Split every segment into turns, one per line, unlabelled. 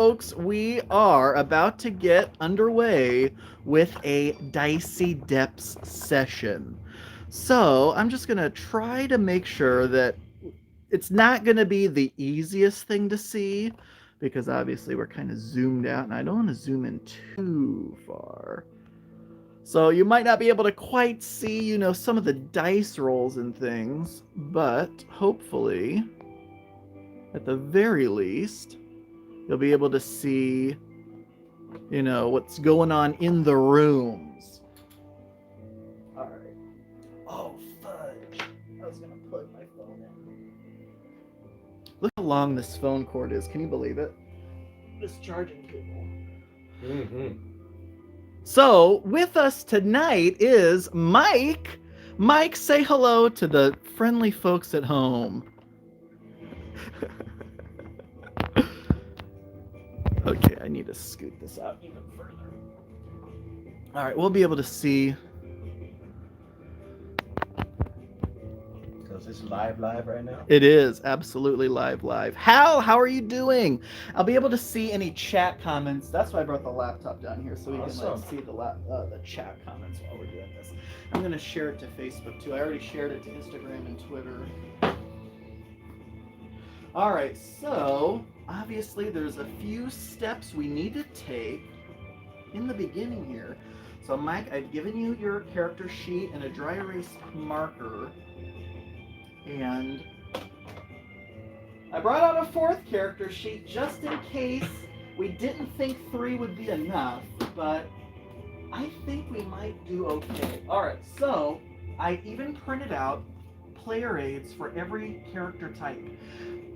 Folks, we are about to get underway with a Dicey Depths session. So I'm just going to try to make sure that it's not going to be the easiest thing to see because obviously we're kind of zoomed out and I don't want to zoom in too far. So you might not be able to quite see, some of the dice rolls and things, but hopefully, at the very least, you'll be able to see, what's going on in the rooms. All right. Oh, fudge. I was going to plug my phone in. Look how long this phone cord is. Can you believe it? This charging cable.
Mm-hmm.
So, with us tonight is Mike. Mike, say hello to the friendly folks at home. Okay, I need to scoot this out even further. All right, we'll be able to see.
So is this live right now?
It is absolutely live. Hal, how are you doing? I'll be able to see any chat comments. That's why I brought the laptop down here so we can see the chat comments while we're doing this. I'm going to share it to Facebook too. I already shared it to Instagram and Twitter. All right, so obviously there's a few steps we need to take in the beginning here. So Mike, I've given you your character sheet and a dry erase marker. And I brought out a fourth character sheet just in case we didn't think 3 would be enough, but I think we might do okay. All right, so I even printed out player aids for every character type.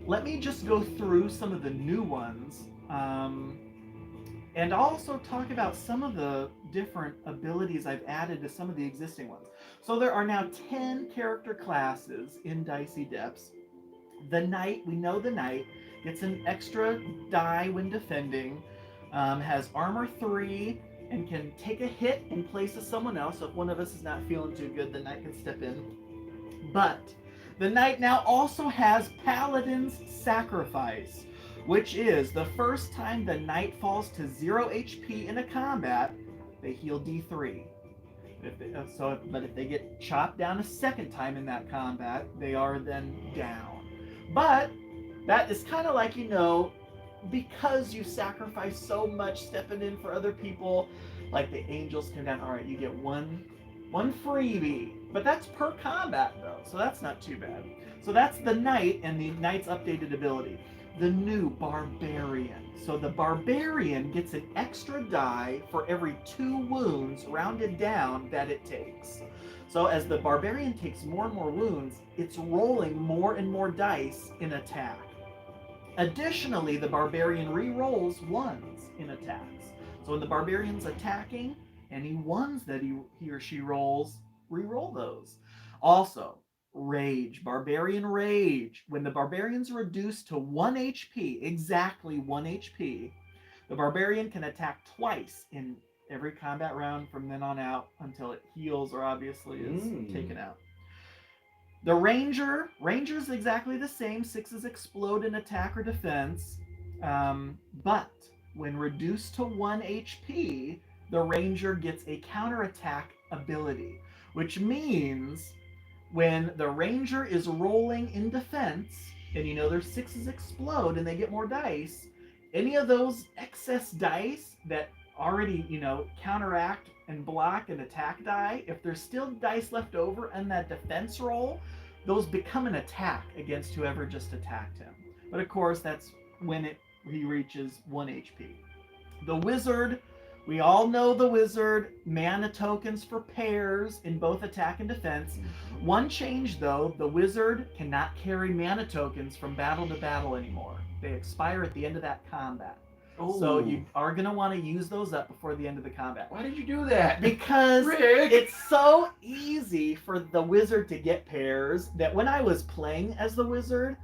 Let me just go through some of the new ones, and also talk about some of the different abilities I've added to some of the existing ones. So there are now 10 character classes in Dicey Depths. The Knight, we know the Knight, gets an extra die when defending, has armor 3, and can take a hit in place of someone else. So if one of us is not feeling too good, the Knight can step in. But the Knight now also has Paladin's Sacrifice, which is the first time the Knight falls to 0 HP in a combat, they heal D3. But if they get chopped down a second time in that combat, they are then down. But that is kind of like, because you sacrifice so much stepping in for other people, like the angels come down, all right, you get one freebie. But that's per combat, though, so that's not too bad. So that's the Knight and the Knight's updated ability. The new Barbarian. So the Barbarian gets an extra die for every 2 wounds rounded down that it takes. So as the Barbarian takes more and more wounds, it's rolling more and more dice in attack. Additionally, the Barbarian re-rolls 1s in attacks. So when the Barbarian's attacking, any 1s that he or she rolls, re-roll those. Also, Rage, Barbarian Rage. When the Barbarian's reduced to 1 HP, exactly 1 HP, the Barbarian can attack twice in every combat round from then on out until it heals or obviously is taken out. The Ranger's exactly the same. 6s explode in attack or defense. But when reduced to 1 HP, the Ranger gets a counterattack ability, which means when the Ranger is rolling in defense, and their 6s explode and they get more dice, any of those excess dice that already, counteract and block an attack die, if there's still dice left over in that defense roll, those become an attack against whoever just attacked him. But of course, that's when he reaches 1 HP. The Wizard, we all know the Wizard, mana tokens for pairs in both attack and defense. One change though, the Wizard cannot carry mana tokens from battle to battle anymore. They expire at the end of that combat. Oh. So you are going to want to use those up before the end of the combat.
Why did you do that?
Because
Rick,
it's so easy for the Wizard to get pairs that when I was playing as the Wizard,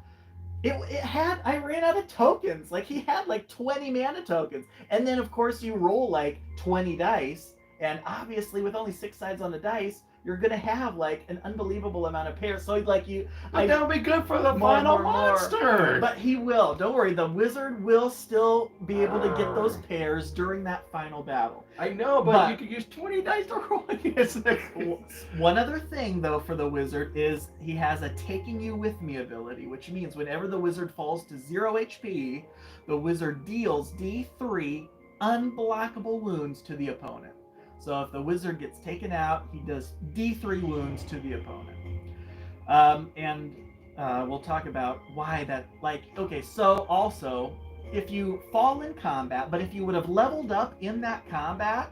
I ran out of tokens. Like, he had like 20 mana tokens. And then, of course, you roll like 20 dice. And obviously, with only 6 sides on the dice, you're gonna have like an unbelievable amount of pairs. So like
But that'll be good for the
More,
final
more, more.
monster.
But he will. Don't worry. The wizard will still be able to get those pairs during that final battle.
I know, but you could use 20 dice to roll against the
One other thing, though, for the wizard is he has a Taking You With Me ability, which means whenever the wizard falls to 0 HP, the wizard deals D3 unblockable wounds to the opponent. So if the wizard gets taken out, he does D3 wounds to the opponent. We'll talk about why that, okay, so also, if you fall in combat, but if you would have leveled up in that combat,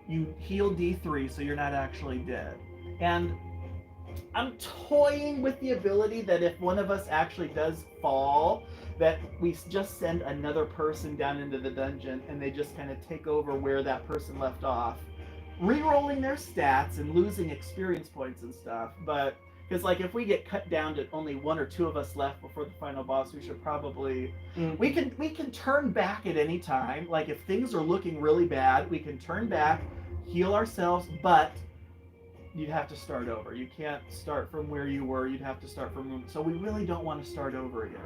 you heal D3, so you're not actually dead. And I'm toying with the ability that if one of us actually does fall, that we just send another person down into the dungeon and they just kind of take over where that person left off, re-rolling their stats and losing experience points and stuff. But because if we get cut down to only one or two of us left before the final boss, we should probably we can turn back at any time. Like if things are looking really bad, we can turn back, heal ourselves, but you'd have to start over. You can't start from where you were. You'd have to start from. So we really don't want to start over again.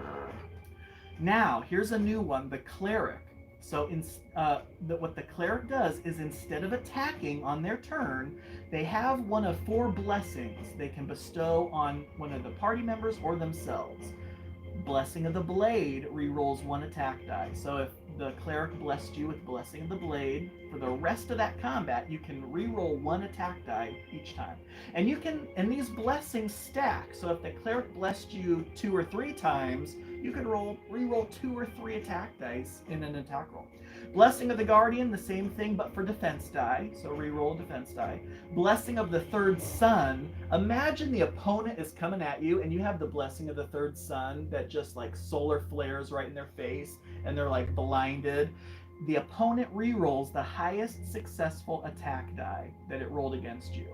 Now here's a new one, the Cleric. So what the Cleric does is instead of attacking on their turn, they have one of 4 blessings they can bestow on one of the party members or themselves. Blessing of the Blade rerolls 1 attack die. So if the Cleric blessed you with Blessing of the Blade, for the rest of that combat, you can reroll 1 attack die each time. And these blessings stack. So if the Cleric blessed you 2 or 3 times, you can reroll 2 or 3 attack dice in an attack roll. Blessing of the Guardian, the same thing, but for defense die. So reroll defense die. Blessing of the Third Sun. Imagine the opponent is coming at you, and you have the Blessing of the Third Sun that just solar flares right in their face, and they're blinded. The opponent rerolls the highest successful attack die that it rolled against you.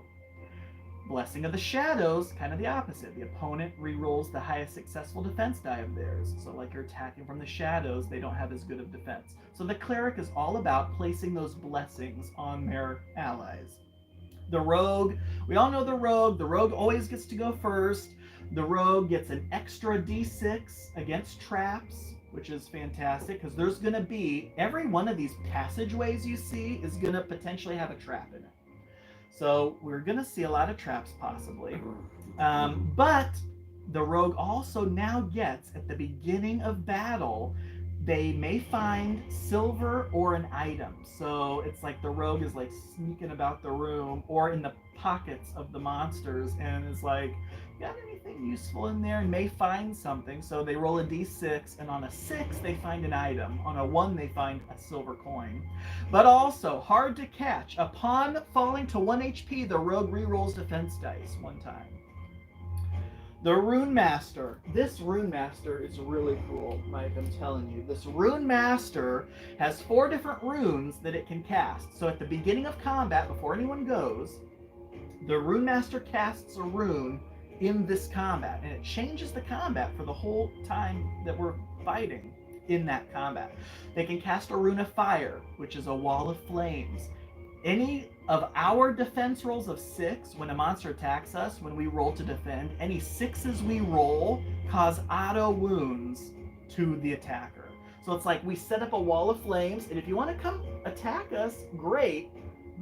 Blessing of the Shadows, kind of the opposite. The opponent rerolls the highest successful defense die of theirs. So you're attacking from the shadows, they don't have as good of defense. So the Cleric is all about placing those blessings on their allies. The Rogue, we all know the Rogue. The Rogue always gets to go first. The Rogue gets an extra D6 against traps, which is fantastic because there's going to be, every one of these passageways you see is going to potentially have a trap in it. So we're going to see a lot of traps possibly. But the Rogue also now gets, at the beginning of battle, they may find silver or an item. So it's the Rogue is sneaking about the room or in the pockets of the monsters and is got anything useful in there, and may find something. So they roll a d6, and on a 6 they find an item. On a 1 they find a silver coin. But also, hard to catch. Upon falling to 1 HP, the Rogue rerolls defense dice 1 time. The Rune Master. This Rune Master is really cool, Mike, I'm telling you. This Rune Master has 4 different runes that it can cast. So at the beginning of combat, before anyone goes, the Rune Master casts a rune in this combat, and it changes the combat for the whole time that we're fighting in that combat. They can cast a Rune of Fire, which is a wall of flames. Any of our defense rolls of 6, when a monster attacks us, when we roll to defend, any 6s we roll cause auto wounds to the attacker. So it's we set up a wall of flames, and if you want to come attack us, great,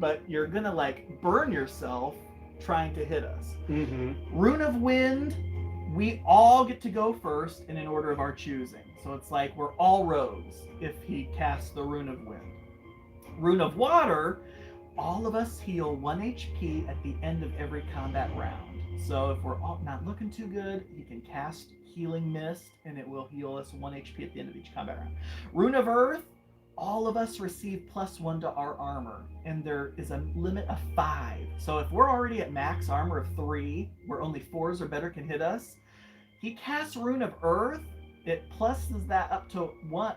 but you're gonna burn yourself trying to hit us. Rune of Wind, we all get to go first and in order of our choosing. So it's we're all rogues if he casts the Rune of Wind. Rune of Water, all of us heal 1 HP at the end of every combat round. So if we're all not looking too good, he can cast Healing Mist and it will heal us 1 HP at the end of each combat round. Rune of Earth, all of us receive +1 to our armor, and there is a limit of 5. So if we're already at max armor of 3, where only 4s or better can hit us, he casts Rune of Earth, it pluses that up to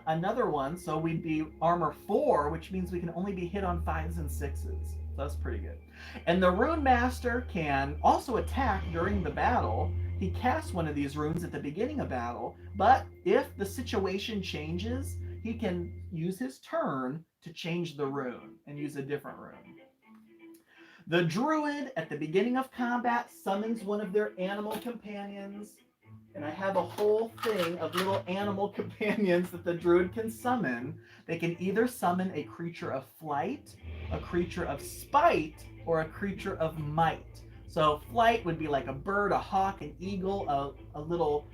another 1, so we'd be armor 4, which means we can only be hit on 5s and 6s. So that's pretty good. And the Rune Master can also attack during the battle. He casts one of these runes at the beginning of battle, but if the situation changes, he can use his turn to change the rune and use a different rune. The druid, at the beginning of combat, summons one of their animal companions. And I have a whole thing of little animal companions that the druid can summon. They can either summon a creature of flight, a creature of spite, or a creature of might. So flight would be like a bird, a hawk, an eagle, a little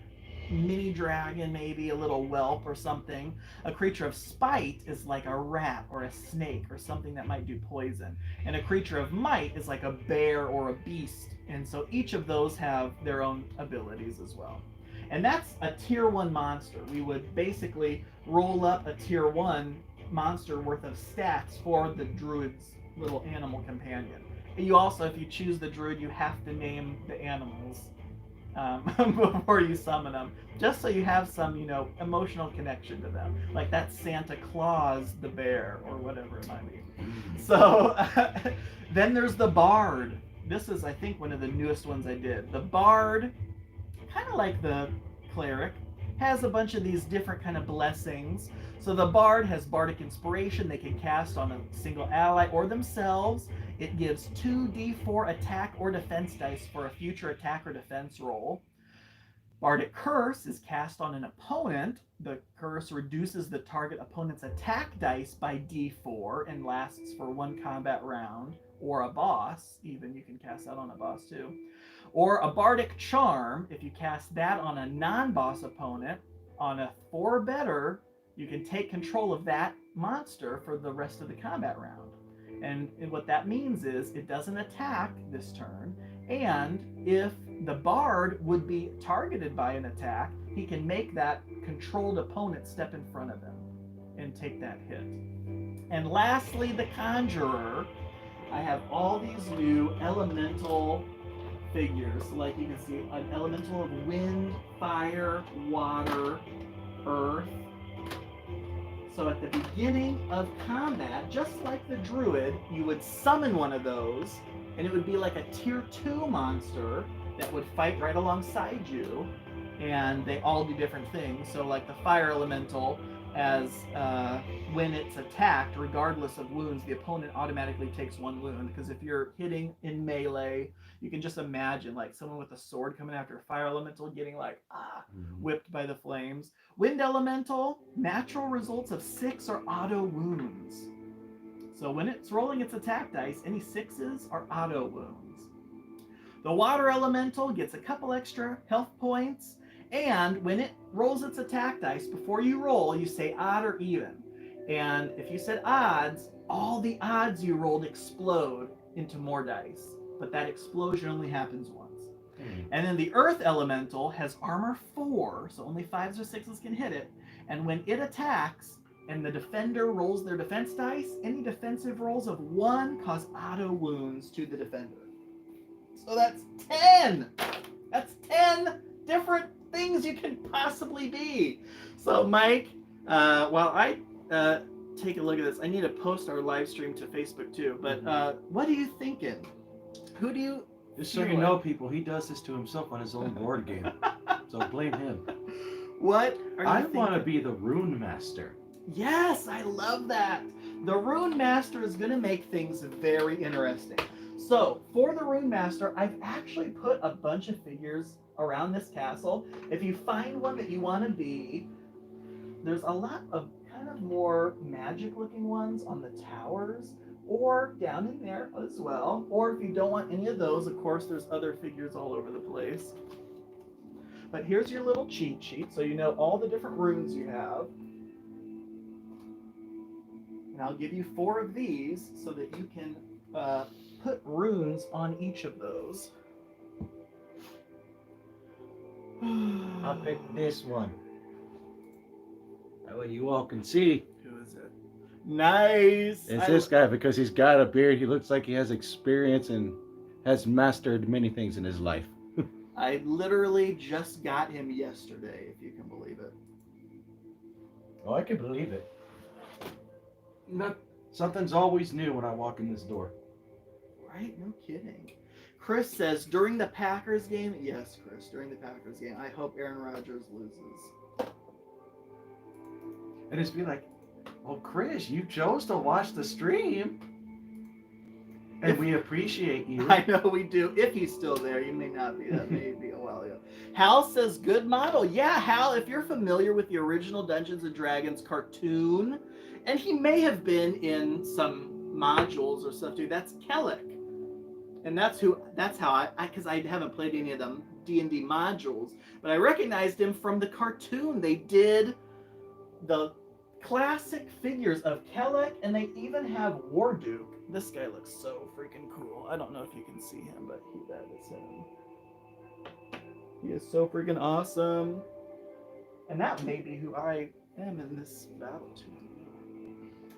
mini dragon, maybe a little whelp or something. A creature of spite is like a rat or a snake or something that might do poison. And a creature of might is like a bear or a beast. And so each of those have their own abilities as well. And that's a tier 1 monster. We would basically roll up a tier 1 monster worth of stats for the druid's little animal companion. And you also, if you choose the druid, you have to name the animals before you summon them, just so you have some, emotional connection to them. Like that's Santa Claus the bear or whatever it might be. So then there's the Bard. This is, I think, one of the newest ones I did. The Bard, kind of like the Cleric, has a bunch of these different kind of blessings. So the Bard has Bardic Inspiration. They can cast on a single ally or themselves. It gives 2d4 attack or defense dice for a future attack or defense roll. Bardic Curse is cast on an opponent. The curse reduces the target opponent's attack dice by d4 and lasts for 1 combat round. Or a boss, even, you can cast that on a boss too. Or a Bardic Charm, if you cast that on a non-boss opponent, on a 4 or better, you can take control of that monster for the rest of the combat round. And what that means is it doesn't attack this turn, and if the Bard would be targeted by an attack, he can make that controlled opponent step in front of him and take that hit. And lastly, the Conjurer. I have all these new elemental figures. Like you can see, an elemental of wind, fire, water, earth. So at the beginning of combat, just like the druid, you would summon one of those, and it would be like a tier 2 monster that would fight right alongside you, and they all do different things. So like the fire elemental, as when it's attacked, regardless of wounds, the opponent automatically takes 1 wound, because if you're hitting in melee, you can just imagine like someone with a sword coming after a fire elemental getting like whipped by the flames. Wind elemental, natural results of 6 are auto wounds. So when it's rolling its attack dice, any 6s are auto wounds. The water elemental gets a couple extra health points, and when it rolls its attack dice, before you roll, you say odd or even. And if you said odds, all the odds you rolled explode into more dice. But that explosion only happens once. And then the earth elemental has armor 4, so only 5s or 6s can hit it. And when it attacks and the defender rolls their defense dice, any defensive rolls of 1 cause auto wounds to the defender. So that's 10! That's 10 different things you can possibly be. So Mike, while I take a look at this, I need to post our live stream to Facebook too, but what are you thinking? Who do you...
Just so you know, people, he does this to himself on his own board game. So blame him.
What are you thinking?
I want to be the Rune Master.
Yes, I love that. The Rune Master is going to make things very interesting. So, for the Rune Master, I've actually put a bunch of figures around this castle. If you find one that you want to be, there's a lot of kind of more magic-looking ones on the towers, or down in there as well. Or if you don't want any of those, of course, there's other figures all over the place. But here's your little cheat sheet, so you know all the different runes you have. And I'll give you 4 of these so that you can put runes on each of those.
I'll pick this one. That way you all can see.
Who is it? Nice!
It's this guy, because he's got a beard. He looks like he has experience and has mastered many things in his life.
I literally just got him yesterday, if you can believe it.
Oh, I can believe it. But something's always new when I walk in this door.
Right? No kidding. Chris says, during the Packers game, yes, Chris, during the Packers game, I hope Aaron Rodgers loses.
And it's be like, well, Chris, you chose to watch the stream. And we appreciate you.
I know we do. If he's still there, you may not be. That may be a while ago. Hal says, good model. Yeah, Hal, if you're familiar with the original Dungeons & Dragons cartoon, and he may have been in some modules or stuff too, that's Cleric. And that's how because I haven't played any of them D&D modules, but I recognized him from the cartoon. They did the classic figures of Cleric, and they even have Warduke. This guy looks so freaking cool. I don't know if you can see him, but that is him. He is so freaking awesome. And that may be who I am in this battle too.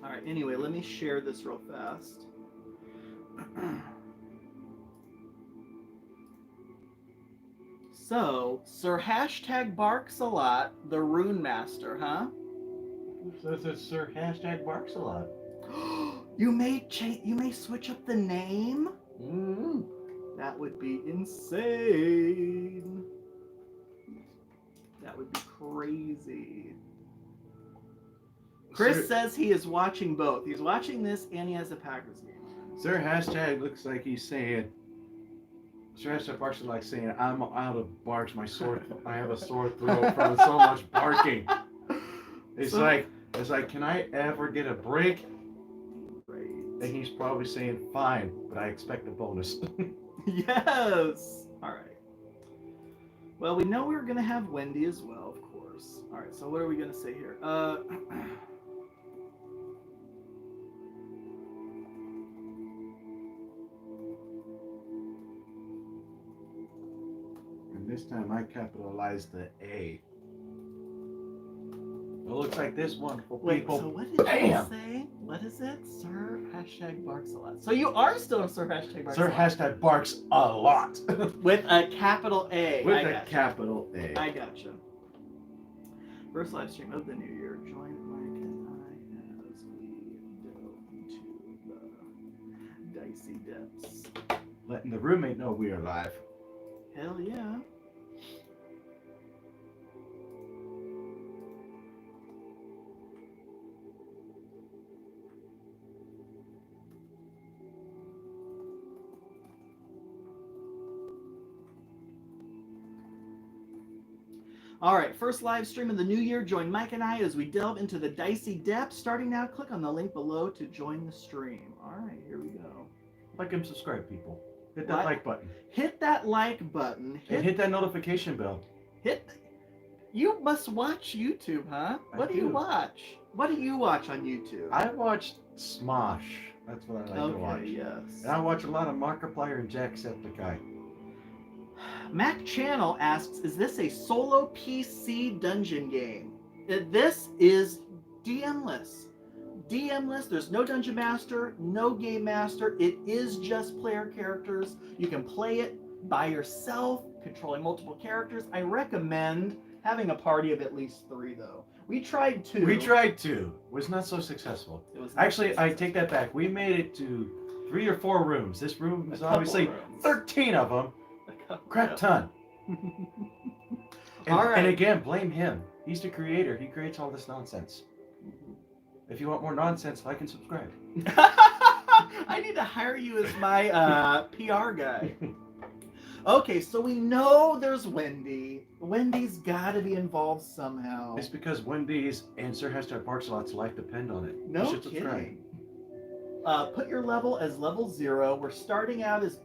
Alright, anyway, let me share this real fast. So, Sir Hashtag Barks a Lot, the Rune Master, huh?
So it's Sir Hashtag Barks a Lot.
You may switch up the name?
Mm-hmm.
That would be insane. That would be crazy. Chris says he is watching both. He's watching this and he has a Packers game.
Sir Hashtag looks like he's saying, Sir Hashtag Barks is like saying, I'm out of barks, I have a sore throat from so much barking. It's like, can I ever get a break?
Right.
And he's probably saying, fine, but I expect a bonus.
Yes! Alright. Well, we know we were going to have Wendy as well, of course. Alright, so what are we going to say here?
And this time I capitalized the A. It looks like this wonderful people.
So what did you say? What is it? Sir Hashtag Barks a Lot. So you are still Sir Hashtag Barks a Lot.
Sir Hashtag Barks a Lot.
With a capital A.
With a capital A.
I gotcha. First live stream of the new year. Join Mike and I as we delve into the dicey depths.
Letting the roommate know we are live.
Hell yeah. Alright, first live stream of the new year. Join Mike and I as we delve into the dicey depths. Starting now, click on the link below to join the stream. Alright, here we go.
Like and subscribe, people. Hit that like button.
Hit that like button.
And hit that notification bell.
You must watch YouTube, huh? What do you watch? What do you watch on YouTube?
I watch Smosh. That's what I like to watch.
Yes.
And I watch a lot of Markiplier and Jacksepticeye.
Mac Channel asks, is this a solo PC dungeon game? This is DM-less. DM-less, there's no Dungeon Master, no Game Master. It is just player characters. You can play it by yourself, controlling multiple characters. I recommend having a party of at least 3, though. We tried 2.
We tried 2. Was not so successful. Actually, I take that back. We made it to 3 or 4 rooms. This room is obviously 13 of them. Crap ton. And again, blame him. He's the creator. He creates all this nonsense. If you want more nonsense, like and subscribe.
I need to hire you as my PR guy. Okay, so we know there's Wendy. Wendy's got to be involved somehow.
It's because Wendy's and Sir Hashtag Barks a Lot's life depend on it.
No
you should
kidding.
Subscribe.
Put your level as level 0. We're starting out as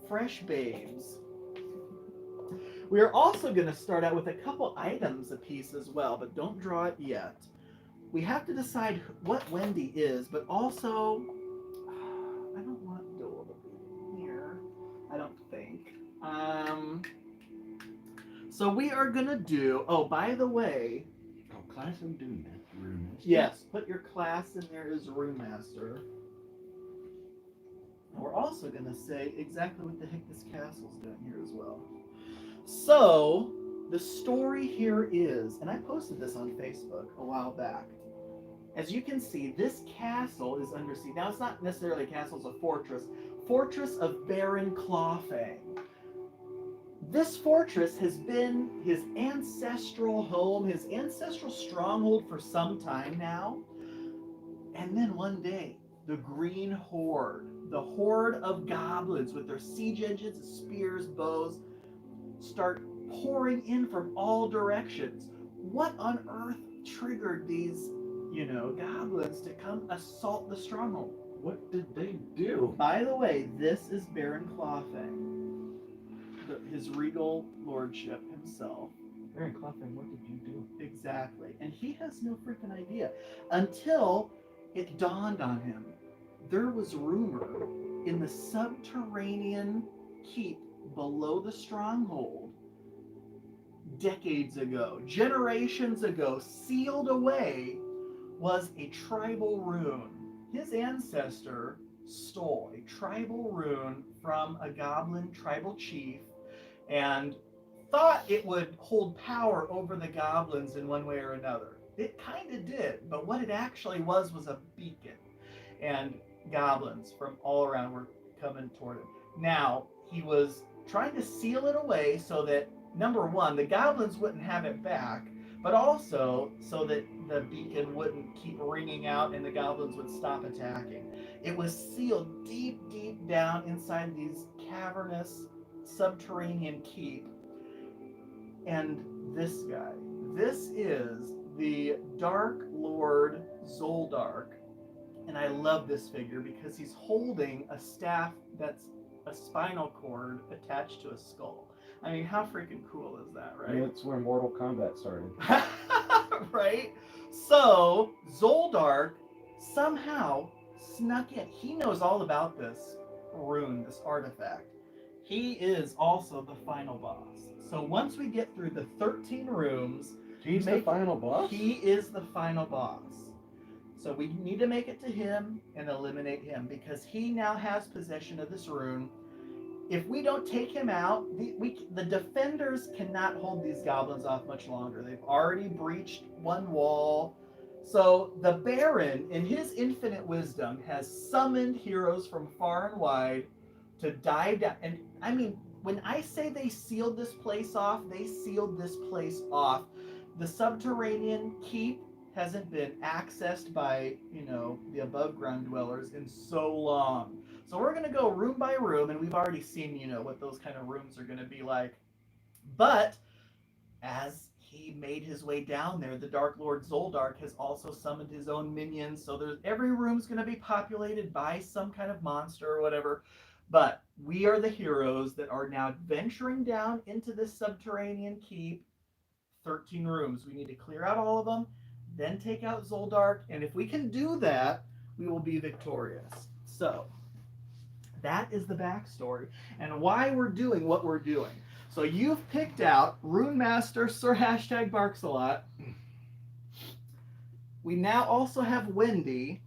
fresh babes. We are also going to start out with a couple items apiece as well, but don't draw it yet. We have to decide what Wendy is, but also, I don't want Dole to be here, I don't think. So we are going to do, oh, by the way.
Oh, class and Rune Master.
Yes, put your class in there as Rune Master. And we're also going to say exactly what the heck this castle's doing here as well. So, the story here is, and I posted this on Facebook a while back. As you can see, this castle is under siege. Now, it's not necessarily a castle, it's a fortress. Fortress of Baron Clawfang. This fortress has been his ancestral home, his ancestral stronghold for some time now. And then one day, the Green Horde, the horde of goblins with their siege engines, spears, bows, start pouring in from all directions. What on earth triggered these, goblins to come assault the stronghold?
What did they do?
By the way, this is Baron Clawfang, his regal lordship himself.
Baron Clawfang, what did you do?
Exactly. And he has no freaking idea until it dawned on him. There was rumor in the subterranean keep below the stronghold decades ago, generations ago, sealed away, was a tribal rune. His ancestor stole a tribal rune from a goblin tribal chief and thought it would hold power over the goblins in one way or another. It kind of did, but what it actually was a beacon. And goblins from all around were coming toward him. Now, he was trying to seal it away so that, number one, the goblins wouldn't have it back, but also so that the beacon wouldn't keep ringing out and the goblins would stop attacking. It was sealed deep, deep down inside these cavernous subterranean keep. And this guy, this is the Dark Lord Zoldark. And I love this figure because he's holding a staff that's a spinal cord attached to a skull. I mean, how freaking cool is that, right?
That's where Mortal Kombat started.
Right? So, Zoldark somehow snuck in. He knows all about this rune, this artifact. He is also the final boss. So once we get through the 13 rooms...
He's the final boss?
He is the final boss. So we need to make it to him and eliminate him because he now has possession of this rune. If we don't take him out, the defenders cannot hold these goblins off much longer. They've already breached one wall. So the Baron, in his infinite wisdom, has summoned heroes from far and wide to dive down. And I mean, when I say they sealed this place off, they sealed this place off. The subterranean keep hasn't been accessed by, the above ground dwellers in so long. So we're going to go room by room, and we've already seen, what those kind of rooms are going to be like. But as he made his way down there, the Dark Lord Zoldark has also summoned his own minions. So every room's going to be populated by some kind of monster or whatever. But we are the heroes that are now venturing down into this subterranean keep. 13 rooms. We need to clear out all of them, then take out Zoldark, and if we can do that, we will be victorious. So, that is the backstory, and why we're doing what we're doing. So you've picked out Rune Master, Sir #BarksALot. We now also have Wendy.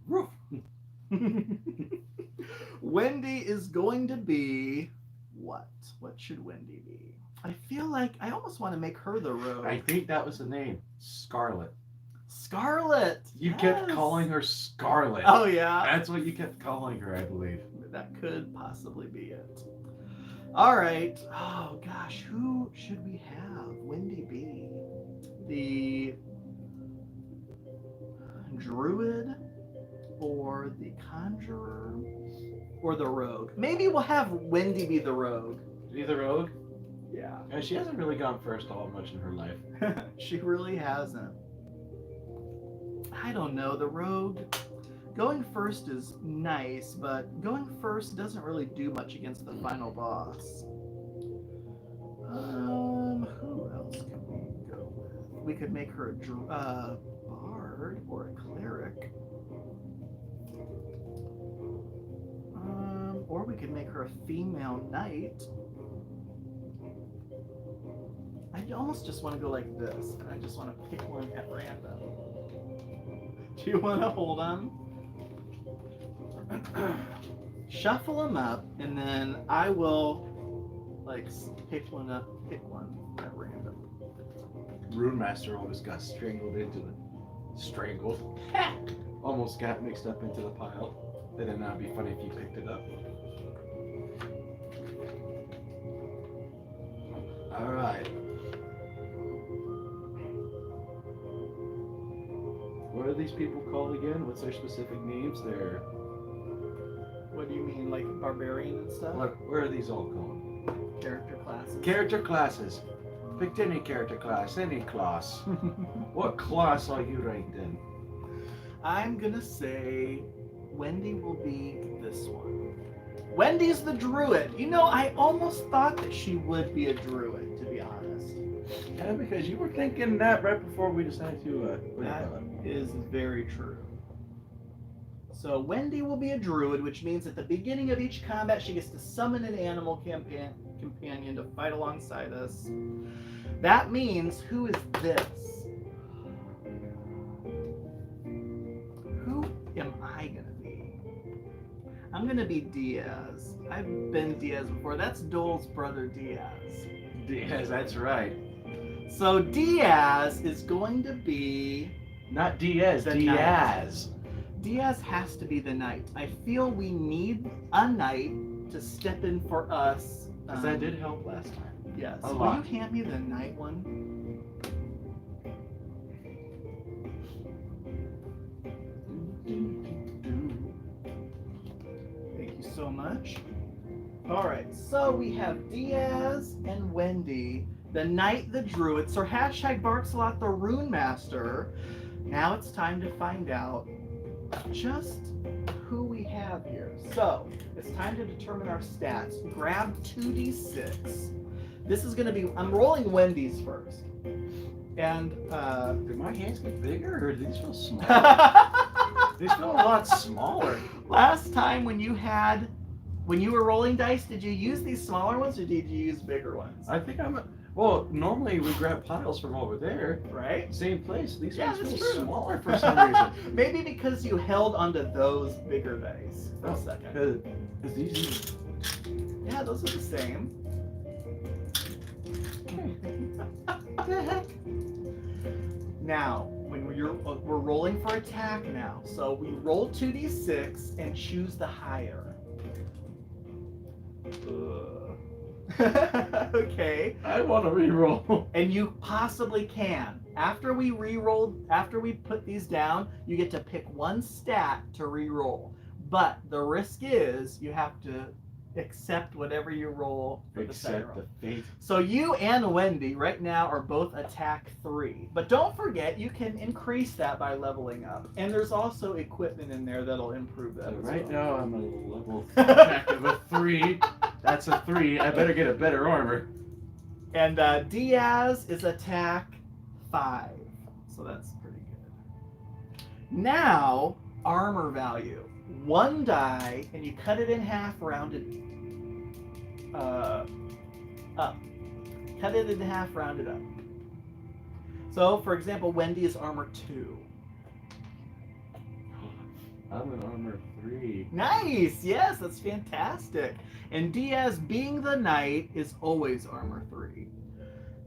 Wendy is going to be what? What should Wendy be? I feel like I almost want to make her the rogue.
I think that was the name. Scarlet.
Scarlet!
You kept calling her Scarlet.
Oh, yeah?
That's what you kept calling her, I believe.
That could possibly be it. All right. Oh, gosh. Who should we have Wendy be? The Druid? Or the Conjurer? Or the Rogue? Maybe we'll have Wendy be the Rogue.
Be the Rogue?
Yeah.
And she hasn't really gone first all much in her life.
She really hasn't. I don't know. The Rogue, going first is nice, but going first doesn't really do much against the final boss. Who else can we go with? We could make her a bard or a cleric. Or we could make her a female knight. I almost just want to go like this, and I just want to pick one at random. Do you want to hold on? Shuffle them up, and then I will, pick one at random.
Rune Master almost got strangled into it. Strangled. Almost got mixed up into the pile. Then it'd not be funny if you picked it up. Alright. What are these people called again? What's their specific names? They're
What do you mean, like barbarian and stuff?
Where are these all called?
Character classes.
Character classes. Picked any character class, any class. What class are you right then?
I'm gonna say Wendy will be this one. Wendy's the druid. You know, I almost thought that she would be a druid, to be honest.
Yeah, because you were thinking that right before we decided to.
That is very true. So Wendy will be a druid, which means at the beginning of each combat, she gets to summon an animal companion to fight alongside us. That means, who is this? Who am I gonna be? I'm gonna be Diaz. I've been Diaz before. That's Dole's brother Diaz.
Diaz, that's right.
So Diaz is going to be
Not Diaz, Diaz.
Diaz has to be the knight. I feel we need a knight to step in for us.
Because that did help last time.
Yes.
A
Will
lot.
you hand me the knight one? Thank you so much. All right, so we have Diaz and Wendy, the knight, the druid. So hashtag Barksalot, the Rune Master. Now it's time to find out just who we have here. So it's time to determine our stats. Grab 2d6. This is going to be, I'm rolling Wendy's first. And
Did my hands get bigger or do these feel small? These feel a lot smaller.
last time when you were rolling dice, did you use these smaller ones or did you use bigger ones?
I think well, normally we grab piles from over there.
Right?
Same place. These
Yeah,
ones
that's
feel
true.
smaller for some reason.
Maybe because you held onto those bigger dice for a
Oh,
second.
Because these.
Yeah, those are the same.
What the heck?
Now, when we're rolling for attack now. So we roll 2d6 and choose the higher. Okay.
I want to reroll.
And you possibly can. After we put these down, you get to pick one stat to re-roll. But the risk is you have to accept whatever you roll for the second
Accept
roll.
the fate.
So you and Wendy right now are both attack 3. But don't forget, you can increase that by leveling up. And there's also equipment in there that'll improve that. as
Right
well.
now I'm a level attack of a 3. That's a 3. I better get a better armor.
And Diaz is attack 5. So that's pretty good. Now, armor value. 1 die, and you cut it in half, rounded up. Cut it in half, rounded up. So, for example, Wendy is armor 2.
I'm an armor 3.
Nice! Yes, that's fantastic. And Diaz, being the knight, is always armor 3.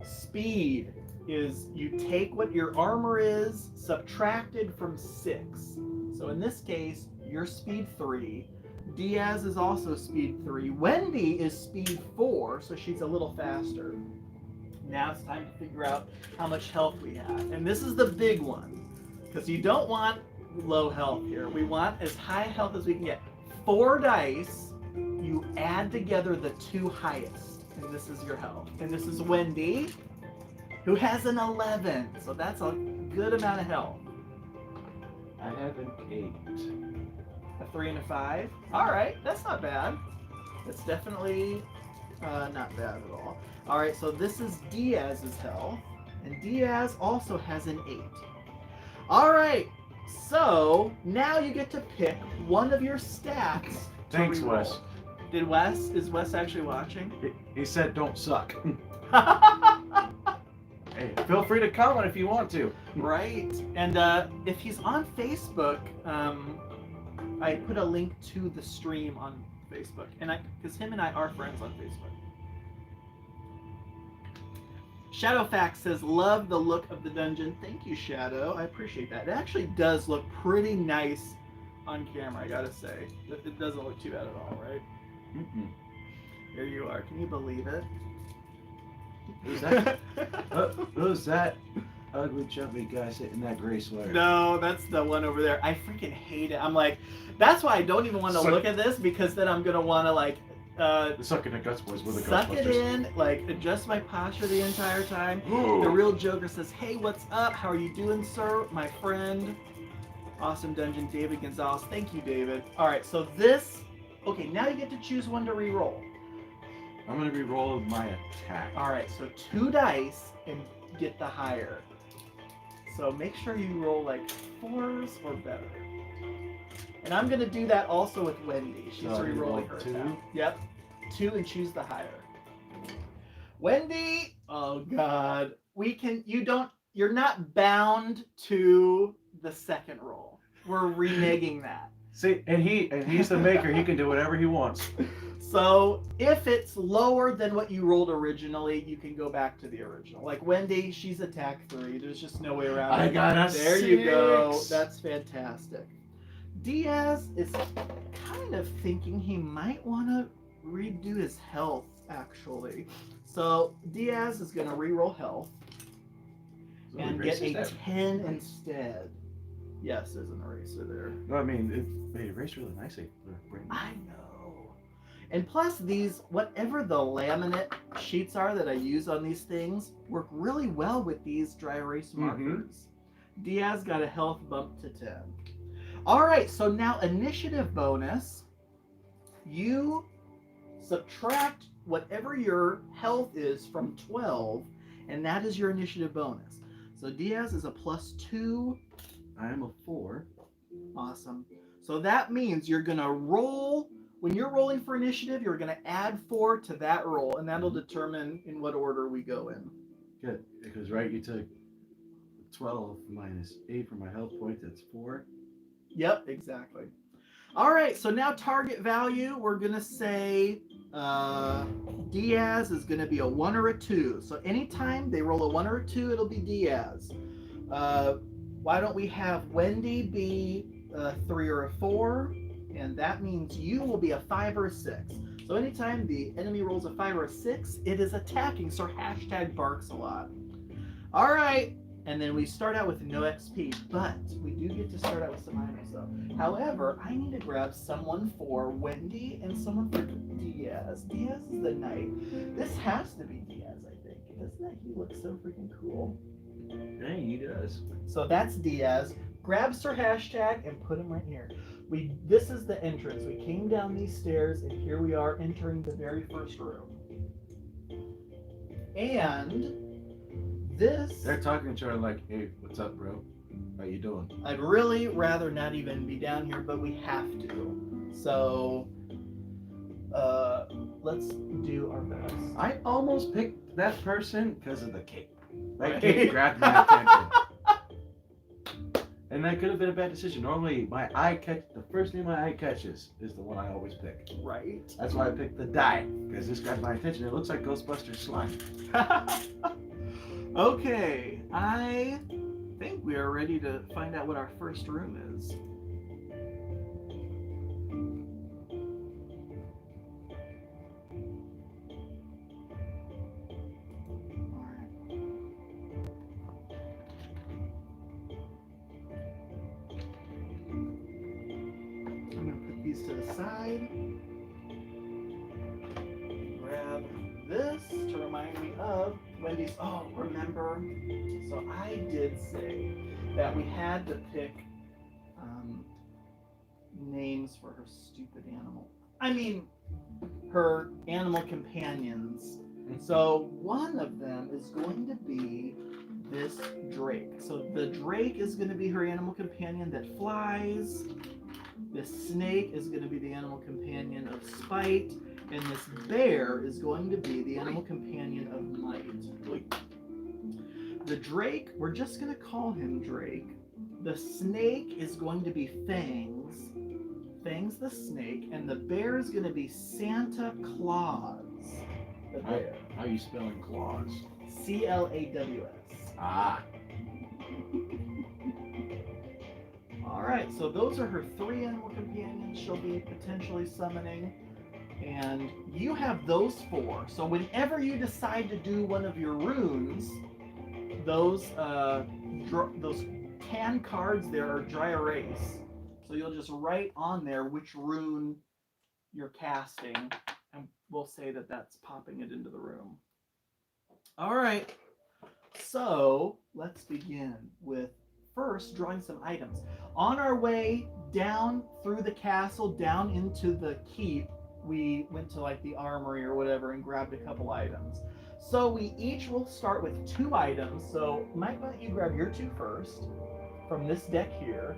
Speed is you take what your armor is, subtracted from 6. So in this case, you're speed 3. Diaz is also speed 3. Wendy is speed 4, so she's a little faster. Now it's time to figure out how much health we have. And this is the big one, because you don't want low health here. We want as high health as we can get. 4 dice, you add together the 2 highest, and this is your health. And this is Wendy, who has an 11, so that's a good amount of health.
I have an 8.
A 3 and a 5. All right, that's not bad. It's definitely not bad at all. All right, so this is Diaz's health, and Diaz also has an 8. All right, so now you get to pick one of your stats.
Thanks,
reroll.
Wes.
Is Wes actually watching?
He said don't suck. Hey, feel free to comment if you want to.
Right, and if he's on Facebook, I put a link to the stream on Facebook, and because him and I are friends on Facebook. Shadowfax says, love the look of the dungeon. Thank you, Shadow. I appreciate that. It actually does look pretty nice on camera, I gotta say. It doesn't look too bad at all, right?
Mm-mm.
There you are. Can you believe it?
Who's that? Who's that? ugly chubby guy sitting in that gray sweater?
No, that's the one over there. I freaking hate it. I'm like, that's why I don't even want to look at this, because then I'm gonna want to like
The suck in the guts boys with the
suck it
Ghostbusters.
in, like adjust my posture the entire time.
Ooh.
The real Joker says, "Hey, what's up? How are you doing, sir? My friend." Awesome Dungeon, David Gonzalez. Thank you, David. All right, so this. Okay, now you get to choose one to re-roll.
I'm gonna re-roll my attack.
All right, so 2 dice and get the higher. So make sure you roll like 4s or better. And I'm gonna do that also with Wendy. She's
So you
re-rolling
roll
her
2?
attack. Yep, 2 and choose the higher. Wendy, oh God, you're not bound to the second roll. We're reneging that.
See, and he's the maker. He can do whatever he wants.
So if it's lower than what you rolled originally, you can go back to the original. Like Wendy, she's attack 3. There's just no way around it.
I got a
There
6.
you go. That's fantastic. Diaz is kind of thinking he might want to redo his health, actually. So Diaz is going to reroll health and get a 10 instead. Yes, there's an eraser there.
No, I mean, they erased really nicely.
I know. And plus these, whatever the laminate sheets are that I use on these things, work really well with these dry erase markers. Diaz got a health bump to 10. All right, so now initiative bonus. You subtract whatever your health is from 12, and that is your initiative bonus. So Diaz is a +2.
I am a 4.
Awesome. So that means you're going to roll, when you're rolling for initiative, you're going to add 4 to that roll, and that'll determine in what order we go in.
Good, because right, you took 12 minus 8 for my health point, that's 4.
Yep, exactly. All right, so now target value, we're going to say Diaz is going to be a 1 or a 2. So anytime they roll a 1 or a 2, it'll be Diaz. Why don't we have Wendy be a 3 or a 4? And that means you will be a 5 or a 6. So anytime the enemy rolls a 5 or a 6, it is attacking. So hashtag barks a lot. All right. And then we start out with no XP, but we do get to start out with some items though. However, I need to grab someone for Wendy and someone for Diaz. Diaz is the knight. This has to be Diaz, I think. Doesn't that he look so freaking cool?
Yeah, he does.
So that's Diaz. Grab Sir Hashtag and put him right here. This is the entrance. We came down these stairs and here we are entering the very first room. And this...
They're talking to each other like, hey, what's up, bro? How you doing?
I'd really rather not even be down here, but we have to. So, let's do our best.
I almost picked that person because of the cape. That
Right.
cape grabbed my attention. And that could have been a bad decision. Normally, the first name my eye catches is the one I always pick.
Right?
That's why I picked the die, because this grabbed my attention. It looks like Ghostbusters slime.
Okay, I think we are ready to find out what our first room is. I'm going to put these to the side. Grab this to remind me of Wendy's. Oh, remember? So I did say that we had to pick names for her stupid animal. I mean, her animal companions. So one of them is going to be this drake. So the drake is going to be her animal companion that flies. This snake is going to be the animal companion of spite. And this bear is going to be the animal companion of might. The drake, we're just going to call him Drake. The snake is going to be Fangs. Fangs the snake. And the bear is going to be Santa Claus. The bear.
How are you spelling claws?
C-L-A-W-S.
Ah.
Alright, so those are her 3 animal companions she'll be potentially summoning. And you have those 4. So whenever you decide to do one of your runes, those those tan cards there are dry erase. So you'll just write on there which rune you're casting, and we'll say that that's popping it into the room. All right. So let's begin with first drawing some items. On our way down through the castle, down into the keep, we went to like the armory or whatever and grabbed a couple items. So we each will start with 2 items. So Mike, why don't you grab your 2 first from this deck here.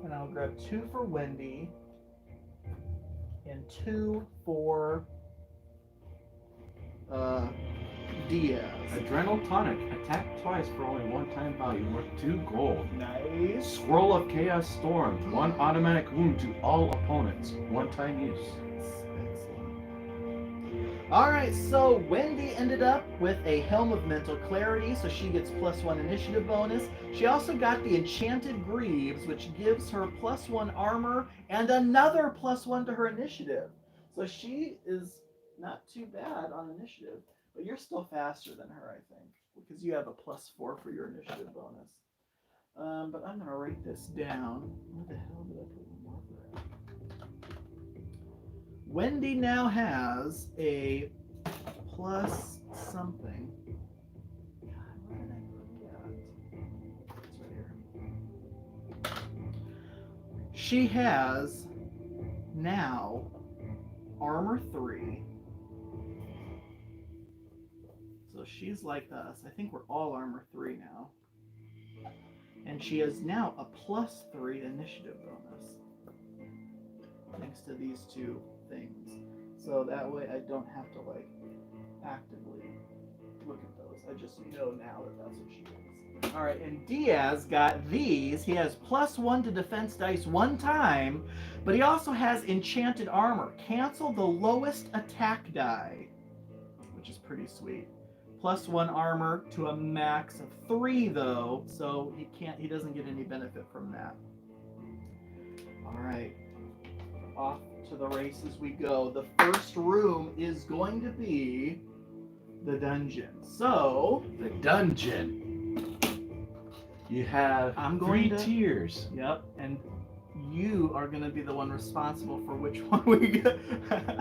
And I'll grab 2 for Wendy and 2 for Diaz.
Adrenal tonic. Attack twice for only 1 time value, worth 2 gold.
Nice.
Scroll of Chaos Storm. 1 automatic wound to all opponents. 1 time use.
Alright, so Wendy ended up with a Helm of Mental Clarity, so she gets +1 initiative bonus. She also got the Enchanted Greaves, which gives her +1 armor and another +1 to her initiative. So she is not too bad on initiative, but you're still faster than her, I think, because you have a +4 for your initiative bonus. But I'm going to write this down. Where the hell did I put my marker at? Wendy now has a plus something. God, where did I put that? It's right here. She has now armor 3. So she's like us. I think we're all armor 3 now. And she has now a +3 initiative bonus. Thanks to these 2 things. So that way I don't have to like actively look at those. I just know now that that's what she is. Alright, and Diaz got these. He has +1 to defense dice 1 time, but he also has enchanted armor. Cancel the lowest attack die, which is pretty sweet. +1 armor to a max of 3 though, so he doesn't get any benefit from that. Alright. Off to the races we go. The first room is going to be the dungeon. So
the dungeon. You have 3 tiers.
Yep, and you are going to be the one responsible for which one we get.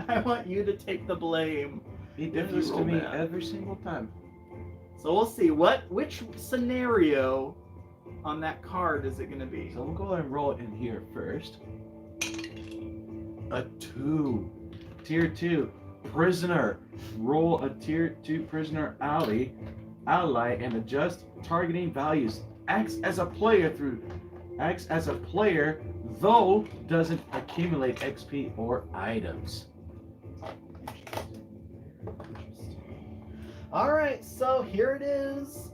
I want you to take the blame.
It differs to me every single time.
So we'll see which scenario on that card is it going to be.
So we'll go ahead and roll it in here first. A 2. Tier 2. Prisoner. Roll a tier 2 prisoner ally and adjust targeting values. Acts as a player though doesn't accumulate XP or items.
Alright, so here it is.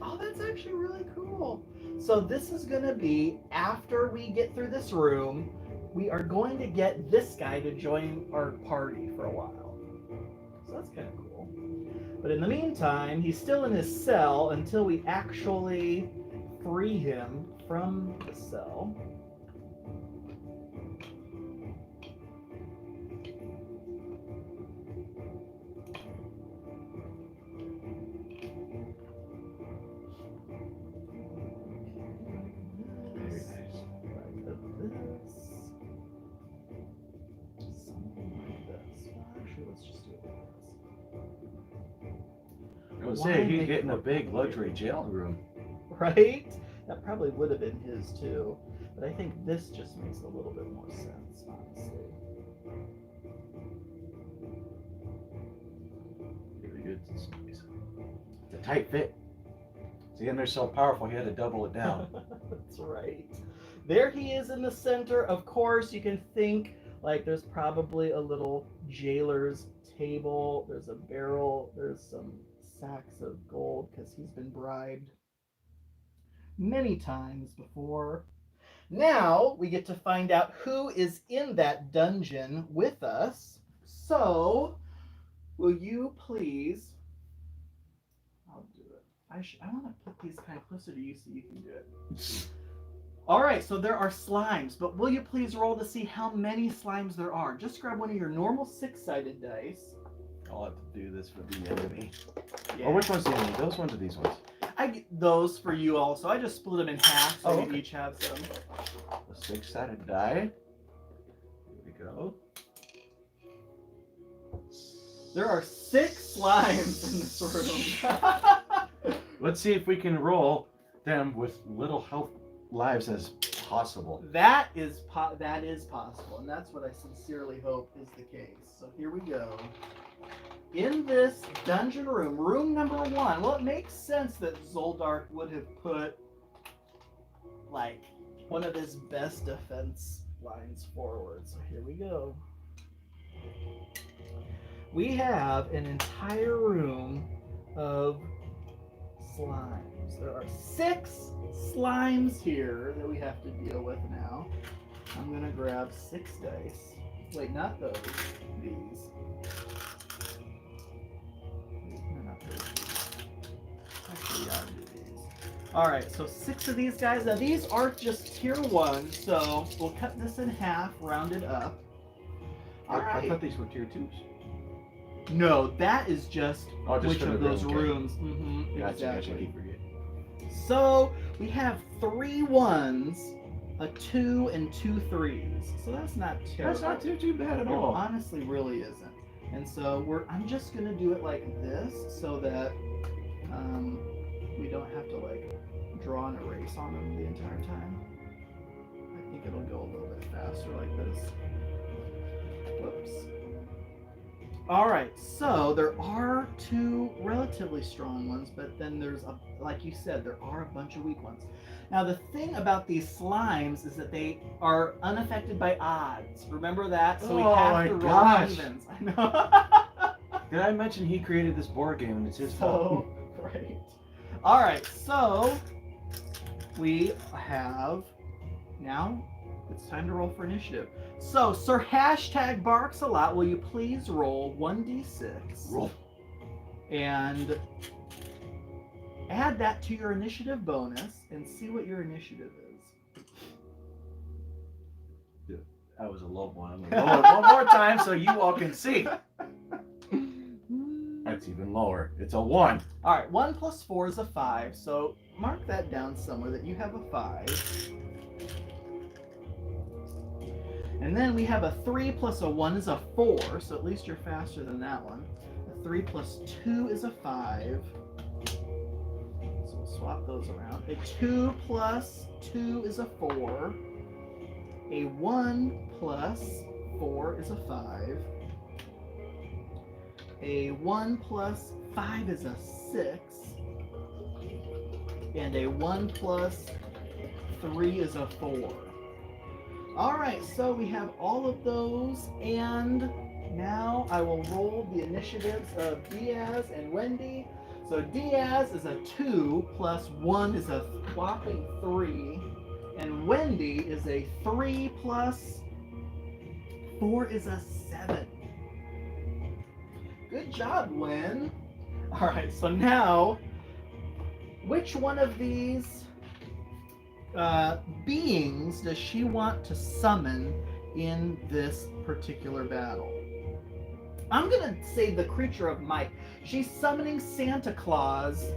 Oh, that's actually really cool. So this is going to be after we get through this room. We are going to get this guy to join our party for a while. So that's kind of cool. But in the meantime, he's still in his cell until we actually free him from the cell.
Say he's getting a big luxury jail room.
Right? That probably would have been his too. But I think this just makes a little bit more sense, honestly.
Really good. It's a tight fit. See, and they're so powerful, he had to double it down.
That's right. There he is in the center. Of course, you can think like there's probably a little jailer's table. There's a barrel. There's some sacks of gold because he's been bribed many times before. Now we get to find out who is in that dungeon with us. So, will you please? I'll do it. I want to put these kind of closer to you so you can do it. All right, so there are slimes, but will you please roll to see how many slimes there are? Just grab one of your normal 6-sided dice.
I'll have to do this for the enemy.
Yeah.
Or which one's the enemy? Those ones or these ones?
I get those for you also. I just split them in half so you
okay.
each have some.
A 6-sided die. Here we go.
There are 6 slimes in this room.
Let's see if we can roll them with little health lives as possible.
That is possible, and that's what I sincerely hope is the case. So here we go. In this dungeon room, room number 1. Well, it makes sense that Zoldark would have put like one of his best defense lines forward. So here we go. We have an entire room of slimes. There are 6 slimes here that we have to deal with now. I'm gonna grab 6 dice. Wait, not those. These. No, not those. Actually, yeah, I'll do these. Alright, so 6 of these guys. Now these aren't just tier 1, so we'll cut this in half, round it up.
I thought these were tier 2s.
No, that is just
Just
which
for the
of those
room, okay.
rooms. Mm-hmm,
Gotcha,
exactly.
keep forgetting.
So we have 3 1s, a 2, and 2 3s. So that's not terrible.
That's not too bad at
It
all.
honestly really isn't. And so I'm just gonna do it like this so that we don't have to like draw an erase on them the entire time. I think it'll go a little bit faster like this. Whoops. Alright, so there are 2 relatively strong ones, but then there's, like you said, there are a bunch of weak ones. Now the thing about these slimes is that they are unaffected by odds. Remember that? So we have to roll evens. I know.
Did I mention he created this board game and it's his fault?
Right. Alright, so we have now it's time to roll for initiative. So, Sir Hashtag Barks a Lot, will you please roll 1d6?
Roll.
And add that to your initiative bonus and see what your initiative is.
That was a low one. I'm gonna roll it one more time so you all can see. That's even lower. It's a 1.
Alright, 1 plus 4 is a 5, so mark that down somewhere that you have a 5. And then we have a 3 plus a 1 is a 4, so at least you're faster than that one. A 3 plus 2 is a 5. So we'll swap those around. A 2 plus 2 is a 4. A 1 plus 4 is a 5. A 1 plus 5 is a 6. And a 1 plus 3 is a 4. Alright, so we have all of those, and now I will roll the initiatives of Diaz and Wendy. So Diaz is a 2 plus 1 is a whopping 3, and Wendy is a 3 plus 4 is a 7. Good job, Wen. Alright, so now, which one of these beings does she want to summon in this particular battle? I'm gonna say the creature of might. She's summoning Santa Claus,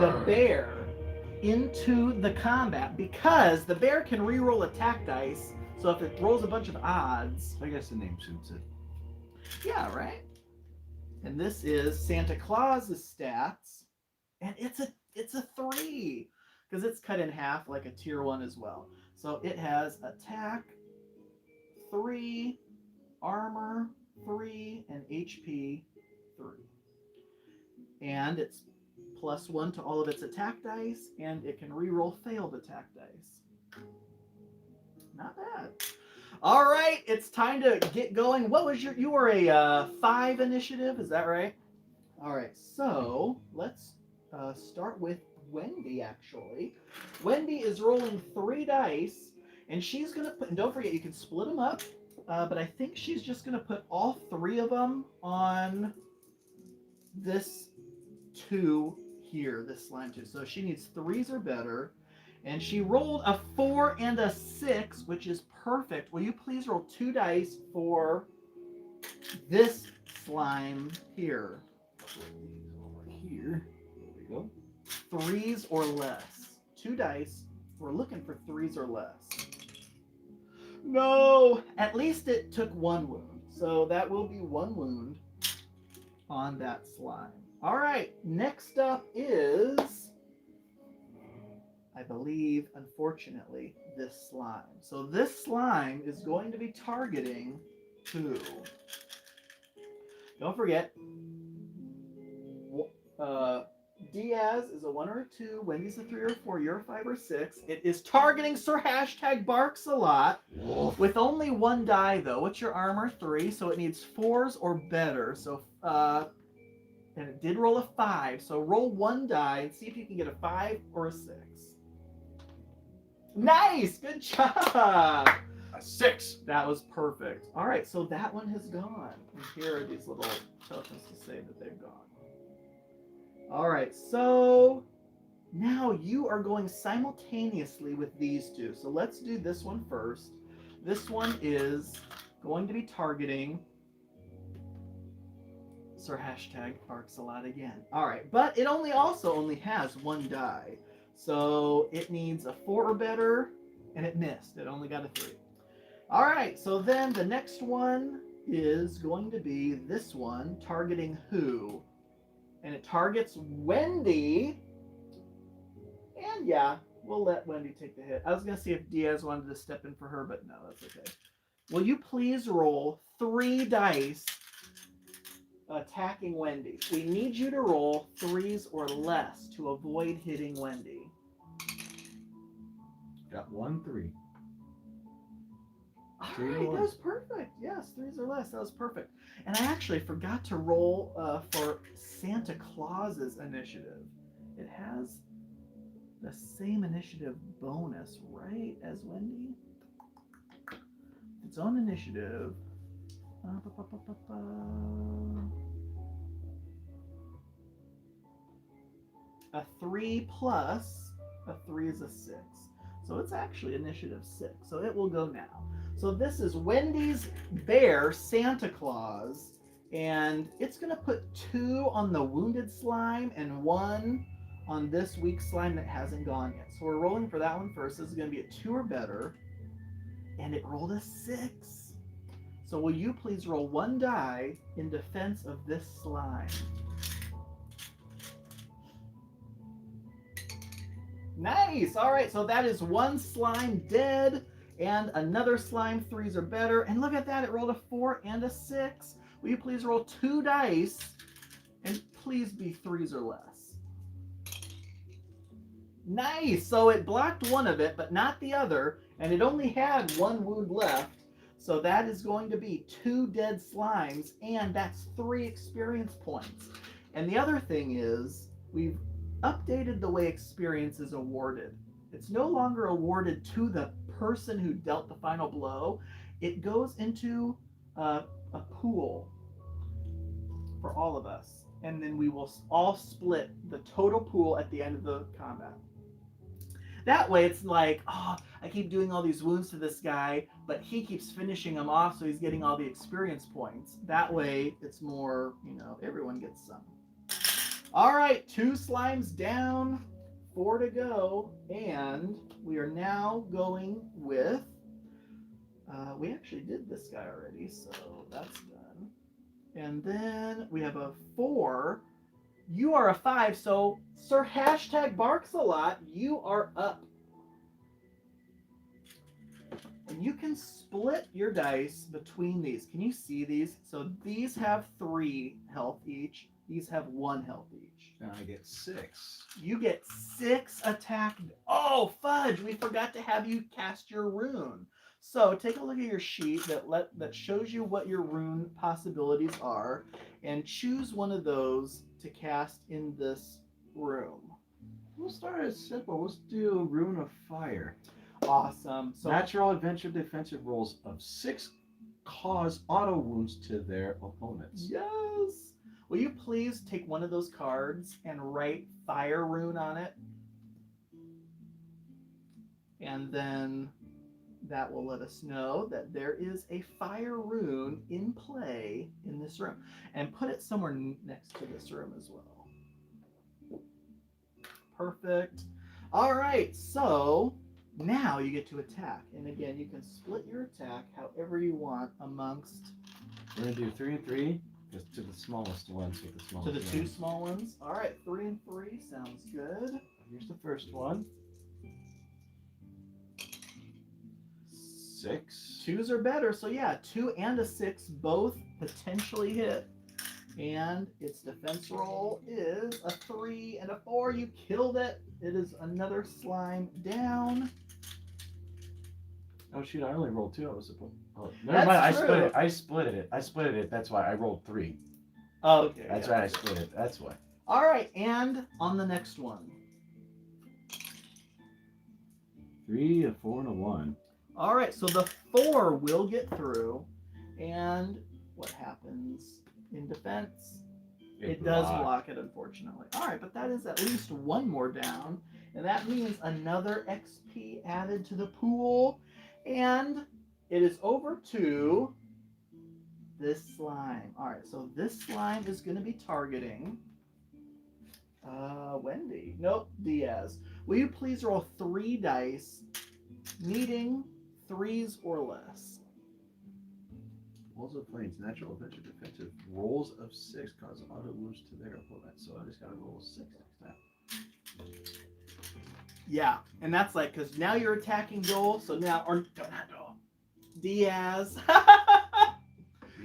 the bear, into the combat because the bear can reroll attack dice. So if it rolls a bunch of odds,
I guess the name suits it.
yeah, right. And this is Santa Claus's stats, and it's a 3 because it's cut in half like a tier 1 as well. So it has attack 3, armor 3, and HP 3. And it's +1 to all of its attack dice, and it can reroll failed attack dice. Not bad. All right, it's time to get going. What was you were a 5 initiative, is that right? All right, so let's start with Wendy, actually. Wendy is rolling 3 dice, and she's going to put, and don't forget, you can split them up, but I think she's just going to put all 3 of them on this 2 here, this slime 2. So she needs 3s or better, and she rolled a 4 and a 6, which is perfect. Will you please roll 2 dice for this slime here.
Over here. There we go.
3s or less. 2 dice. We're looking for 3s or less. No! At least it took 1 wound. So that will be 1 wound on that slime. All right, next up is, I believe, unfortunately, this slime. So this slime is going to be targeting who? Don't forget, Diaz is a 1 or a 2, Wendy's a 3 or a 4, you're a 5 or 6. It is targeting Sir Hashtag Barks a lot with only 1 die though. What's your armor? 3, so it needs 4s or better. So and it did roll a 5, so roll 1 die and see if you can get a 5 or a 6. Nice! Good job!
A 6.
That was perfect. All right, so that one has gone. And here are these little tokens to say that they've gone. All right, so now you are going simultaneously with these two. So let's do this one first. This one is going to be targeting Sir Hashtag Barks a lot again. All right, but it also only has 1 die. So it needs a 4 or better, and it missed. It only got a 3. All right, so then the next one is going to be this one, targeting who? And it targets Wendy. And yeah, we'll let Wendy take the hit. I was going to see if Diaz wanted to step in for her, but no, that's okay. Will you please roll 3 dice attacking Wendy? We need you to roll 3s or less to avoid hitting Wendy.
Got 1 3.
All
3 to
right,
1.
that was perfect. Yes, 3s or less. That was perfect. And I actually forgot to roll for Santa Claus's initiative. It has the same initiative bonus, right, as Wendy? Its own initiative. A 3 plus a 3 is a 6. So it's actually initiative 6. So it will go now. So this is Wendy's bear, Santa Claus, and it's going to put 2 on the wounded slime and 1 on this weak slime that hasn't gone yet. So we're rolling for that one first. This is going to be a 2 or better, and it rolled a 6. So will you please roll 1 die in defense of this slime? Nice! All right, so that is 1 slime dead. And another slime, 3s or better. And look at that, it rolled a 4 and a 6. Will you please roll 2 dice? And please be 3s or less. Nice! So it blocked one of it, but not the other. And it only had 1 wound left. So that is going to be 2 dead slimes. And that's 3 experience points. And the other thing is, we've updated the way experience is awarded. It's no longer awarded to the person who dealt the final blow. It goes into a pool for all of us, and then we will all split the total pool at the end of the combat. That way it's like, oh, I keep doing all these wounds to this guy, but he keeps finishing them off, so he's getting all the experience points. That way it's more, everyone gets some. All right, 2 slimes down, 4 to go, and we are now going with, we actually did this guy already, so that's done. And then we have a 4. You are a 5, so Sir Hashtag Barks a lot, you are up. And you can split your dice between these. Can you see these? So these have 3 health each. These have 1 health each.
And I get 6.
You get 6 attack. Oh, fudge! We forgot to have you cast your rune. So take a look at your sheet that shows you what your rune possibilities are, and choose one of those to cast in this room.
We'll start as simple. Let's do Rune of Fire.
Awesome. So
Natural adventure defensive rolls of 6 cause auto wounds to their opponents.
yes. Will you please take one of those cards and write Fire Rune on it? And then that will let us know that there is a fire rune in play in this room. And put it somewhere next to this room as well. Perfect. All right, so now you get to attack. And again, you can split your attack however you want amongst...
We're going to do 3 and 3 just to the smallest ones with the smallest
To the two
ones.
small ones. All right, 3 and 3 sounds good.
Here's the first one. 6.
2s are better, so yeah, 2 and a 6 both potentially hit. And its defense roll is a 3 and a 4. You killed it. It is another slime down.
Oh shoot! I only rolled 2. I was supposed. Oh, never
That's
mind. I
true.
split it. I split it. That's why I rolled 3.
Oh, okay.
That's
yeah.
right. I split it. That's why.
All right, and on the next one.
3, a 4, and a 1.
All right, so the 4 will get through. And what happens in defense? It does block it, unfortunately. All right, but that is at least 1 more down. And that means another XP added to the pool. And it is over to this slime. All right, so this slime is going to be targeting Wendy. Nope, Diaz. Will you please roll 3 dice, needing 3s or less?
Walls of Flames, natural, adventure, defensive. Rolls of 6 cause auto wounds to their opponent. So I just got to roll 6 next time.
Yeah, and that's like, because now you're attacking Joel, so now, or not Joel, Diaz.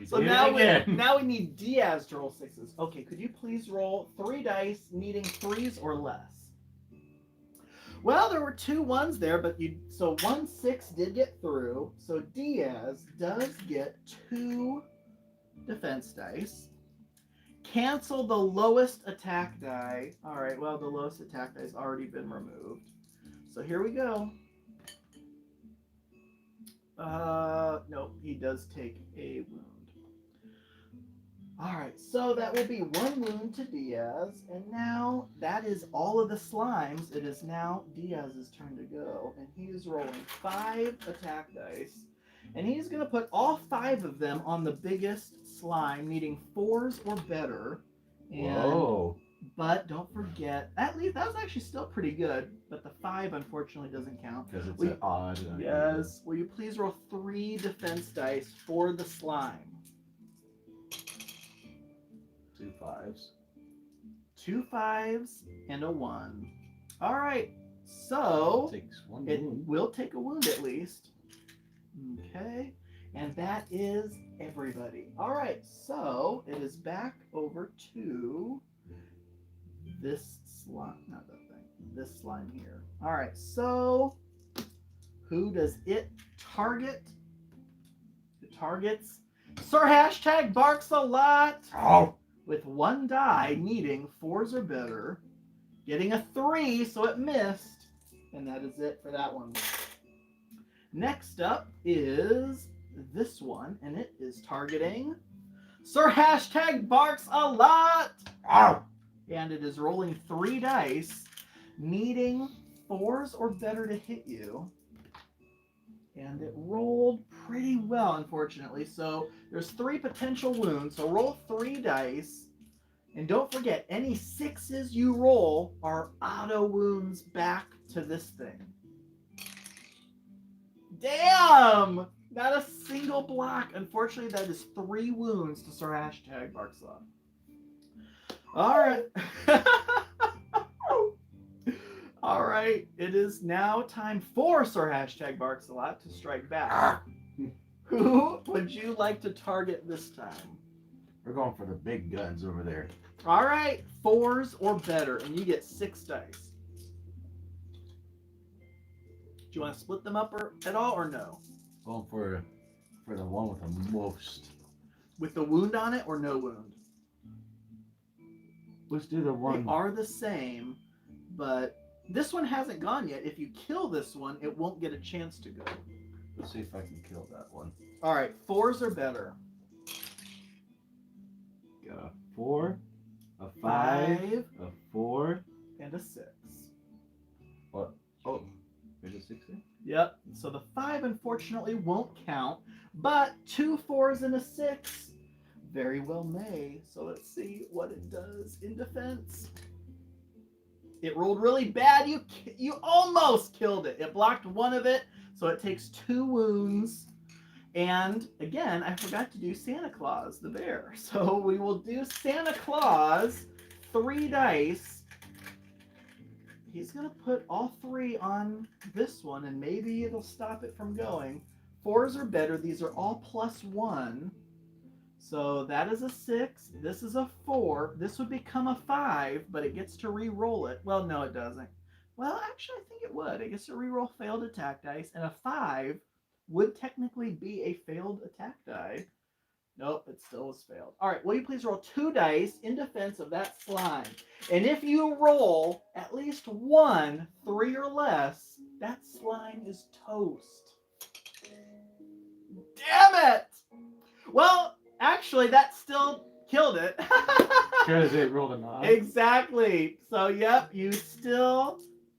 So now we need Diaz to roll 6s. Okay, could you please roll 3 dice, needing 3s or less? Well, there were 2 1s there, but so 1 6 did get through. So Diaz does get 2 defense dice. Cancel the lowest attack die. All right, well, the lowest attack die has already been removed. So here we go. Nope, he does take a wound. All right, so that will be 1 wound to Diaz, and now that is all of the slimes. It is now Diaz's turn to go, and he is rolling 5 attack dice, and he's going to put all 5 of them on the biggest slime, needing 4s or better. And,
Whoa!
But don't forget, at least that was actually still pretty good, but the 5 unfortunately doesn't count.
Because it's an odd.
Yes. Will you please roll 3 defense dice for the slime?
2 5s.
2 5s and a 1. All right, so
Takes 1
it
wound.
will take a wound at least. Okay, and that is everybody. All right, so it is back over to this slime, not that thing, this slime here. All right, so who does it target? It targets Sir Hashtag Barks a Lot.
Oh!
With 1 die, needing 4s or better, getting a 3, so it missed, and that is it for that one. Next up is this one, and it is targeting Sir Hashtag Barks a Lot.
Ow!
And it is rolling 3 dice, needing 4s or better to hit you. And it rolled pretty well, unfortunately. So there's 3 potential wounds. So roll 3 dice. And don't forget, any 6s you roll are auto wounds back to this thing. Damn! Not a single block. Unfortunately, that is 3 wounds to Sir Hashtag Barkslot. All right. All right. It is now time for Sir Hashtag Barkslot to strike back. Who would you like to target this time?
We're going for the big guns over there.
All right. 4s or better, and you get 6 dice. Do you want to split them up at all or no?
Going for the one with the most.
With the wound on it or no wound?
Let's do the one.
They are the same, but this one hasn't gone yet. If you kill this one, it won't get a chance to go.
Let's see if I can kill that one.
All right, 4s or better.
Got a 4, a 5, a 4,
and a 6.
What? Oh, There's a 6 there?
Yep. So the 5 unfortunately won't count, but 2 4s and a 6 very well may. So let's see what it does in defense. It rolled really bad. You almost killed it. It blocked one of it, so it takes 2 wounds. And again, I forgot to do Santa Claus, the bear. So we will do Santa Claus, 3 dice. He's going to put all 3 on this one, and maybe it'll stop it from going. 4s are better. These are all +1. So that is a 6. This is a 4. This would become a 5, but it gets to re-roll it. Well, no, it doesn't. Well, actually, I think it would. It gets to re-roll failed attack dice, and a 5 would technically be a failed attack die. Nope, it still is failed. All right, will you please roll 2 dice in defense of that slime? And if you roll at least 1, 3 or less, that slime is toast. Damn it! Well, actually, that still killed it.
Because it rolled a 9.
Exactly. So, yep,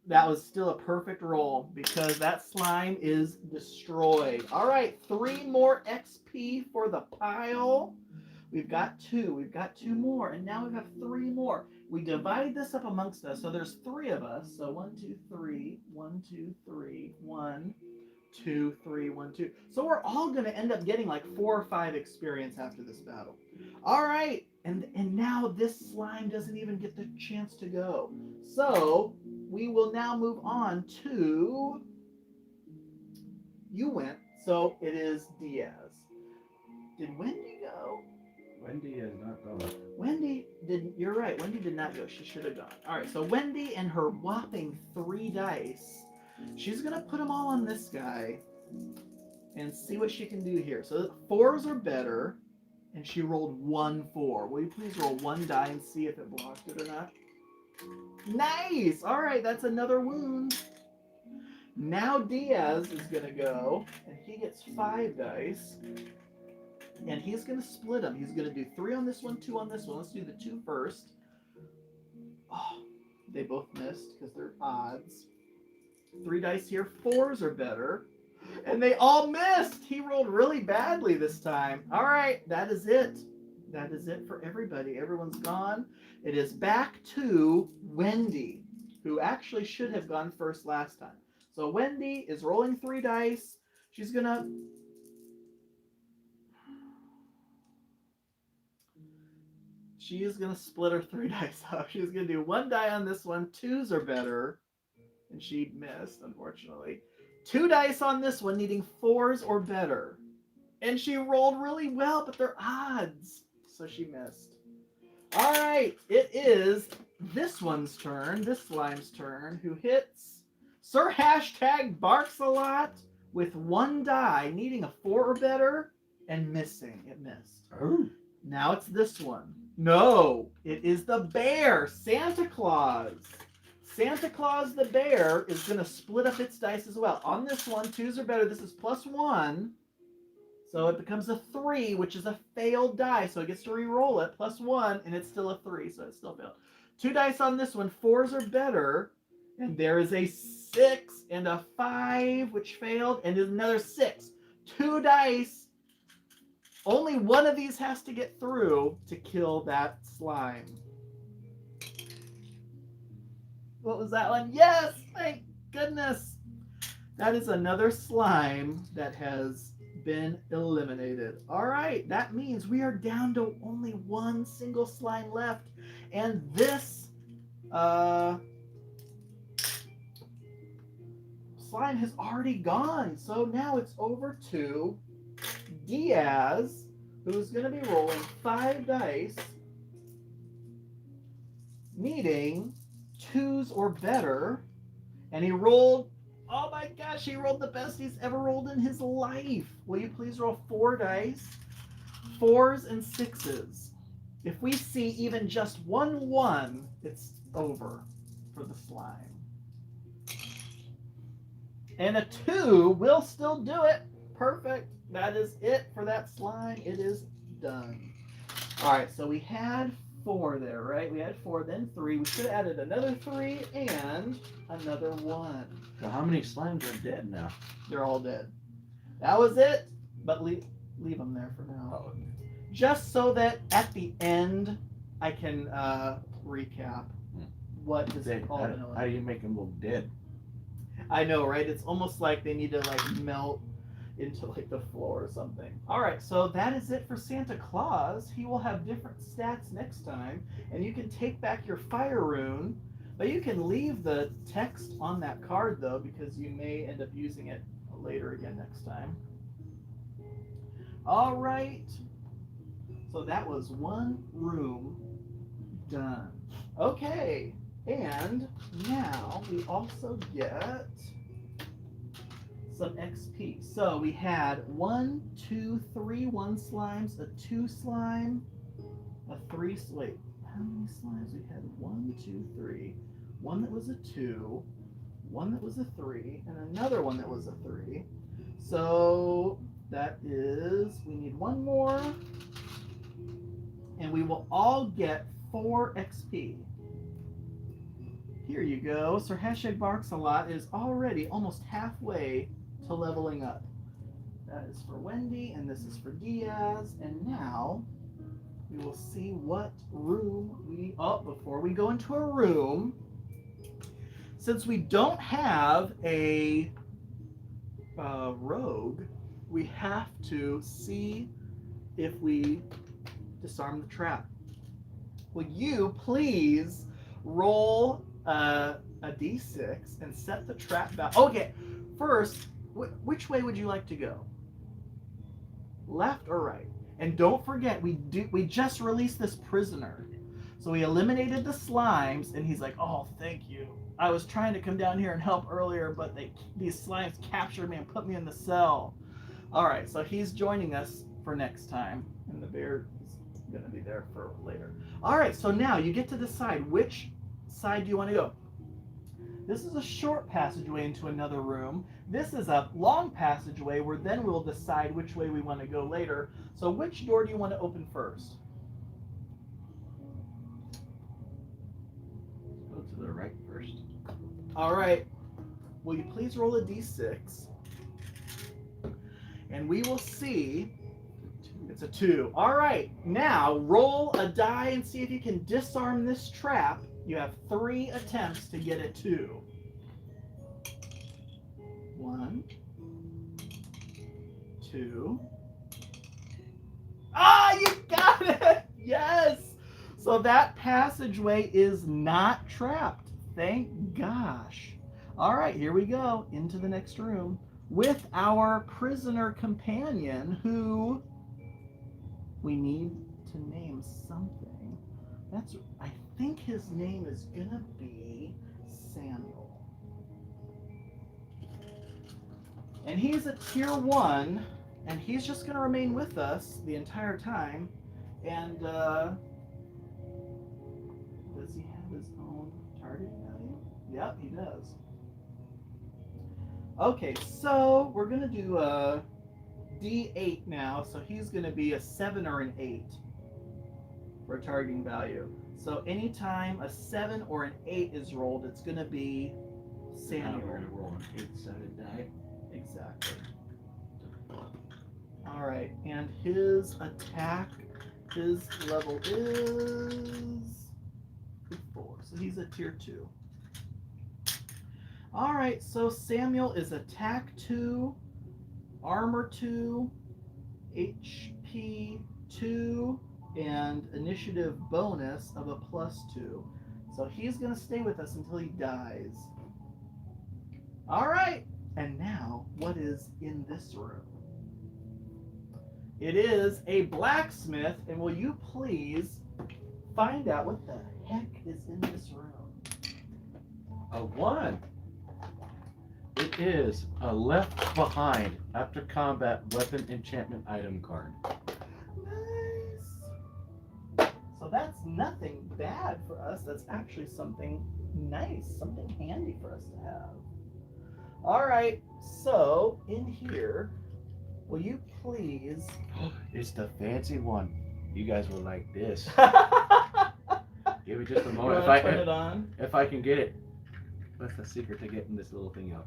that was still a perfect roll because that slime is destroyed. All right, 3 more XP for the pile. We've got 2. We've got 2 more, and now we have 3 more. We divide this up amongst us, so there's 3 of us. So 1, 2, 3, 1, 2, 3, 1, 2, 3, 1, 2. So we're all going to end up getting like 4 or 5 experience after this battle. All right, and now this slime doesn't even get the chance to go. So we will now move on to, you went, so it is Diaz. Did Wendy go?
Wendy has not gone.
You're right, Wendy did not go. She should have gone. All right, so Wendy and her whopping 3 dice, she's going to put them all on this guy and see what she can do here. So 4s are better, and she rolled 1 4. Will you please roll 1 die and see if it blocked it or not? Nice! All right, that's another wound. Now Diaz is going to go, and he gets 5 dice. And he's going to split them. He's going to do 3 on this one, 2 on this one. Let's do the 2 first. Oh, they both missed because they're odds. 3 dice here. 4s are better. And they all missed. He rolled really badly this time. All right, that is it. That is it for everybody. Everyone's gone. It is back to Wendy, who actually should have gone first last time. So Wendy is rolling 3 dice. She's going to... She is going to split her 3 dice up. She's going to do 1 die on this one. 2s are better. And she missed, unfortunately. 2 dice on this one, needing 4s or better. And she rolled really well, but they're odds. So she missed. All right, it is this one's turn, this slime's turn, who hits Sir Hashtag Barks a Lot with 1 die, needing a 4 or better, and missing. It missed.
Oh.
Now it's this one. No, it is the bear, Santa Claus. Santa Claus the bear is going to split up its dice as well. On this one, 2s are better. This is +1. So it becomes a 3, which is a failed die. So it gets to re-roll it. +1, and it's still a 3, so it still failed. 2 dice on this one. 4s are better. And there is a 6 and a 5, which failed. And there's another 6. 2 dice. Only one of these has to get through to kill that slime. What was that one? Yes! Thank goodness! That is another slime that has been eliminated. All right, that means we are down to only 1 single slime left. And this slime has already gone. So now it's over to Diaz, who's going to be rolling 5 dice, needing 2s or better, and he rolled, oh my gosh, he rolled the best he's ever rolled in his life. Will you please roll 4 dice, 4s and 6s. If we see even just 1 1, it's over for the slime. And a 2 will still do it. Perfect. That is it for that slime. It is done. All right, so we had 4 there, right? We had 4, then 3. We should have added another 3 and another 1.
So how many slimes are dead now?
They're all dead. That was it. But leave them there for now.
Oh,
Just so that at the end I can recap what is called an
how do you make them look dead?
I know, right? It's almost like they need to like melt into like the floor or something. All right, so that is it for Santa Claus. He will have different stats next time, and you can take back your fire rune, but you can leave the text on that card though, because you may end up using it later again next time. All right, so that was one room done. Okay, and now we also get some XP. So we had 1, 2, 3 1 slimes, a 2 slime, a 3. Wait, how many slimes? We had 1, 2, 3. One that was a 2, one that was a 3, and another one that was a 3. So that is, we need one more, and we will all get 4 XP. Here you go. Sir Hashtag Barks a Lot is already almost halfway to leveling up. That is for Wendy, and this is for Diaz. And now we will see what room we... Oh, before we go into a room, since we don't have a rogue, we have to see if we disarm the trap. Will you please roll a d6 and set the trap value? Okay, first, which way would you like to go? Left or right? And don't forget, we just released this prisoner. So we eliminated the slimes, and he's like, oh, thank you. I was trying to come down here and help earlier, but these slimes captured me and put me in the cell. All right, so he's joining us for next time, and the bear is going to be there for later. All right, so now you get to decide which side do you want to go. This is a short passageway into another room. This is a long passageway where then we'll decide which way we want to go later. So which door do you want to open first?
Go to the right first.
All right. Will you please roll a d6? And we will see. It's a 2. All right. Now roll a die and see if you can disarm this trap. You have 3 attempts to get it 2. 1, 2. Ah, you got it! Yes! So that passageway is not trapped. Thank gosh. All right, here we go into the next room with our prisoner companion who we need to name something. I think his name is gonna be Samuel. And he's a tier 1, and he's just gonna remain with us the entire time. And does he have his own target value? Yep, he does. Okay, so we're gonna do a D8 now. So he's gonna be a 7 or an 8. For targeting value. So anytime a 7 or an 8 is rolled, it's going to be Samuel.
Now we're going to roll an 8-sided die.
Exactly. All right, and his attack, his level is 4, so he's a tier 2. All right, so Samuel is attack 2, armor 2, HP 2, and initiative bonus of a +2. So he's going to stay with us until he dies. All right. And now, what is in this room? It is a blacksmith, and will you please find out what the heck is in this room?
A 1. It is a left behind after combat weapon enchantment item card.
So that's nothing bad for us. That's actually something nice, something handy for us to have. All right, so in here, will you please...
It's the fancy one. You guys will like this. Give me just a
You
moment.
want to turn it on?
If I can get it. What's the secret to getting this little thing out?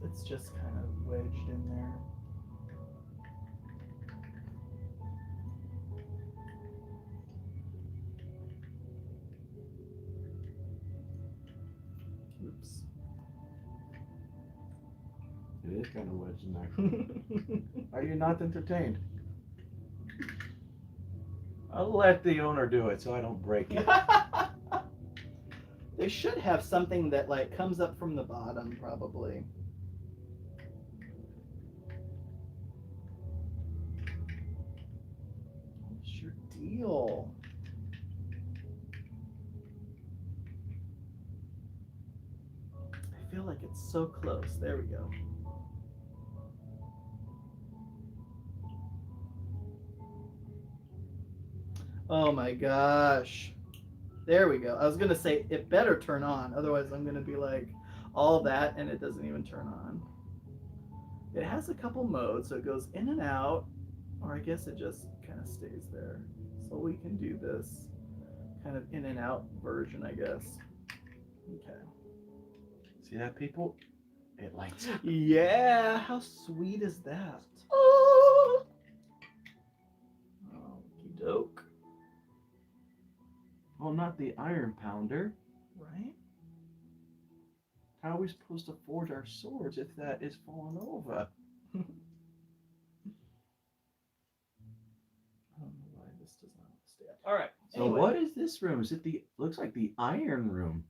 It's just kind of wedged in there. Oops.
It is kind of wedged in there. Are you not entertained? I'll let the owner do it so I don't break it.
They should have something that like comes up from the bottom, probably. What's your deal? I feel like it's so close. There we go. Oh my gosh. There we go. I was going to say it better turn on. Otherwise, I'm going to be like all that and it doesn't even turn on. It has a couple modes. So it goes in and out. Or I guess it just kind of stays there. So we can do this kind of in and out version, I guess. Okay.
See that, people? It lights up.
Yeah. How sweet is that? Oh. Okie doke.
Well, not the iron pounder.
Right?
How are we supposed to forge our swords if that is falling over?
I don't know why this does not stay up. All right.
So
Anyway.
what is this room? Is it the? Looks like the iron room.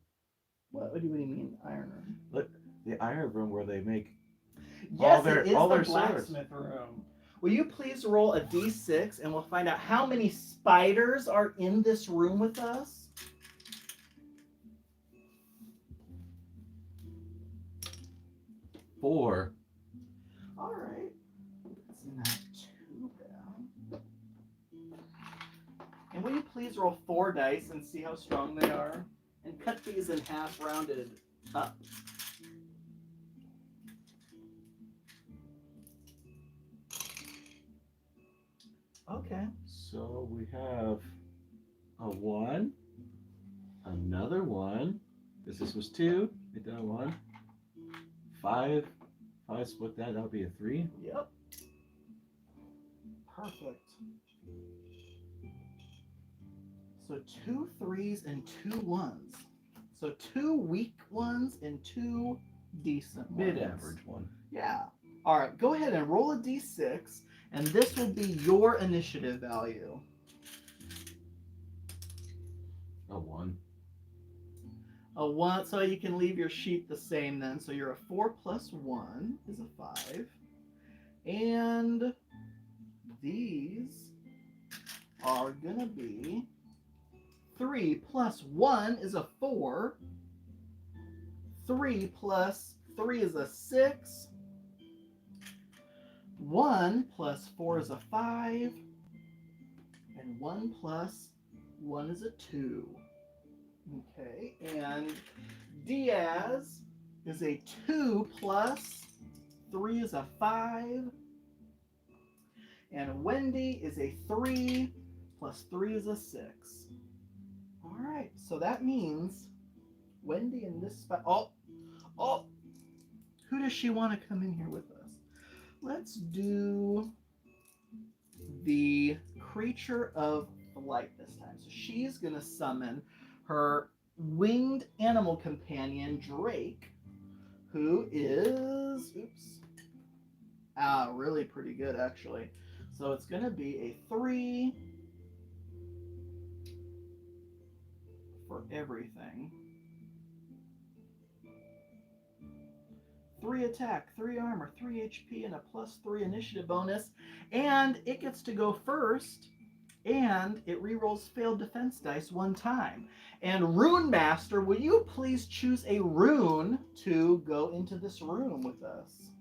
What do you mean, iron room?
Look, the iron room where they make.
Yes,
it is
the blacksmith room. Will you please roll a d6 and we'll find out how many spiders are in this room with us?
Four.
All right. It's not too bad. And will you please roll 4 dice and see how strong they are? And cut these in half, rounded up. Okay.
So we have a 1, another 1. This was 2. We done 1. 5. 5 split that. That would be a 3.
Yep. Perfect. So 2 3s and 2 1s. So 2 weak ones and 2 decent ones.
Mid-average one.
Yeah. All right. Go ahead and roll a d6, and this will be your initiative value.
A 1.
A 1, so you can leave your sheet the same then. So you're a 4 plus 1 is a 5. And these are going to be 3 plus 1 is a 4. 3 plus 3 is a 6. 1 plus 4 is a 5. And 1 plus 1 is a 2. Okay, and Diaz is a 2 plus 3 is a 5. And Wendy is a 3 plus 3 is a 6. All right, so that means Wendy in this spot. Oh, who does she want to come in here with us? Let's do the creature of flight this time. So she's going to summon her winged animal companion, Drake, who is, really pretty good, actually. So it's going to be a 3 for everything. 3 attack, 3 armor, 3 HP, and a +3 initiative bonus. And it gets to go first, and it rerolls failed defense dice 1 time. And Rune Master, will you please choose a rune to go into this room with us?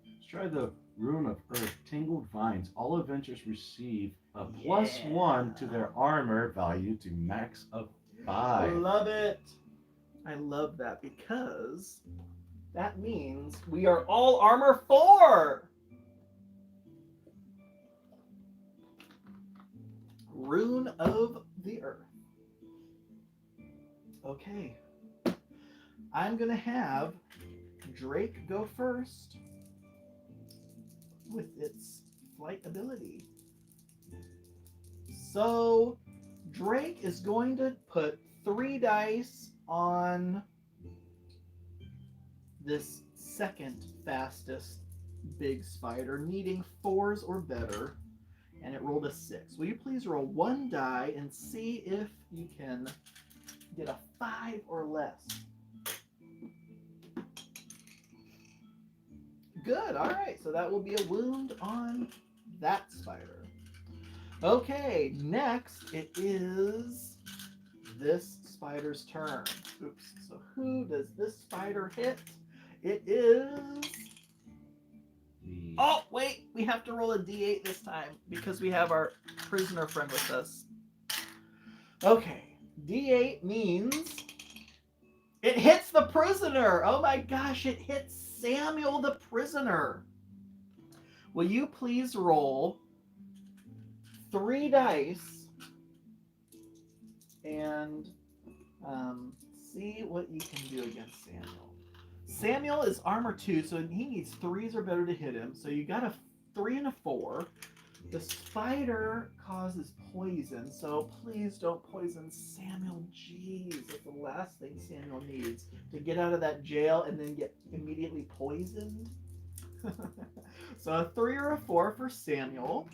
Let's try the Rune of Earth. Tangled Vines. All adventurers receive a +1 to their armor value to max of 5.
Love it. I love that because that means we are all armor 4. Rune of the Earth. Okay. I'm going to have Drake go first with its flight ability. So Drake is going to put 3 dice on this second fastest big spider, needing 4s or better, and it rolled a 6. Will you please roll 1 die and see if you can get a 5 or less? Good, alright, so that will be a wound on that spider. Okay, next it is this spider's turn. Oops, so who does this spider hit? It is... Oh, wait, we have to roll a d8 this time because we have our prisoner friend with us. Okay, d8 means it hits the prisoner. Oh my gosh, it hits Samuel the prisoner. Will you please roll 3 dice and see what you can do against Samuel. Samuel is armor 2, so he needs 3s or better to hit him. So you got a 3 and a 4. The spider causes poison, so please don't poison Samuel. Jeez, that's the last thing Samuel needs, to get out of that jail and then get immediately poisoned. So a 3 or a 4 for Samuel.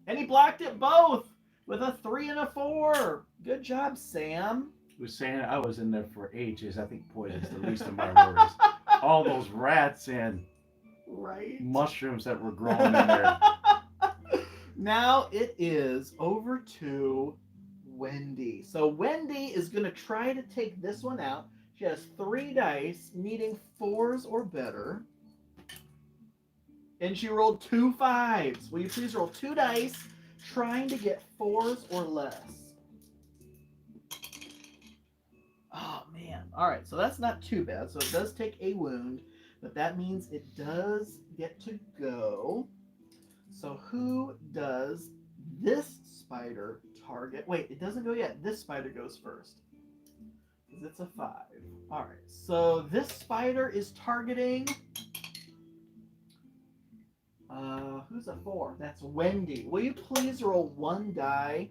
And he blocked it both with a 3 and a 4. Good job, Sam.
Was saying I was in there for ages. I think poison's the least of my worries. All those rats and mushrooms that were growing in there.
Now it is over to Wendy. So Wendy is going to try to take this one out. She has 3 dice, needing 4s or better. And she rolled 2 5s. Will you please roll 2 dice, trying to get 4s or less? Oh, man. All right, so that's not too bad. So it does take a wound, but that means it does get to go. So who does this spider target? Wait, it doesn't go yet. This spider goes first, because it's a 5. All right, so this spider is targeting... who's a 4? That's Wendy. Will you please roll 1 die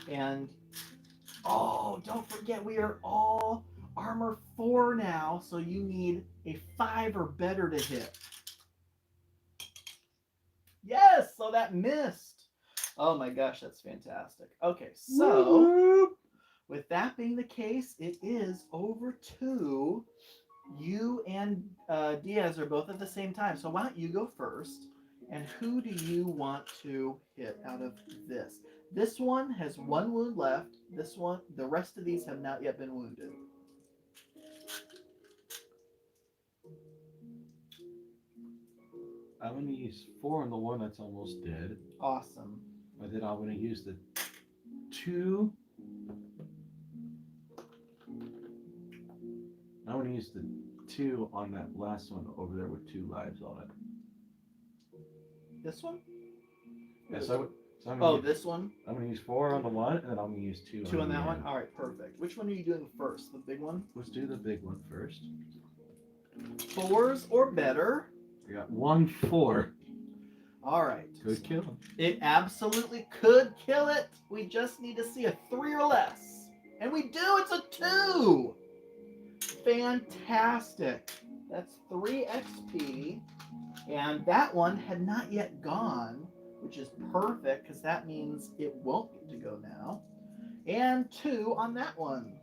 and... Oh, don't forget, we are all armor 4 now, so you need a 5 or better to hit. Yes, so that missed. Oh my gosh, that's fantastic. Okay, so with that being the case, it is over to you and Diaz are both at the same time. So why don't you go first? And who do you want to hit out of this? This one has 1 wound left. This one, the rest of these have not yet been wounded.
I'm going to use 4 on the one that's almost dead.
Awesome.
But then I'm going to use the 2. I'm going to use the 2 on that last one over there with 2 lives on it.
This one?
Yes,
this one?
I'm going to use 4 on the one, and then I'm going to use 2
on that one? All right, perfect. Which one are you doing first? The big one?
Let's do the big one first.
4s or better.
I got 1 4.
All right.
Could kill him.
It absolutely could kill it. We just need to see a 3 or less. And we do. It's a 2. Fantastic. That's 3 XP. And that one had not yet gone, which is perfect because that means it won't get to go now. And 2 on that one.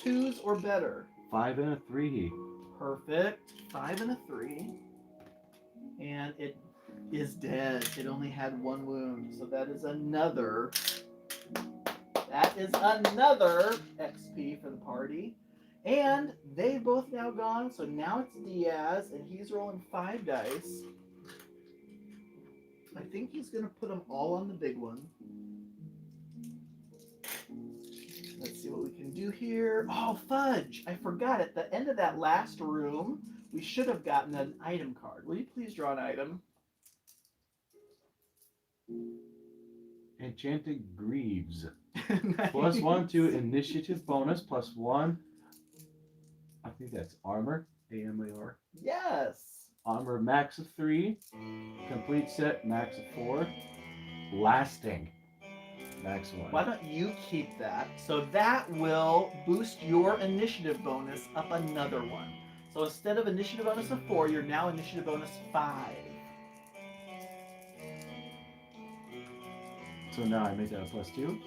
2s or better.
5 and a 3.
Perfect. 5 and a 3. And it is dead. It only had 1 wound. So that is another XP for the party. And they've both now gone, so now it's Diaz, and he's rolling 5 dice. I think he's going to put them all on the big one. Let's see what we can do here. Oh, fudge! I forgot, at the end of that last room, we should have gotten an item card. Will you please draw an item?
Enchanted Greaves.
Nice.
+1 to initiative bonus, +1. I think that's armor. AMAR.
Yes.
Armor max of 3. Complete set max of 4. Lasting max 1.
Why don't you keep that? So that will boost your initiative bonus up another one. So instead of initiative bonus of 4, you're now initiative bonus 5.
So now I make that a +2.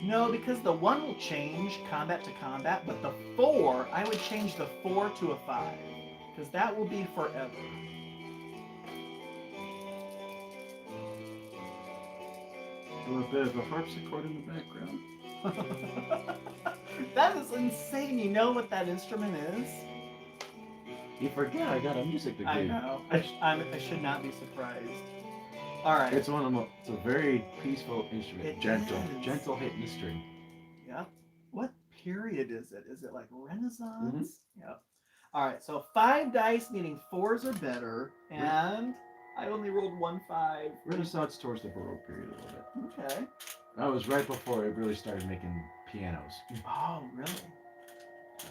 No, because the 1 will change combat to combat, but the 4, I would change the 4 to a 5. Because that will be forever.
A bit of a harpsichord in the background.
That is insane. You know what that instrument is?
You forget I got a music degree.
I know. I should not be surprised. All right.
It's one of them. It's a very peaceful instrument.
It
Gentle,
is.
gentle hitting the string.
Yep. What period is it? Is it like Renaissance? Yep. All right. So 5 dice needing 4s or better, and I only rolled 1 5.
Renaissance towards the Baroque period a little bit.
Okay.
That was right before it really started making pianos.
Oh, really?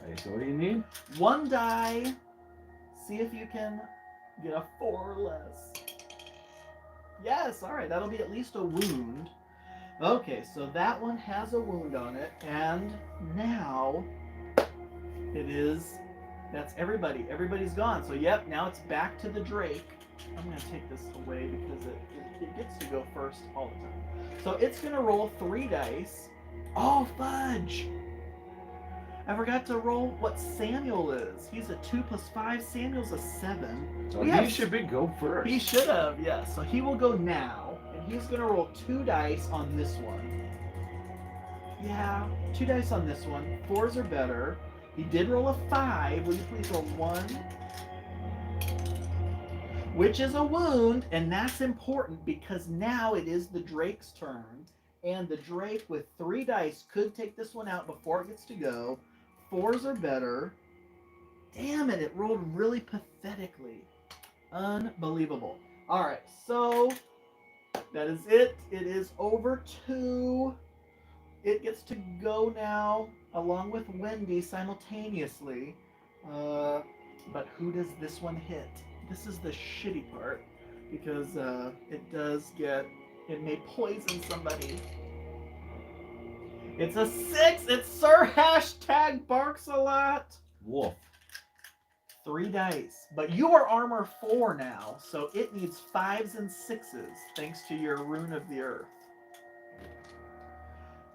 Alright, so what do you need?
1 die. See if you can get a 4 or less. Yes, all right, that'll be at least a wound. Okay, so that one has a wound on it, and now it is, that's everybody. Everybody's gone. So yep, now it's back to the Drake. I'm gonna take this away because it gets to go first all the time. So it's gonna roll 3 dice. Oh, fudge! I forgot to roll what Samuel is. He's a 2 + 5. Samuel's a 7.
So he should be go first.
He should have, yes. So he will go now, and he's gonna roll 2 dice on this one. Yeah, 2 dice on this one. 4s are better. He did roll a 5. Will you please roll 1? Which is a wound, and that's important because now it is the Drake's turn. And the Drake with 3 dice could take this one out before it gets to go. 4s are better. Damn it, it rolled really pathetically. Unbelievable. Alright, so that is it. It is over to... It gets to go now, along with Wendy simultaneously. But who does this one hit? This is the shitty part, because it does get... It may poison somebody. It's a 6! It's Sir Hashtag Barks a Lot!
Wolf.
3 dice. But you are armor 4 now, so it needs 5s and 6s, thanks to your Rune of the Earth.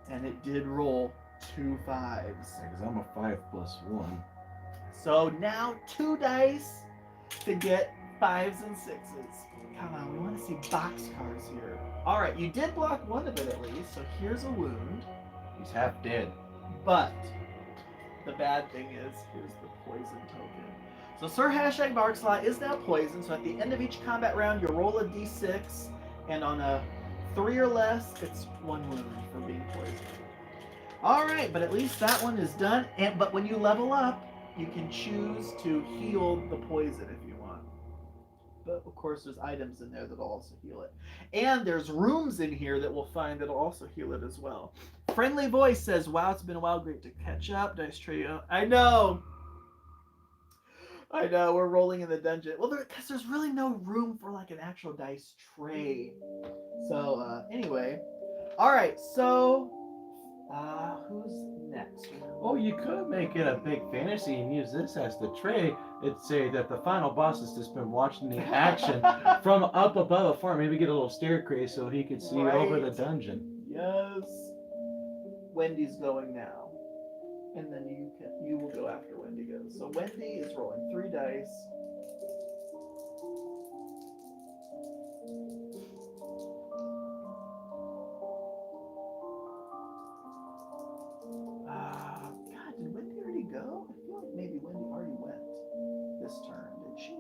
And it did roll 2 5s.
Because I'm a 5 + 1.
So now 2 dice to get 5s and 6s. Come on, we want to see boxcars here. Alright, you did block 1 of it at least, so here's a wound.
He's half dead.
But the bad thing is, here's the poison token. So Sir Hashtag Barkslot is now poisoned, so at the end of each combat round, you roll a d6, and on a 3 or less, it's 1 wound for being poisoned. Alright, but at least that one is done. But when you level up, you can choose to heal the poison if you want. But of course, there's items in there that'll also heal it. And there's rooms in here that we'll find that'll also heal it as well. Friendly Voice says, wow, it's been a while. Great to catch up. Dice Trio. I know, we're rolling in the dungeon. Well, because there's really no room for like an actual dice tray. So, anyway. Alright, so, who's next?
Oh, you could make it a big fantasy and use this as the tray. It'd say that the final boss has just been watching the action from up above a farm. Maybe get a little staircase so he could see over the dungeon.
Yes. Wendy's going now. And then you will go after Wendy goes. So Wendy is rolling 3 dice. God, did Wendy already go? I feel like maybe Wendy already went this turn, did she?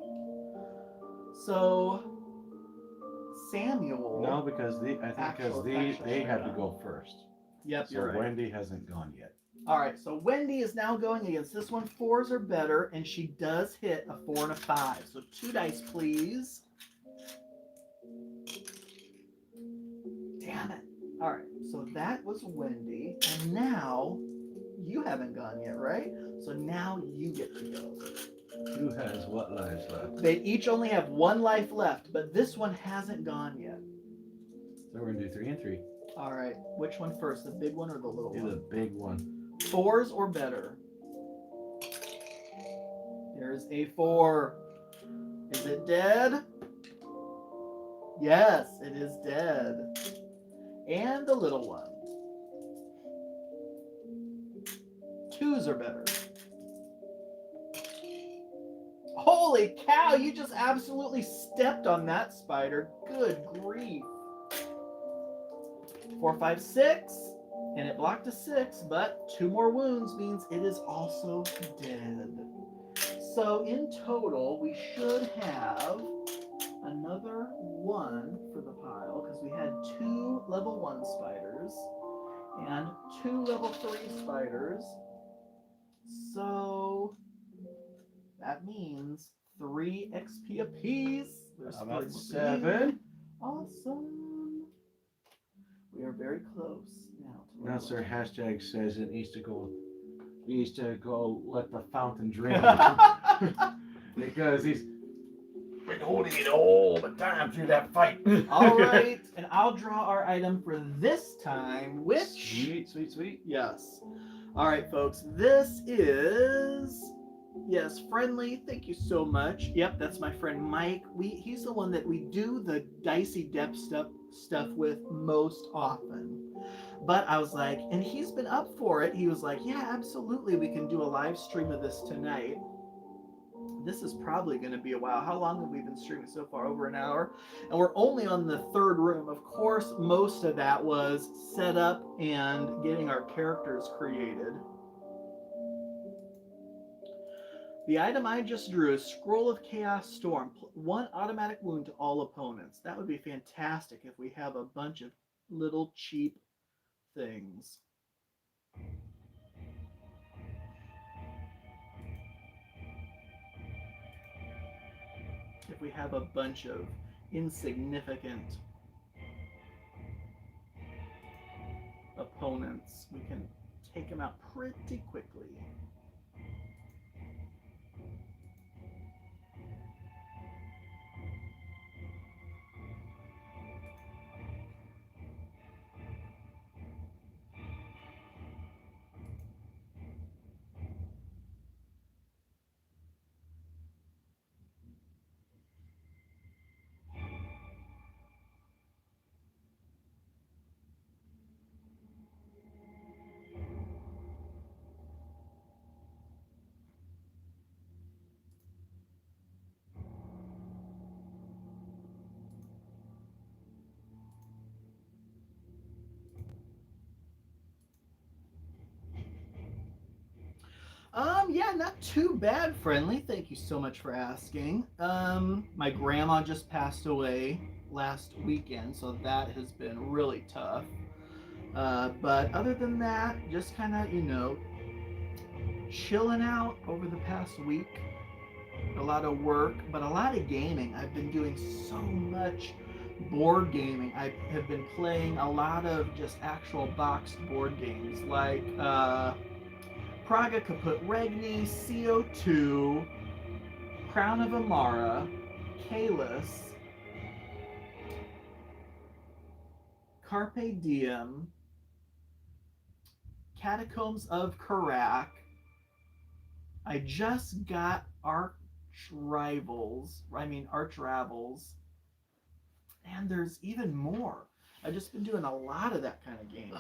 So Samuel.
No, because they have to go first.
Yep,
So
you're right.
Wendy hasn't gone yet.
All right, so Wendy is now going against this one. 4s are better, and she does hit a 4 and a 5. So 2 dice, please. Damn it. All right, so that was Wendy, and now you haven't gone yet, right? So now you get to go.
Who has what lives left?
They each only have one life left, but this one hasn't gone yet.
So we're gonna do 3 and 3.
All right, which one first, the big one or the little
Do
one?
the big one.
4s or better. There's a 4. Is it dead? Yes, it is dead. And the little one. 2s or better. Holy cow, you just absolutely stepped on that spider. Good grief. 4, 5, 6. And it blocked a 6, but 2 more wounds means it is also dead. So in total, we should have another 1 for the pile, because we had 2 level 1 spiders and 2 level 3 spiders. So that means 3 XP apiece. There's
How
3
about
more.
7?
Awesome. We are very close now.
Now, sir, hashtag says it needs to go. He needs to go let the fountain drain. Because he's been holding it all the time through that fight.
All right, and I'll draw our item for this time, which...
Sweet, sweet, sweet.
Yes. All right, folks, this is... Yes, Friendly, thank you so much. Yep, that's my friend Mike. He's the one that we do the dicey depth stuff with most often. But I was like, and he's been up for it. He was like, yeah, absolutely, we can do a live stream of this tonight. This is probably going to be a while. How long have we been streaming so far? Over an hour. And we're only on the 3rd room. Of course, most of that was set up and getting our characters created. The item I just drew is Scroll of Chaos Storm. 1 automatic wound to all opponents. That would be fantastic if we have a bunch of little cheap things. If we have a bunch of insignificant opponents, we can take them out pretty quickly. Yeah, not too bad, Friendly. Thank you so much for asking. My grandma just passed away last weekend, so that has been really tough. But other than that, just kind of, chilling out over the past week. A lot of work, but a lot of gaming. I've been doing so much board gaming. I have been playing a lot of just actual boxed board games, like Praga Kaput Regni, CO2, Crown of Amara, Kalis, Carpe Diem, Catacombs of Karak. I just got Arch Rivals, and there's even more. I've just been doing a lot of that kind of gaming.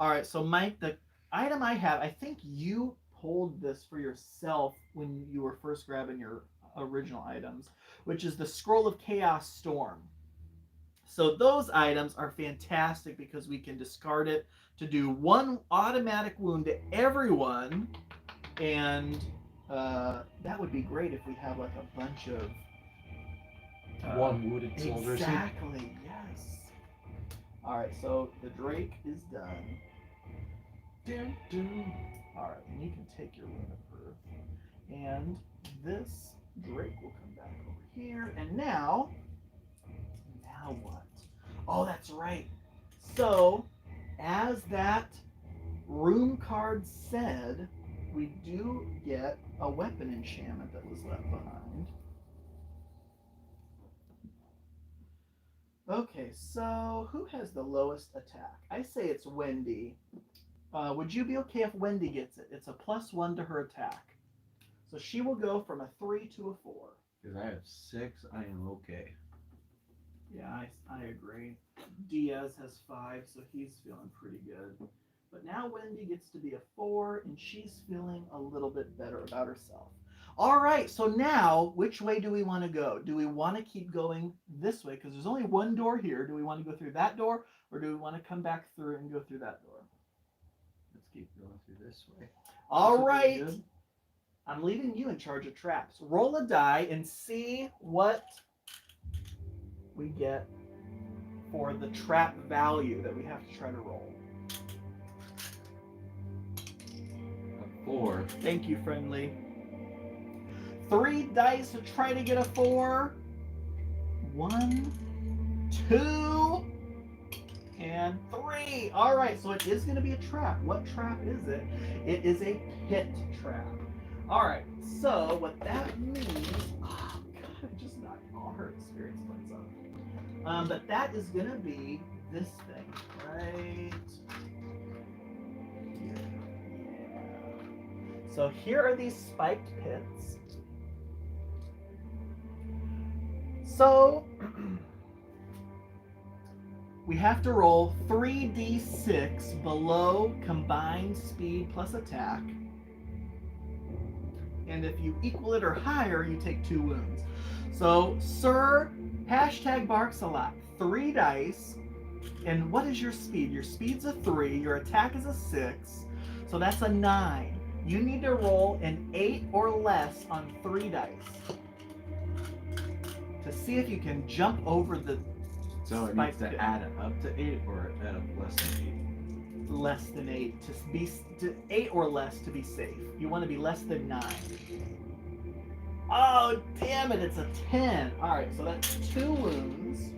All right, so Mike, the item I have, I think you pulled this for yourself when you were first grabbing your original items, which is the Scroll of Chaos Storm. So those items are fantastic because we can discard it to do 1 automatic wound to everyone, and that would be great if we have like a bunch of
1 wounded soldier.
Exactly, yes. All right, so the Drake is done. All right, and you can take your Rune of Earth, and this Drake will come back over here. And now what? Oh, that's right. So as that room card said, we do get a weapon enchantment that was left behind. Okay, so who has the lowest attack? I say it's Wendy. Would you be okay if Wendy gets it? It's a +1 to her attack. So she will go from a 3 to a 4.
Because I have 6, I am okay.
Yeah, I agree. Diaz has 5, so he's feeling pretty good. But now Wendy gets to be a 4, and she's feeling a little bit better about herself. All right, so now, which way do we want to go? Do we want to keep going this way? Because there's only one door here. Do we want to go through that door, or do we want to come back through and go through that door?
Let's keep going through this way.
All right. I'm leaving you in charge of traps. Roll a die and see what we get for the trap value that we have to try to roll.
A 4.
Thank you, friendly. 3 dice to try to get a 4. 1, 2, and 3. All right, so it is going to be a trap. What trap is it? It is a pit trap. All right, so what that means... Oh, God, I just knocked all her experience points off. But that is going to be this thing, right? Yeah. So here are these spiked pits. So we have to roll 3d6 below combined speed plus attack. And if you equal it or higher, you take 2 wounds. So, Sir, #barks a lot. 3 dice. And what is your speed? Your speed's a 3. Your attack is a 6. So that's a 9. You need to roll an 8 or less on 3 dice to see if you can jump over the
So it needs to add up to 8 or add up less than 8?
Less than 8 to 8 or less to be safe. You want to be less than 9. Oh, damn it, it's a 10. All right, so that's 2 wounds.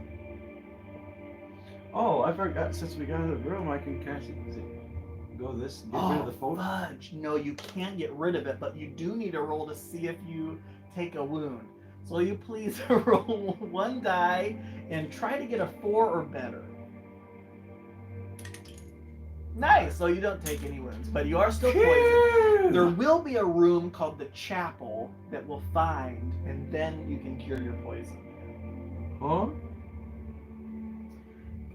Oh, I forgot. Since we got out of the room, I can cast it. Go this. Get rid of the photo.
Fudge. No, you can't get rid of it, but you do need to roll to see if you take a wound. So will you please roll 1 die and try to get a 4 or better. Nice. So you don't take any wounds, but you are still poisoned. There will be a room called the chapel that we'll find, and then you can cure your poison.
Huh?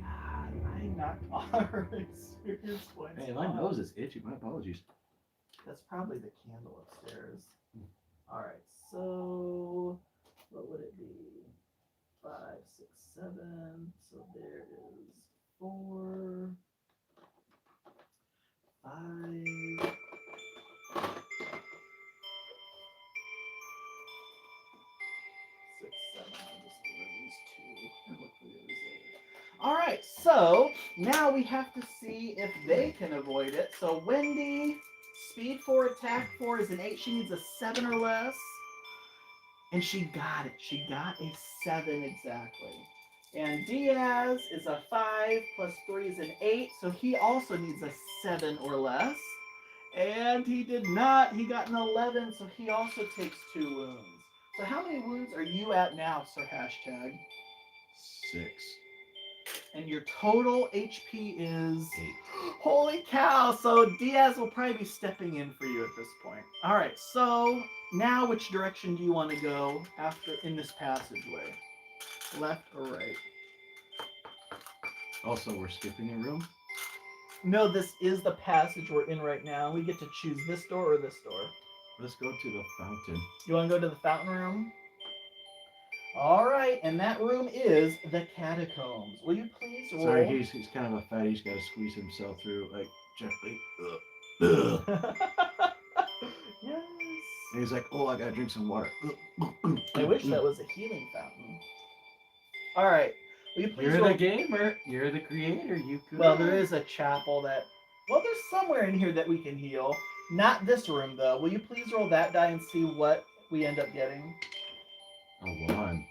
God, I knocked all her experience points.
Hey, my nose is itchy. My apologies.
That's probably the candle upstairs. All right, so what would it be? 5, 6, 7. So there is 4, 5. 6, 7. I'll just get rid of these 2 and look for the others later. All right, so now we have to see if they can avoid it. So Wendy, speed 4, attack 4 is an 8. She needs a 7 or less. And she got it. She got a 7 exactly. And Diaz is a 5 plus 3 is an 8. So he also needs a 7 or less. And he did not. He got an 11. So he also takes 2 wounds. So how many wounds are you at now, Sir Hashtag?
6.
And your total HP is
8.
Holy cow! So Diaz will probably be stepping in for you at this point. All right. So now, which direction do you want to go after in this passageway? Left or right?
Also, we're skipping a room.
No, this is the passage we're in right now. We get to choose this door or this door.
Let's go to the fountain.
You want to go to the fountain room? All right, and that room is the catacombs. Will you please roll?
Sorry, he's kind of a fatty. He's got to squeeze himself through, like, gently.
Yes.
And he's like, oh, I got to drink some water.
I wish that was a healing fountain. All right. Will you please
You're
roll?
the gamer. You're the creator. You could.
Well, there is a chapel that... Well, there's somewhere in here that we can heal. Not this room, though. Will you please roll that die and see what we end up getting?
A 1.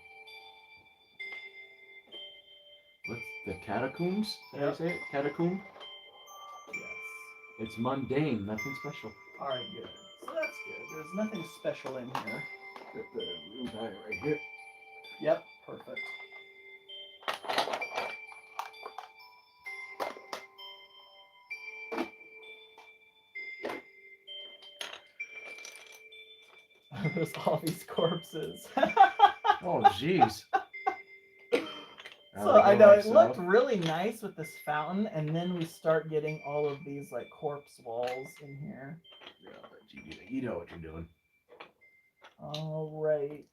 What's the catacombs? Did I say it? Catacomb? It's mundane, nothing special.
All right, good. So that's good. There's nothing special in here.
Got the rune die right here.
Yep, perfect. There's all these corpses.
Oh, jeez.
So I know it looked really nice with this fountain, and then we start getting all of these like corpse walls in here.
Yeah, you know what you're doing.
All right.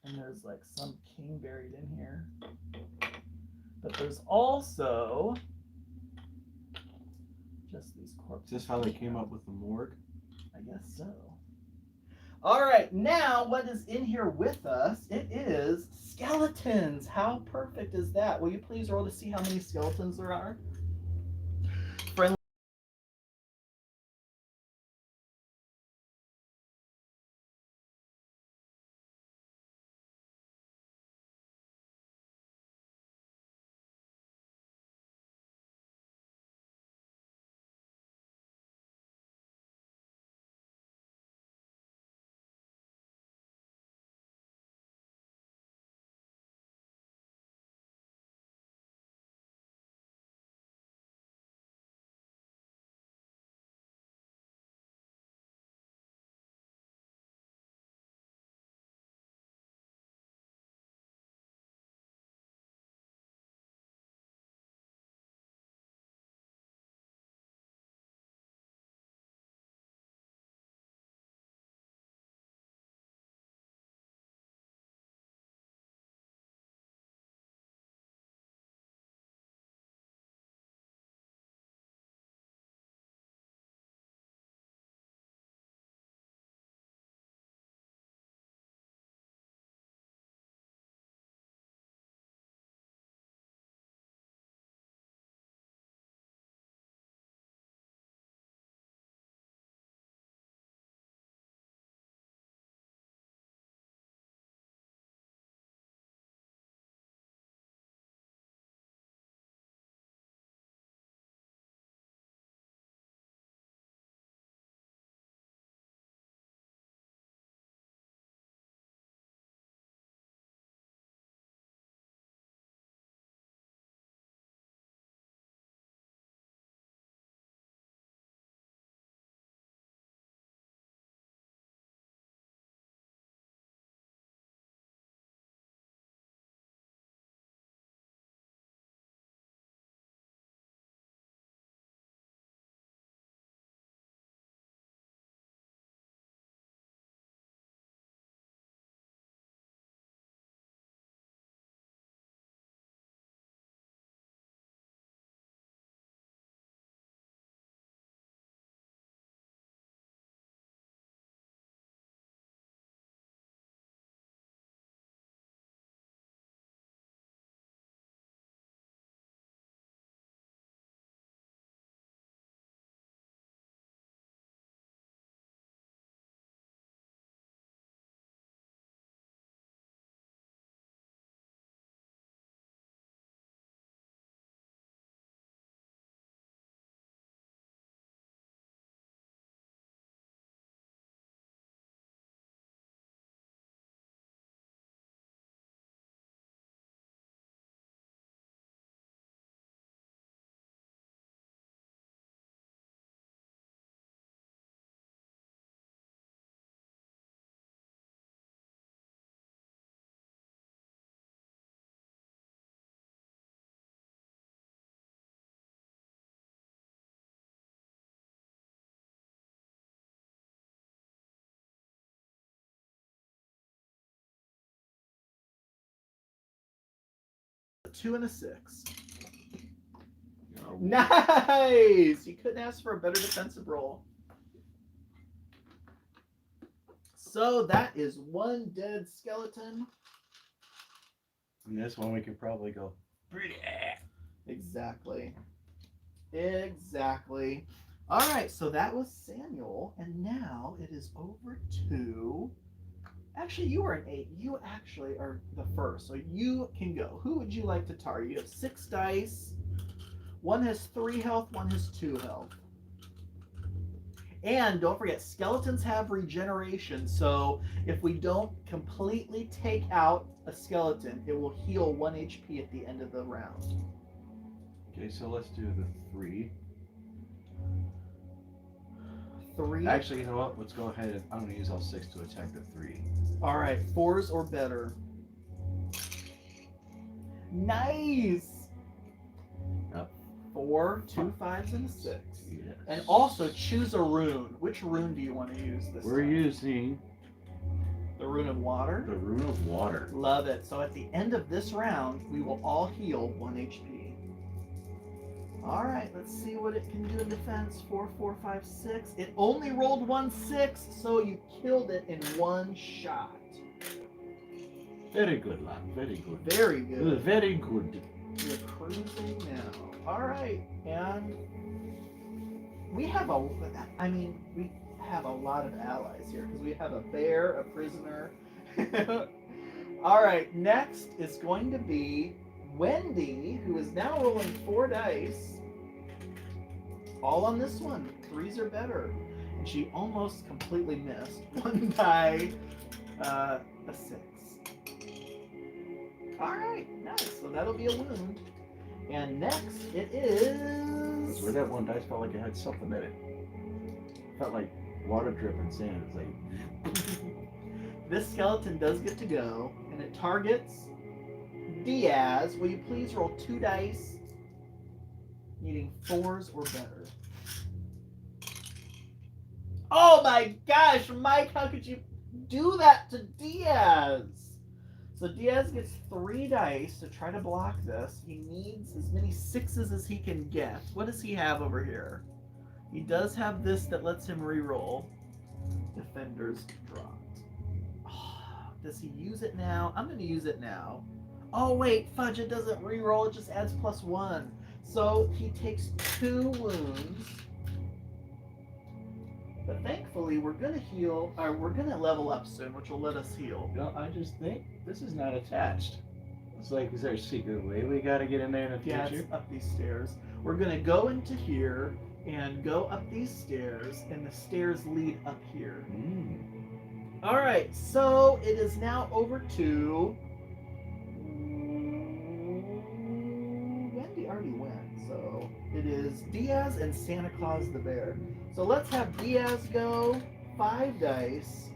And there's like some king buried in here. But there's also just these corpses.
Is this how they came up with the morgue?
I guess so. All right, now what is in here with us? It is skeletons. How perfect is that? Will you please roll to see how many skeletons there are? Friendly. A 2 and a 6.
Oh.
Nice! You couldn't ask for a better defensive roll. So that is one dead skeleton.
And this one we could probably go.
Exactly. Exactly. All right, so that was Samuel, and now it is over to. Actually, you were an 8. You actually are the first, so you can go. Who would you like to target? You have 6 dice. One has 3 health, one has 2 health. And don't forget, skeletons have regeneration, so if we don't completely take out a skeleton, it will heal 1 HP at the end of the round.
Okay, so let's do the 3.
3.
Actually, you know what? Let's go ahead and I'm going to use all 6 to attack the 3.
All right, 4s or better. Nice!
Yep.
4, 2 5s, and a 6.
Yes.
And also choose a rune. Which rune do you want to use this
We're
time?
using
The Rune of Water?
the Rune of Water.
Love it. So at the end of this round, we will all heal 1 HP. Alright, let's see what it can do in defense. 4, 4, 5, 6. It only rolled 1 6, so you killed it in 1 shot.
Very good, lad. Very good.
Very good.
Very good.
We're cruising now. Alright, and we have a lot of allies here because we have a bear, a prisoner. Alright, next is going to be Wendy, who is now rolling 4 dice. All on this one. 3s or better. And she almost completely missed. 1 die, a 6. Alright, nice. So that'll be a wound. And next it is...
Where that one dice felt like it had something in it. Felt like water dripping sand. It's like...
This skeleton does get to go, and it targets Diaz. Will you please roll 2 dice, needing 4s or better? Oh my gosh, Mike, how could you do that to Diaz? So Diaz gets 3 dice to try to block this. He needs as many 6s as he can get. What does he have over here? He does have this that lets him reroll. Defender's dropped. Does he use it now? I'm going to use it now. Oh wait, fudge, it doesn't reroll, it just adds +1. So he takes 2 wounds. But thankfully, we're going to heal, or we're going to level up soon, which will let us heal.
No, I just think this is not attached. It's like, is there a secret way we got to get in there in the future?
Yeah, it's up these stairs. We're going to go into here and go up these stairs, and the stairs lead up here. All right, so it is now over to... Wendy already went, so it is Diaz and Santa Claus the Bear. So let's have Diaz go 5 dice,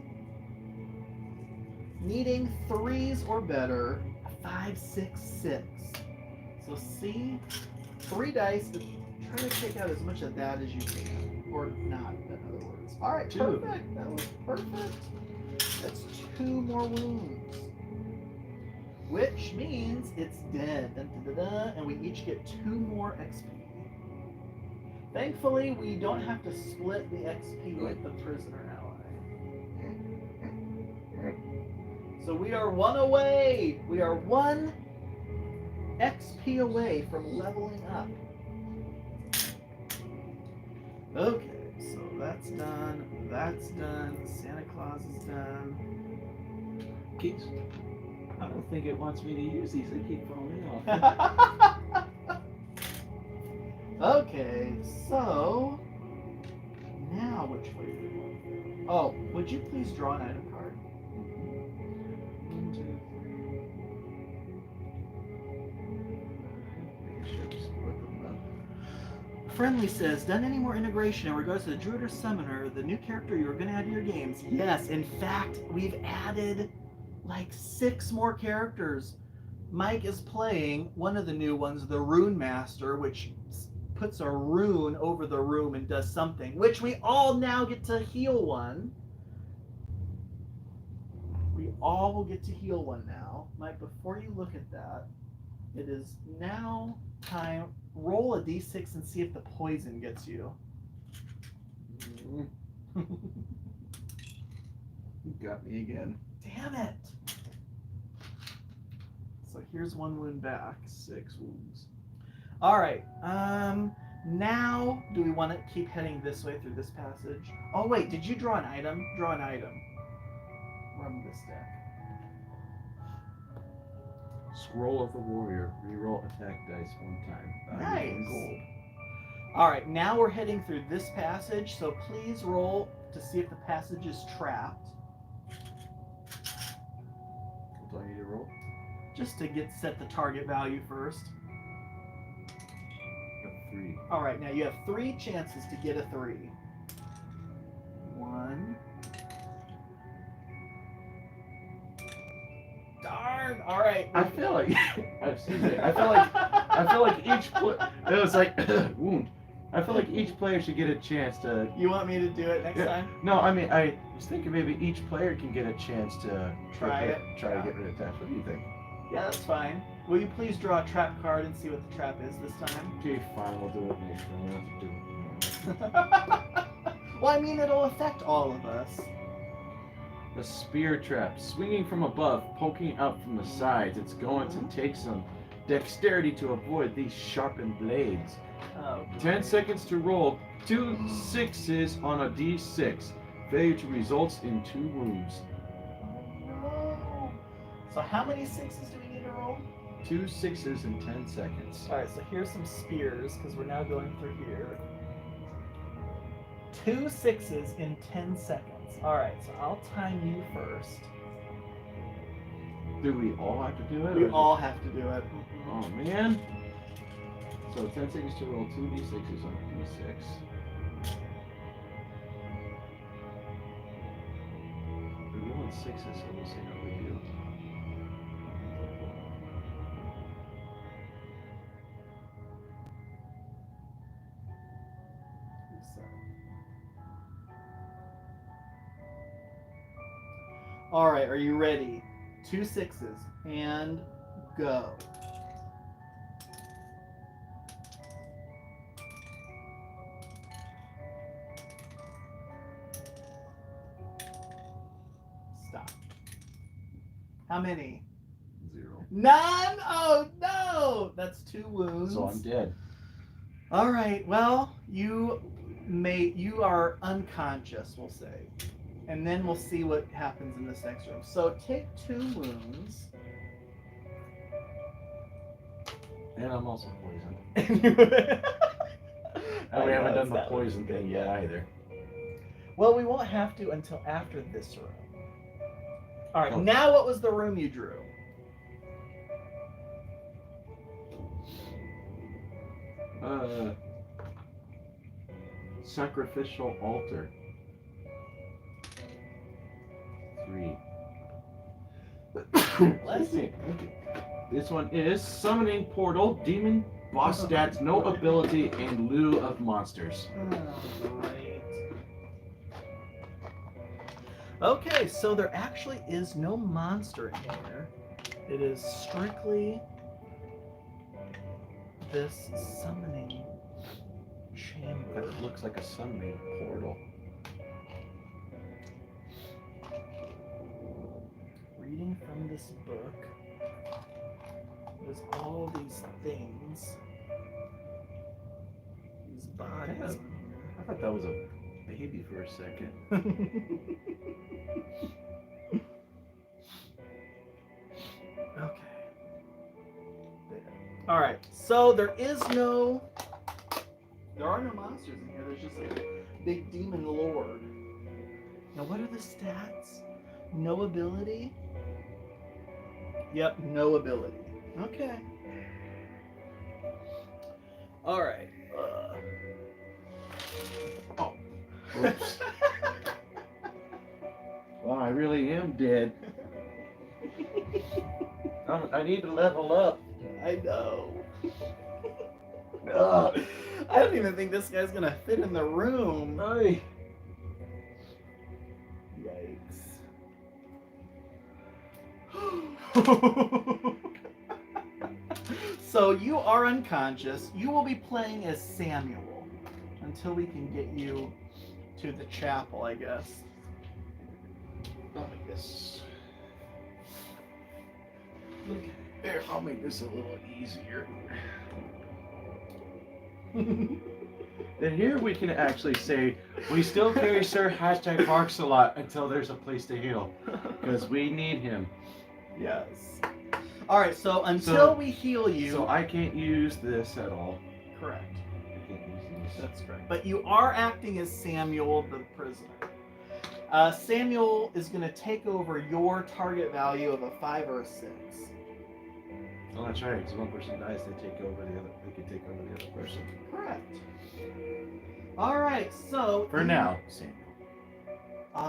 needing 3s or better, 5, 6, 6. So see, 3 dice to try to take out as much of that as you can, or not, in other words. All right,
2.
perfect. That was perfect. That's 2 more wounds, which means it's dead. Dun, dun, dun, dun, and we each get 2 more XP. Thankfully, we don't have to split the XP with the prisoner ally. So we are 1 away. We are 1 XP away from leveling up. Okay, so that's done. That's done. Santa Claus is done.
Keeps. I don't think it wants me to use these. They keep falling off.
Okay, so now which way do we want to go? Oh, would you please draw an item card? 1, 2, 3. Make sure we split them up. Friendly says, done any more integration in regards to the Druid or Summoner, the new character you were going to add to your games? Yes, in fact, we've added like 6 more characters. Mike is playing one of the new ones, the Rune Master, which puts a rune over the room and does something, which we all now get to heal 1. We all will get to heal 1 now. Mike, before you look at that, it is now time. Roll a d6 and see if the poison gets you.
You got me again.
Damn it! So here's 1 wound back. 6 wounds. Alright, now do we want to keep heading this way through this passage? Oh wait, did you draw an item? Draw an item from this deck.
Scroll of the Warrior. Reroll attack dice 1 time.
Nice.
Gold.
All right, now we're heading through this passage, so please roll to see if the passage is trapped,
What do I need to roll?
just to set the target value first.
A 3.
All right, now you have 3 chances to get a 3. 1. Darn. All right.
I feel like excuse me. I feel like each it was like wound. I feel like each player should get a chance to.
You want me to do it next time?
No, I mean I was thinking maybe each player can get a chance to
Try
to
it.
Try to get rid of attacks. What do you think?
Yeah, that's fine. Will you please draw a trap card and see what the trap is this time?
Okay, fine. We'll do it next time. We don't have to do it.
Well, I mean, it'll affect all of us.
A spear trap, swinging from above, poking out from the sides. It's going to take some dexterity to avoid these sharpened blades.
Oh,
10 seconds to roll. 2 6s on a d6. Failure to results in 2 wounds.
no. So how many 6s do we need to roll?
2 6s in 10 seconds.
All right, so here's some spears, because we're now going through here. 2 6s in 10 seconds. All right, so I'll time you first.
Do we all have to do it?
We
or is
all have to do it.
Oh man. So 10 seconds to roll 2 d6s on a d6. We're rolling 6s, so we'll see how we do.
All right, are you ready? 2 6s and go. Stop. How many?
0.
None? Oh no! That's 2 wounds.
So I'm dead.
All right. Well, you are unconscious, we'll say. And then we'll see what happens in this next room. So take 2 wounds.
And I'm also poisoned.
And
we haven't done the poison thing yet either.
Well, we won't have to until after this room. All right.
Oh.
Now, what was the room you drew?
Sacrificial altar. 3.
Bless you.
This one is Summoning Portal, Demon, Boss Stats, No Ability, in lieu of monsters.
Oh, great. Okay, so there actually is no monster in here. It is strictly this summoning chamber.
It looks like a summoning portal.
Reading from this book, there's all these things, these bodies.
I thought that was a baby for a second.
Okay. There. All right. So there are no monsters in here. There's just a big demon lord. Now, what are the stats? No ability. Yep, no ability. Okay. All right.
Oh. Oops. Well, I really am dead. I need to level up.
I know. Ugh. I don't even think this guy's gonna fit in the room.
Hey.
Yikes. So you are unconscious. You will be playing as Samuel until we can get you to the chapel, I guess.
Oh, yes. Okay. There, I'll make this a little easier. Then here we can actually say, we still carry Sir #Barks a lot until there's a place to heal. Because we need him.
Yes. All right, so until we heal you,
So I can't use this at all.
correct.
I can't use these.
That's correct. But you are acting as Samuel, the prisoner. Samuel is going to take over your target value of a 5 or a 6.
Oh, that's right. Because one person dies, they take over the other. They can take over the other person.
Correct. All right, so
For now, Samuel.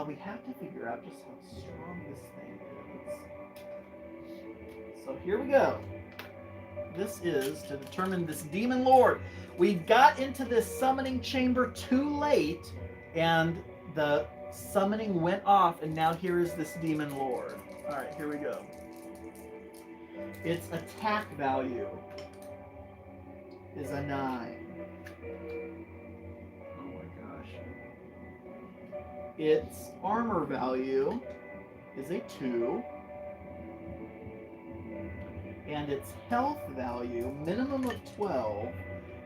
we have to figure out just how strong this thing is. So here we go. This is to determine this demon lord. We got into this summoning chamber too late, and the summoning went off, and now here is this demon lord. All right, here we go. Its attack value is a 9.
Oh my gosh.
Its armor value is a 2. And its health value, minimum of 12,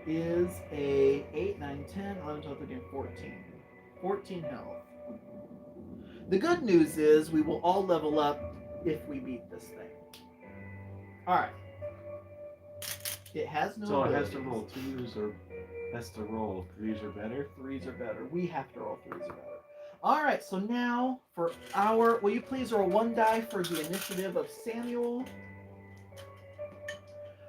is a 8, 9, 10, 11, 12, 13, 14. 14 health. The good news is we will all level up if we beat this thing. Alright. It has no
So it has
abilities.
to roll 2s or has to roll 3s or better?
3s are better. We have to roll 3s or better. Alright, so now for our... Will you please roll 1 die for the initiative of Samuel?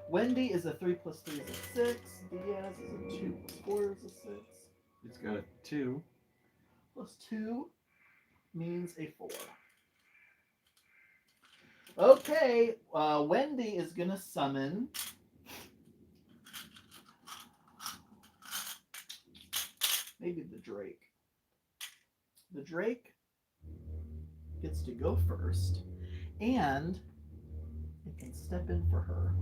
Wendy is a 3 plus 3 is a 6. Diaz is a 2 plus 4 is a 6.
It's got a 2.
Plus 2 means a 4. Okay, Wendy is going to summon maybe the Drake. The Drake gets to go first, and it can step in for her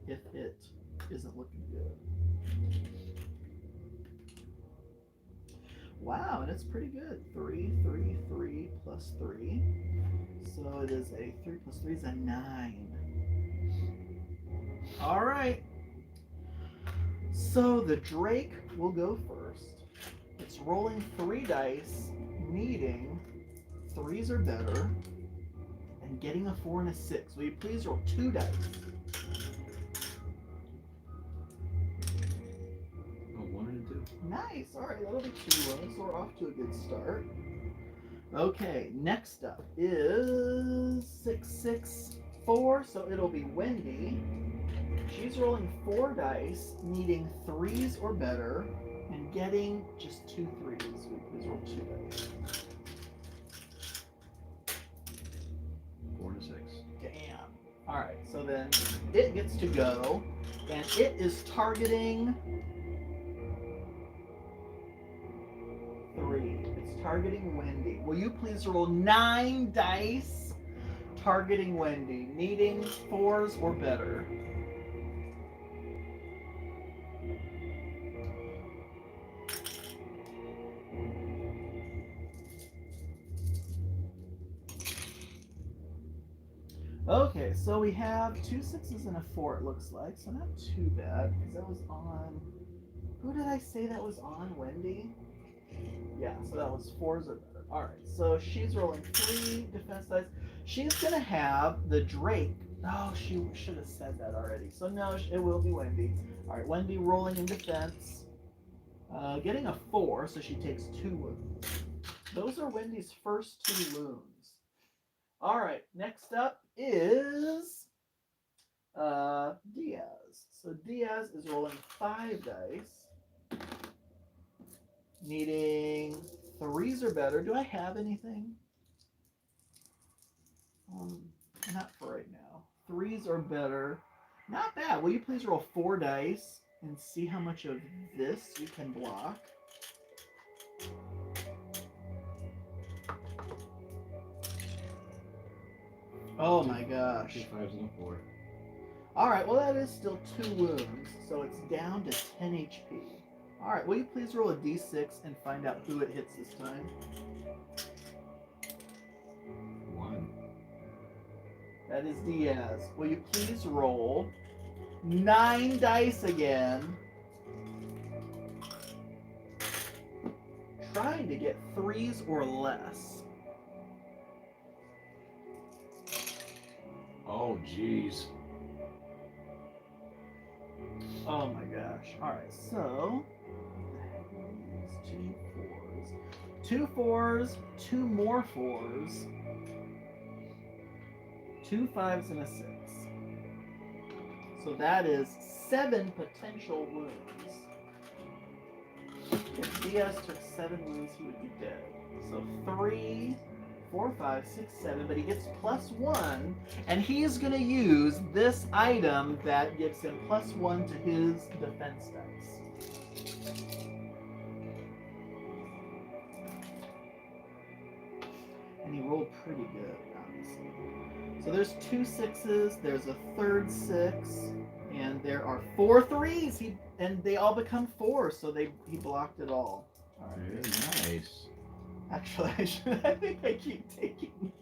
if it isn't looking good. Wow, and it's pretty good. 3, 3, 3 plus 3. So it is a 3 plus 3 is a 9. All right. So the Drake will go first. It's rolling 3 dice, needing 3s or better, and getting a 4 and a 6. Will you please roll 2 dice?
Oh, 1 and 2.
Nice. All right, that'll be 2 wounds. So we're off to a good start. Okay, next up is 6, 6, 4. So it'll be Wendy. She's rolling 4 dice, needing 3s or better, and getting just 2 3s. So please roll 2 dice.
4 and a 6.
Damn. All right, so then it gets to go, and it is targeting 3. It's targeting Wendy. Will you please roll 9 dice targeting Wendy, needing 4s or better? Okay, so we have 2 6s and a 4, it looks like. So not too bad, because that was on... Who did I say that was on? Wendy? Yeah, so that was 4s or better. Alright, so she's rolling 3 defense dice. She's going to have the Drake. Oh, she should have said that already. So no, it will be Wendy. Alright, Wendy rolling in defense. Getting a 4, so she takes 2 wounds. Those are Wendy's first 2 wounds. All right, next up is Diaz. So Diaz is rolling 5 dice, needing 3s or better. Do I have anything? Not for right now. 3s or better. Not bad. Will you please roll 4 dice and see how much of this you can block? Oh my gosh.
2 5s and a 4.
Alright, well that is still 2 wounds, so it's down to 10 HP. Alright, will you please roll a d6 and find out who it hits this time?
1.
That is Diaz. Will you please roll 9 dice again? Trying to get 3s or less.
Oh, jeez.
Oh my gosh. Alright, so. Two fours. Two fours, two more fours, two fives, and a six. So that is 7 potential wounds. If Diaz took 7 wounds, he would be dead. So 3, 4, 5, 6, 7, but he gets +1, and he's going to use this item that gives him +1 to his defense dice. And he rolled pretty good, obviously. So there's 2 6s, there's a third 6, and there are 4 3s. And they all become 4, so he blocked it all. All right.
Very nice.
Actually, I think I keep taking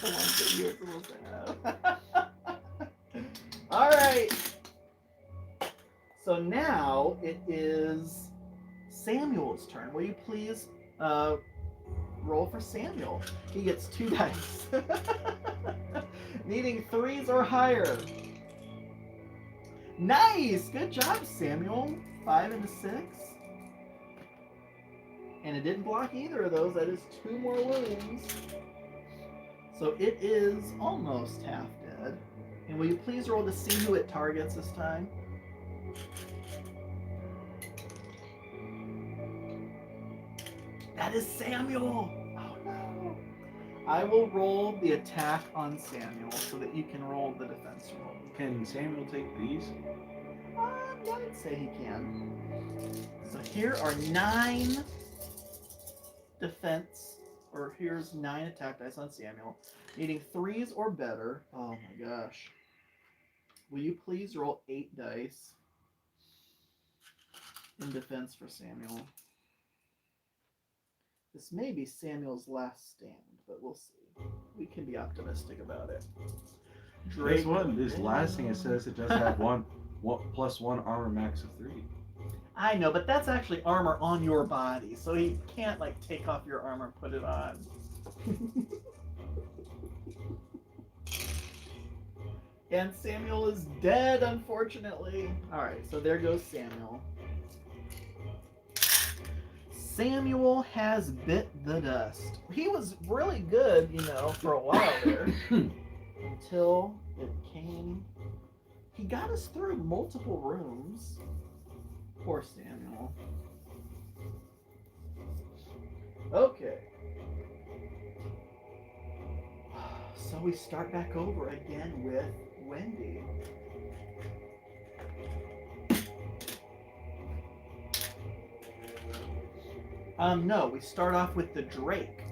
the ones that you're supposed to have. All right. So now it is Samuel's turn. Will you please roll for Samuel? He gets 2 dice. Needing 3s or higher. Nice! Good job, Samuel. 5 and a 6. And it didn't block either of those. That is 2 more wounds. So it is almost half dead. And will you please roll to see who it targets this time? That is Samuel! Oh no! I will roll the attack on Samuel so that you can roll the defense roll.
Can Samuel take these?
Yeah, I'd say he can. So here are 9 defense, or here's 9 attack dice on Samuel. Needing 3s or better. Oh my gosh. Will you please roll 8 dice in defense for Samuel? This may be Samuel's last stand, but we'll see. We can be optimistic about it.
This one, this last thing it says it does have one +1 armor max of 3.
I know, but that's actually armor on your body, so he can't like take off your armor and put it on. And Samuel is dead, unfortunately. Alright, so there goes Samuel. Samuel has bit the dust. He was really good, for a while there. Until it came. He got us through multiple rooms. Poor Samuel. Okay. So we start back over again with Wendy. No, we start off with the Drake.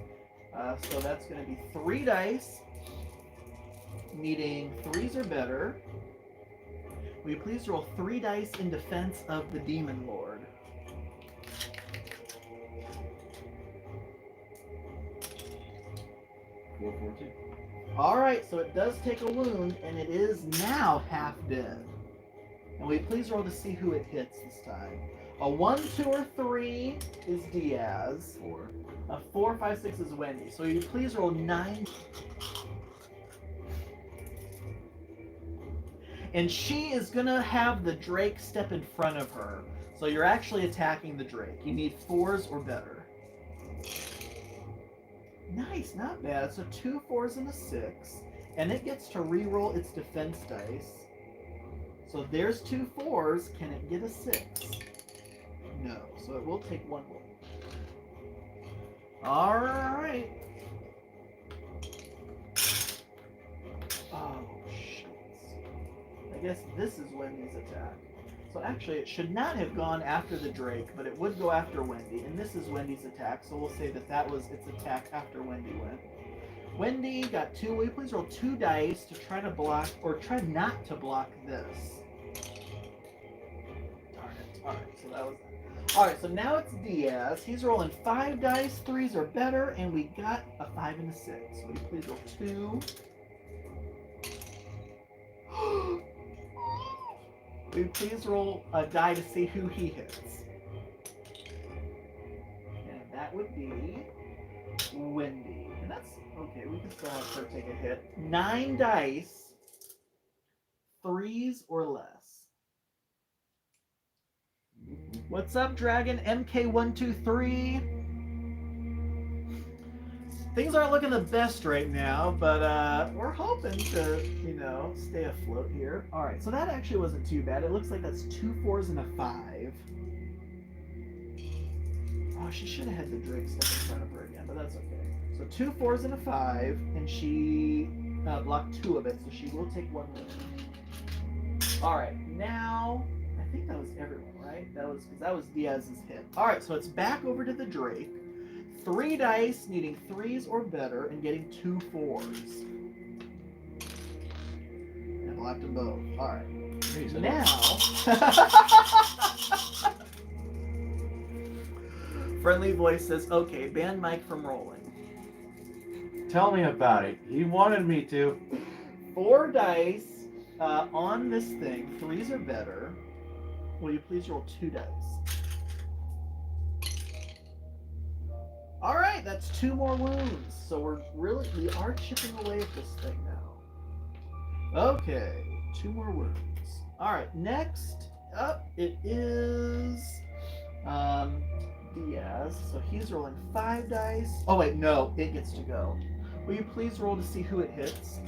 So that's going to be 3 dice, needing 3s or better. Will you please roll 3 dice in defense of the Demon Lord? Alright, so it does take a wound, and it is now half dead. And will you please roll to see who it hits this time? A 1, 2, or 3 is Diaz.
4.
A 4, 5, 6 is Wendy. So will you please roll 9. And she is going to have the Drake step in front of her. So you're actually attacking the Drake. You need 4s or better. Nice, not bad. So 2 4s and a 6. And it gets to re-roll its defense dice. So there's 2 4s. Can it get a 6? No. So it will take 1 wound. Alright. Oh, shit. I guess this is Wendy's attack. So actually, it should not have gone after the Drake, but it would go after Wendy. And this is Wendy's attack, so we'll say that that was its attack after Wendy went. Wendy got 2. Will you please roll 2 dice to try to block, or try not to block this? Darn it. Alright, so that was that. Alright, so now it's Diaz. He's rolling 5 dice, 3s or better, and we got a 5 and a 6. So will you please roll 2? Will you please roll a die to see who he hits? And that would be Wendy. And that's okay. We can still have her take a hit. 9 dice, 3s or less. What's up, Dragon? MK123. Things aren't looking the best right now, but we're hoping to, stay afloat here. All right, so that actually wasn't too bad. It looks like that's 2 4s and a 5. Oh, she should have had the Drake step in front of her again, but that's okay. So 2 4s and a 5, and she blocked 2 of it, so she will take 1 wound. All right, now I think that was everyone, right? That was Diaz's hit. All right, so it's back over to the Drake. 3 dice, needing 3s or better, and getting 2 4s. And blocked them both. All right. Now, friendly voice says, "Okay, ban Mike from rolling."
Tell me about it. He wanted me to.
4 dice on this thing. 3s or better. Will you please roll 2 dice? All right, that's 2 more wounds. So we are chipping away at this thing now. Okay, 2 more wounds. All right, next up it is Diaz. So he's rolling 5 dice. Oh wait, no, it gets to go. Will you please roll to see who it hits?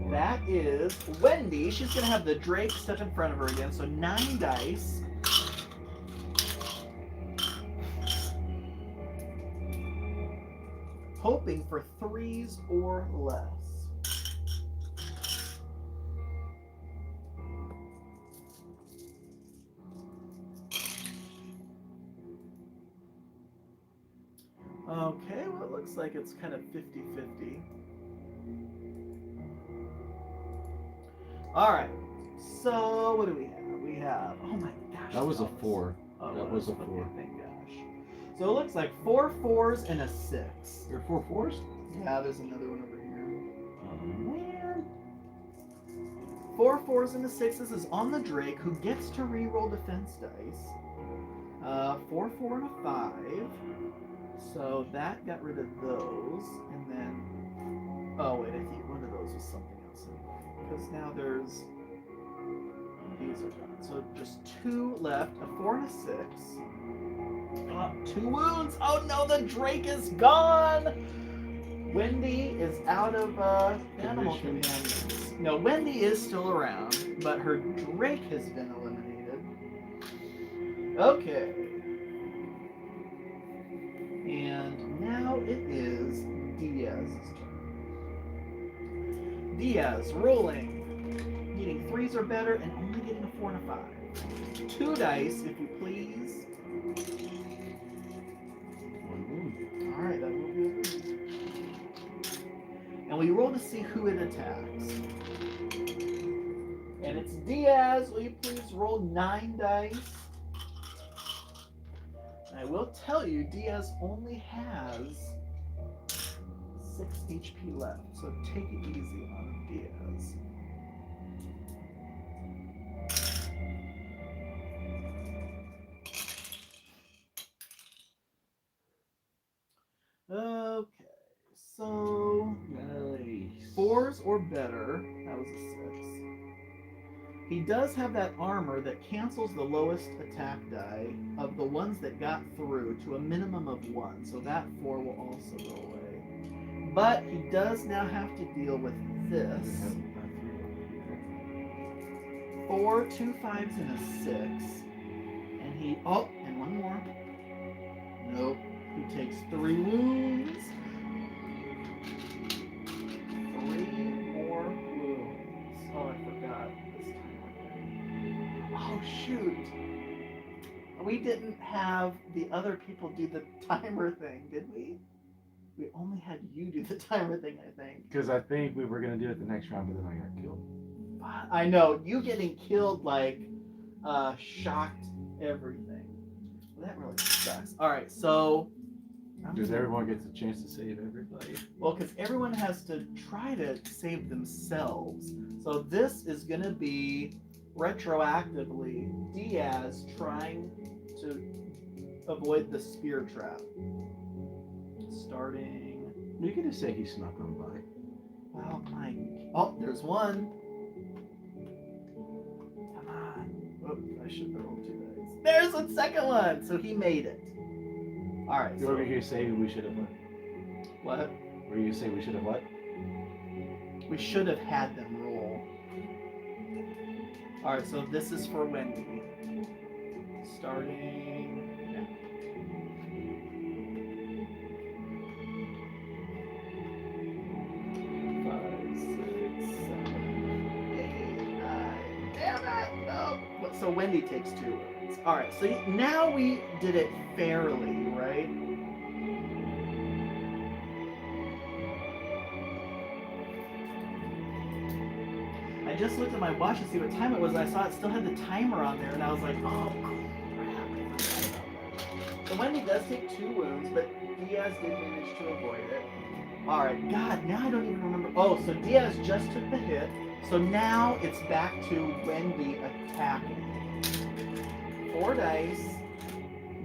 That is Wendy. She's gonna have the Drake step in front of her again. So 9 dice. Hoping for 3s or less. Okay, well, it looks like it's kind of 50-50. All right, so what do we have? We have, oh my gosh.
That was a 4.
Oh,
that was a 4.
Okay, thank gosh. So it looks like 4 4s and a 6.
There are 4 4s?
Yeah, there's another one over here.
Oh, man.
4 4s and a 6. This is on the Drake, who gets to re-roll defense dice. 4 4 and a 5. So that got rid of those, and then, oh wait, I think one of those was something else anyway. Because now there's, these are gone. So just 2 left, a 4 and a 6. 2 wounds. Oh no, the Drake is gone. Wendy is out of animal companions. No, Wendy is still around, but her Drake has been eliminated. Okay. And now it is Diaz's turn. Diaz rolling, needing 3s or better, and only getting a 4 and a 5. 2 dice, if you please.
1 wound.
All right, that will be a wound. And we roll to see who it attacks. And it's Diaz. Will you please roll 9 dice? I will tell you, Diaz only has 6 HP left, so take it easy on Diaz. Okay, so
Nice.
4s or better. That was a 6. He does have that armor that cancels the lowest attack die of the ones that got through to a minimum of 1, so that 4 will also go away. But he does now have to deal with this. 4, 2 5s, and a 6. And he, oh, and 1 more. Nope. He takes 3 wounds. 3 more wounds. Oh, I forgot this timer thing. Oh, shoot. We didn't have the other people do the timer thing, did we? We only had you do the timer thing, I think.
Because I think we were going to do it the next round, but then I got killed.
I know. You getting killed, shocked everything. Well, that really sucks. All right, so...
Because everyone gets a chance to save everybody.
Well, because everyone has to try to save themselves. So this is going to be retroactively Diaz trying to avoid the spear trap. Starting.
You could just say he snuck on by.
Well, my. Oh, there's one. Come on. Oh, I should have rolled 2 dice. There's a second one. So he made it. All right.
You were here say we should have what?
What?
Were you say we should have what?
We should have had them roll. All right. So this is for Wendy. Starting. Now. 5, 6, 7, 8, 9. Damn it! No. So Wendy takes 2 wounds. All right. So now we did it fairly, right? I just looked at my watch to see what time it was, and I saw it still had the timer on there, and I was like, oh, crap. So Wendy does take 2 wounds, but Diaz did manage to avoid it. Alright, God, now I don't even remember. Oh, so Diaz just took the hit, so now it's back to Wendy attacking. 4 dice,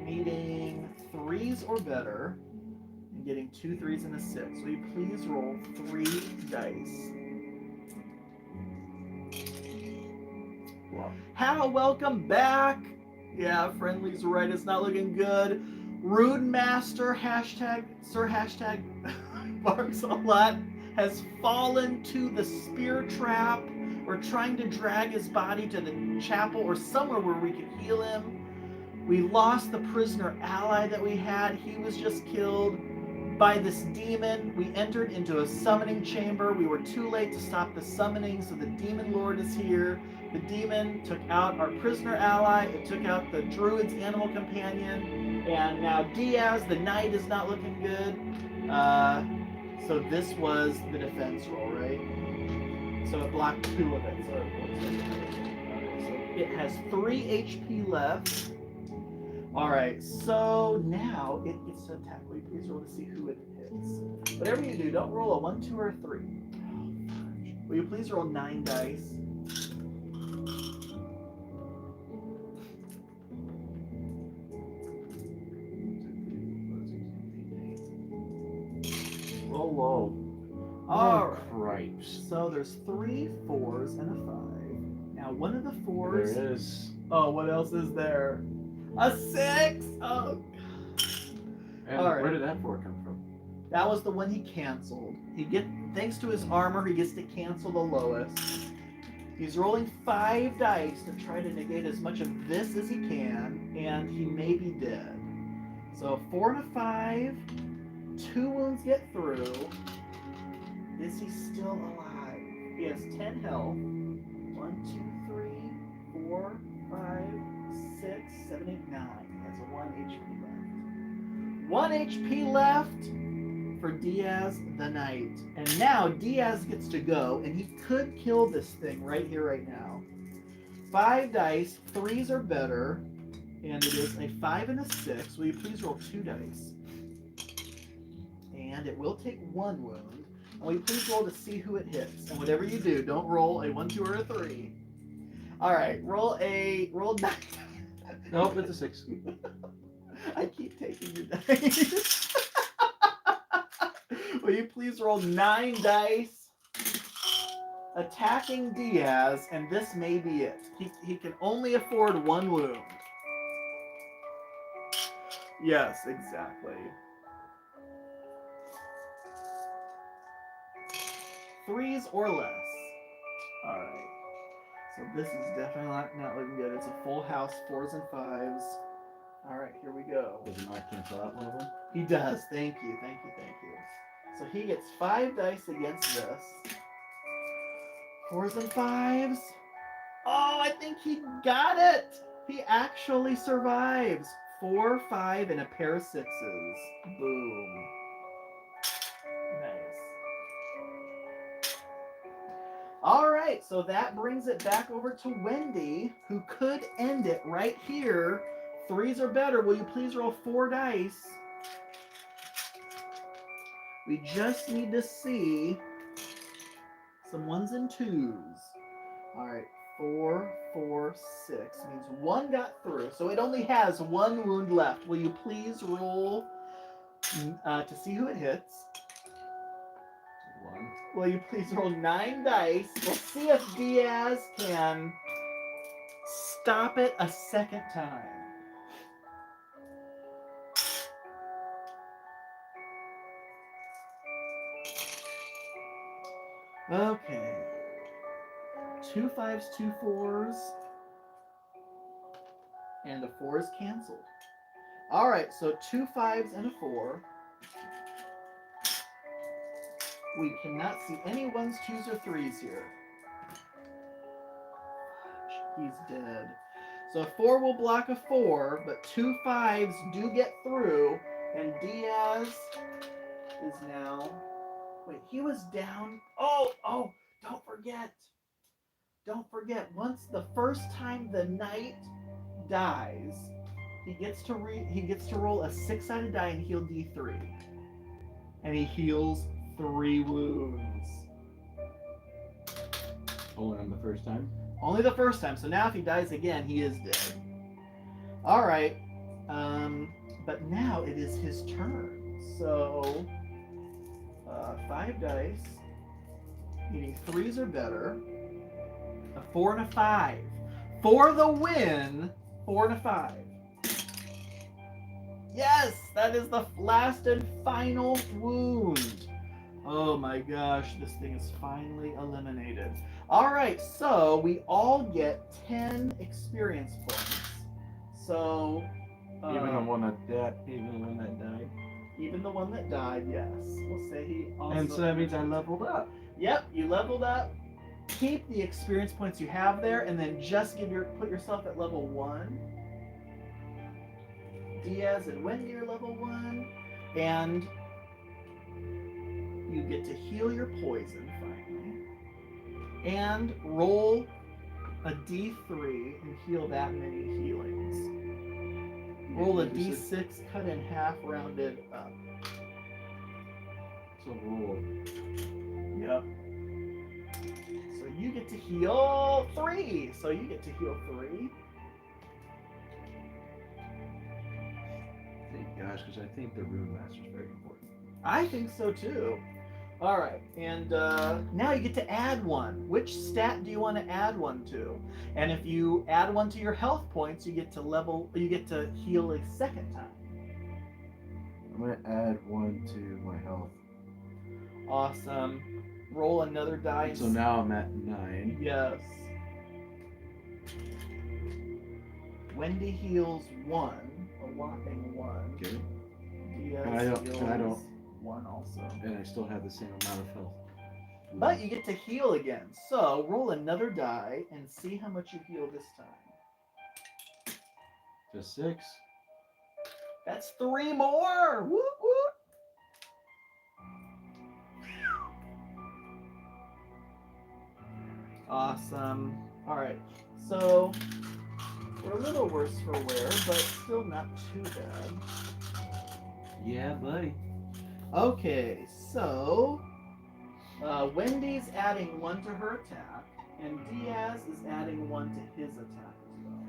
needing 3s or better, and getting 2 3s and a 6. Will you please roll 3 dice? Hal, welcome back. Yeah, Friendly's right. It's not looking good. Rune Master, hashtag, sir, hashtag, barks a lot, has fallen to the spear trap. We're trying to drag his body to the chapel or somewhere where we can heal him. We lost the prisoner ally that we had. He was just killed by this demon. We entered into a summoning chamber. We were too late to stop the summoning, so the demon lord is here. The demon took out our prisoner ally. It took out the druid's animal companion. And now Diaz, the knight, is not looking good. So this was the defense roll, right? So it blocked 2 of it. So it has 3 HP left. Alright, so now it gets to attack. Will you please roll to see who it hits? Whatever you do, don't roll a 1, 2, or a 3. Will you please roll 9 dice?
Roll low.
Alright.
Cripes.
So there's 3 4s and a 5. Now one of the 4s.
There is.
Oh, what else is there? A 6! Oh,
And
all right.
where did that 4 come from?
that was the one he canceled. Thanks to his armor, he gets to cancel the lowest. He's rolling 5 dice to try to negate as much of this as he can, and he may be dead. So 4 and a 5, 2 wounds get through. Is he still alive? He has 10 health. 1, 2, 3, 4, 5, 6, 7, 8, 9. He has a 1 HP left. 1 HP left for Diaz the Knight. And now Diaz gets to go, and he could kill this thing right here, right now. 5 dice, 3s are better, and it is a 5 and a 6. Will you please roll 2 dice? And it will take 1 wound. And will you please roll to see who it hits? And whatever you do, don't roll a 1, 2, or a 3. All right, roll 9.
Nope, it's a 6.
I keep taking your dice. Will you please roll 9 dice? Attacking Diaz, and this may be it. He can only afford 1 wound. Yes, exactly. 3s or less. Alright. So this is definitely not looking good. It's a full house, 4s and 5s. Alright, here we go.
Does it not cancel out one of them?
He does. Thank you, thank you, thank you. So he gets 5 dice against this. 4s and 5s. Oh, I think he got it! He actually survives. 4, 5, and a pair of 6s. Boom. Nice. Alright, so that brings it back over to Wendy, who could end it right here. 3s are better. Will you please roll 4 dice? We just need to see some 1s and 2s. Alright, 4, 4, 6. Means 1 got through. So it only has 1 wound left. Will you please roll to see who it hits.
1.
Will you please roll 9 dice? We'll see if Diaz can stop it a second time. Okay. 2 5s, 2 4s, and a 4 is canceled. All right, so 2 5s and a 4. We cannot see any 1s, 2s, or 3s here. He's dead. So a 4 will block a 4, but 2 5s do get through, and Diaz is now... Wait, he was down. Oh, don't forget. Don't forget, once the first time the knight dies, he gets to roll a 6-sided die and heal D3. And he heals 3 wounds.
Only on the first time?
Only the first time. So now if he dies again, he is dead. All right. But now it is his turn. So 5 dice. Meaning 3s or better. A 4 and a 5. For the win, 4 and a 5. Yes, that is the last and final wound. Oh my gosh, this thing is finally eliminated. All right, so we all get 10 experience points. So
Even the one that died.
Even the one that died, yes. We'll say he also.
And so that means I leveled up.
Yep, you leveled up. Keep the experience points you have there, and then just put yourself at level 1. Diaz and Wendy are level 1, and you get to heal your poison finally, and roll a D3 and heal that many healings. Roll a D6, cut in half, rounded up.
So roll.
Yep. So you get to heal 3. So you get to heal 3.
Thank gosh, because I think the Rune Master is very important.
I think so too. All right, and now you get to add 1. Which stat do you want to add 1 to? And if you add 1 to your health points, you get to heal a second time.
I'm gonna add 1 to my health.
Awesome. Roll another die.
So now I'm at 9.
Yes. Wendy heals 1, a whopping 1.
Okay.
Diaz
And I don't.
1 also.
And I still have the same amount of health.
But you get to heal again. So roll another die and see how much you heal this time.
Just 6.
That's 3 more. Whoop whoop. Awesome. All right. So we're a little worse for wear, but still not too bad.
Yeah, buddy.
Okay, so Wendy's adding 1 to her attack, and Diaz is adding 1 to his attack as well.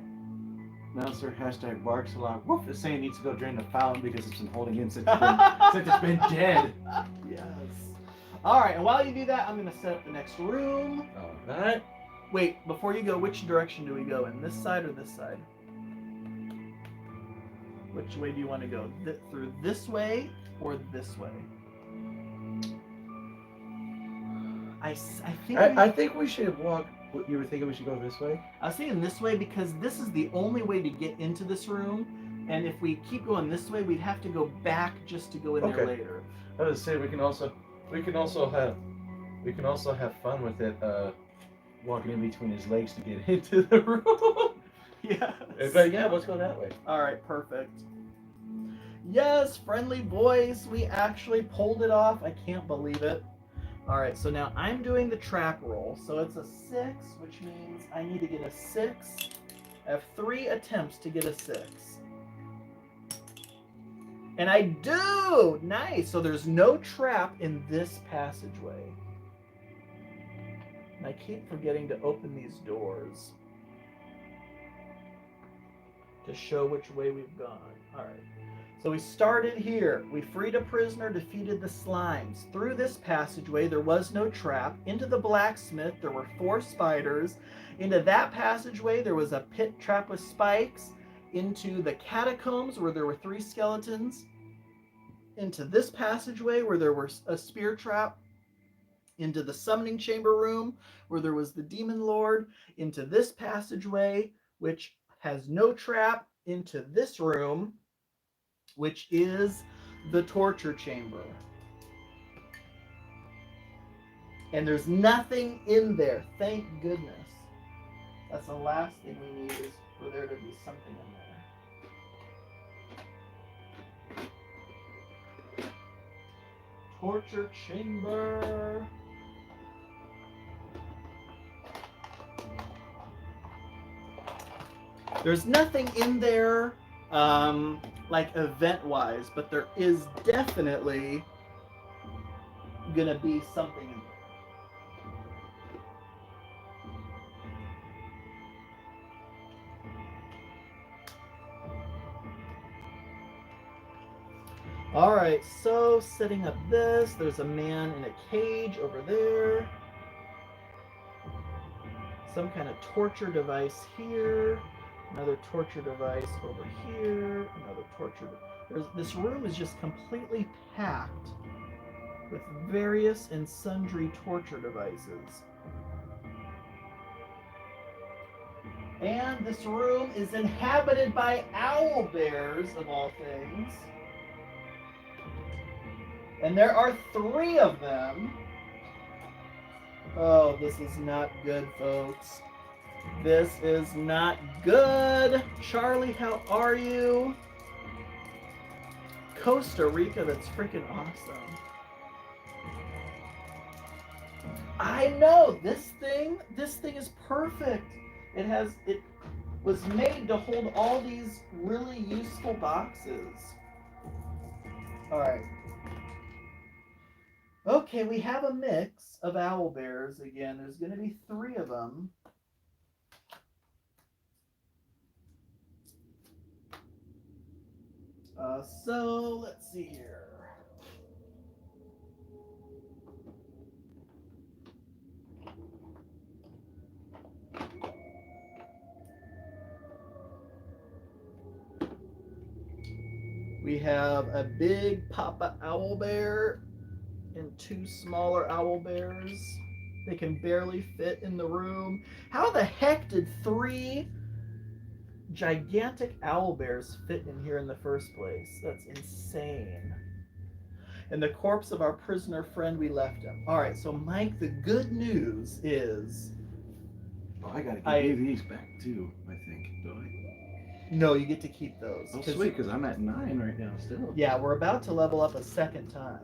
Now, sir, hashtag barks a lot. Woof is saying he needs to go drain the fountain because it's been holding in since it's been dead.
Yes. All right, and while you do that, I'm going to set up the next room.
All right.
Wait, before you go, which direction do we go in? This side or this side? Which way do you want to go? Through this way or this way? I
think we should walk. You were thinking we should go this way?
I was thinking this way because this is the only way to get into this room, and if we keep going this way, we'd have to go back just to go in there later.
I was saying we can also have fun with it. Walking in between his legs to get into the room.
Yes.
But yeah, let's go that way.
All right, perfect. Yes, friendly voice. We actually pulled it off. I can't believe it. All right, so now I'm doing the trap roll. So it's a 6, which means I need to get a 6. I have 3 attempts to get a 6. And I do! Nice! So there's no trap in this passageway. And I keep forgetting to open these doors to show which way we've gone. All right. So we started here. We freed a prisoner, defeated the slimes. Through this passageway, there was no trap. Into the blacksmith, there were 4 spiders. Into that passageway, there was a pit trap with spikes. Into the catacombs, where there were 3 skeletons. Into this passageway, where there was a spear trap. Into the summoning chamber room, where there was the demon lord. Into this passageway, which has no trap. Into this room, which is the torture chamber. And there's nothing in there, thank goodness. That's the last thing we need, is for there to be something in there. Torture chamber. There's nothing in there like event-wise, but there is definitely gonna be something in there. All right, so setting up this, there's a man in a cage over there. Some kind of torture device here. Another torture device over here. Another torture. This room is just completely packed with various and sundry torture devices. And this room is inhabited by owl bears, of all things. And there are 3 of them. Oh, this is not good, folks. This is not good. Charlie, how are you? Costa Rica, that's freaking awesome. I know, this thing is perfect. It was made to hold all these really useful boxes. All right. Okay, we have a mix of owl bears. Again, there's going to be 3 of them. So let's see here. We have a big Papa owl bear and 2 smaller owl bears. They can barely fit in the room. How the heck did 3 gigantic owl bears fit in here in the first place? That's insane. And the corpse of our prisoner friend, we left him. All right, so Mike, the good news is...
Oh, I gotta give you these back too, I think, don't I?
No, you get to keep those.
Oh, sweet, because I'm at 9 right now still.
Yeah, we're about to level up a second time.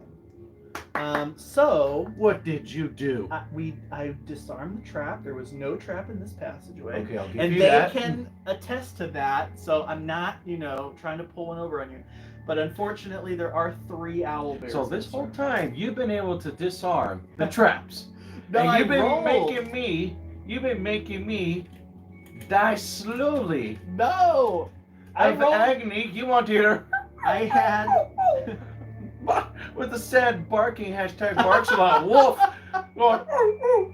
So...
What did you do?
I disarmed the trap. There was no trap in this passageway.
Okay, I'll give
and
you that.
And they can attest to that, so I'm not, trying to pull one over on you. But unfortunately, there are 3 owl bears.
So this whole time, you've been able to disarm the traps.
No,
and
you've
been making me die slowly.
No!
Of agony, you want to hear...
I had...
With the sad barking hashtag barks a lot. Wolf! Going, ooh, ooh.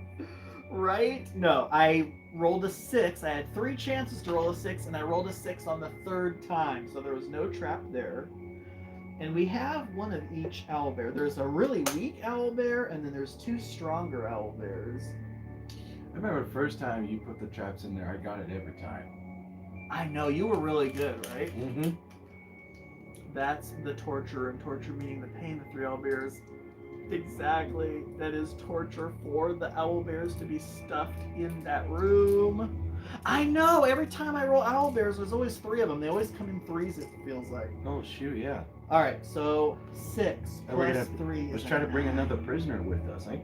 Right? No, I rolled a 6. I had 3 chances to roll a 6, and I rolled a 6 on the 3rd time. So there was no trap there. And we have one of each owl bear. There's a really weak owl bear, and then there's 2 stronger owl bears.
I remember the first time you put the traps in there, I got it every time.
I know, you were really good, right?
Mm-hmm.
That's the torture, and torture meaning the pain, the 3 owl bears. Exactly. That is torture for the owl bears to be stuffed in that room. I know, every time I roll owl bears, there's always 3 of them. They always come in 3s, it feels like.
Oh, shoot, yeah.
Alright, so 6 plus 3
Let's
is
try to bring
9.
another prisoner with us, eh?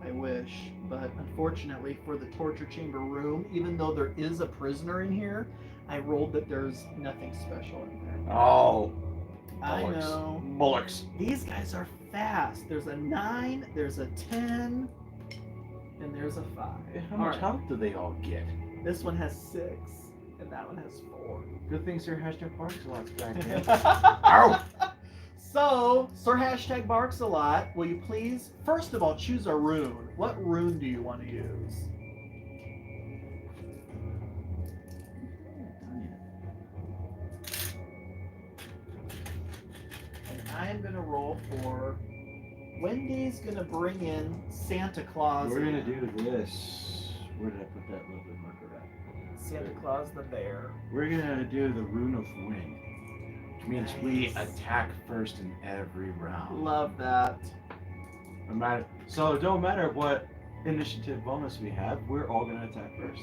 I wish, but unfortunately for the torture chamber room, even though there is a prisoner in here, I rolled that there's nothing special in there.
Oh,
I know.
Bullocks.
These guys are fast. There's a 9, there's a 10, and there's a 5.
How much health do they all get?
This one has 6. And that one has 4.
Good thing Sir Hashtag Barks a lot's back in.
Ow! So, Sir Hashtag Barks a lot. Will you please, first of all, choose a rune? What rune do you want to use? And I'm going to roll for... Wendy's going to bring in Santa Claus.
We're going to do this. Where did I put that little bit marker at?
Santa Claus the bear.
We're going to do the Rune of Wind. Which means we attack first in every round.
Love that.
No matter, so it don't matter what initiative bonus we have, we're all going to attack first.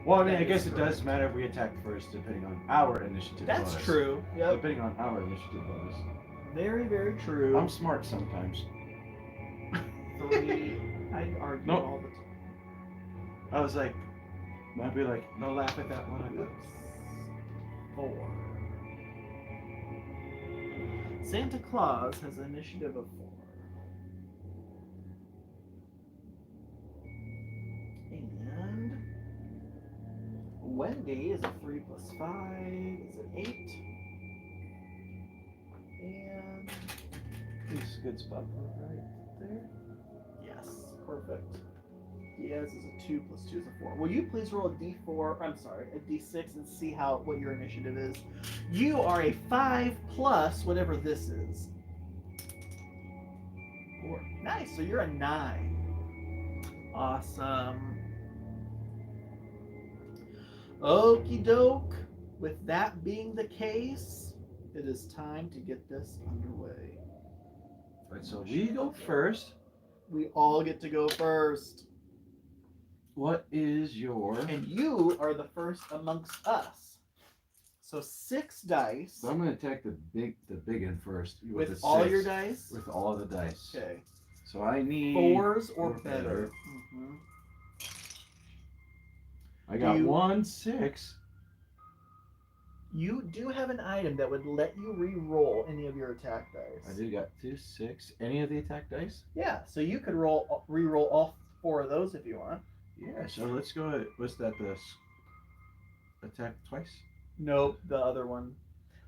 Well, I mean, I guess it does matter if we attack first depending on our initiative bonus.
That's true. Yep.
Depending on our initiative bonus.
Very, very true.
I'm smart sometimes.
3. I'd argue
Nope.
all the time.
I was like, might be like, no laugh at that one. I go,
4. Santa Claus has an initiative of 4. And Wendy is a 3 plus 5 is an 8. And
this is a good spot right there.
yes, perfect. Diaz is a 2 plus 2 is a 4. Will you please roll a d4, I'm sorry, a d6 and see what your initiative is? You are a 5 plus whatever this is. 4. Nice, so you're a 9. Awesome. Okie doke. With that being the case, it is time to get this underway.
Right, so we go first.
We all get to go first.
What is your...
And you are the first amongst us. So 6 dice.
So I'm going to attack the big one first.
With
a
all
6.
your dice?
With all the dice.
Okay.
So I need...
4s or better. Mm-hmm.
I got 1 6.
You do have an item that would let you re-roll any of your attack dice.
I do got 2 6. Any of the attack dice?
Yeah, so you could re-roll all 4 of those if you want.
Yeah, so let's go. What's that? The attack twice?
Nope, the other one.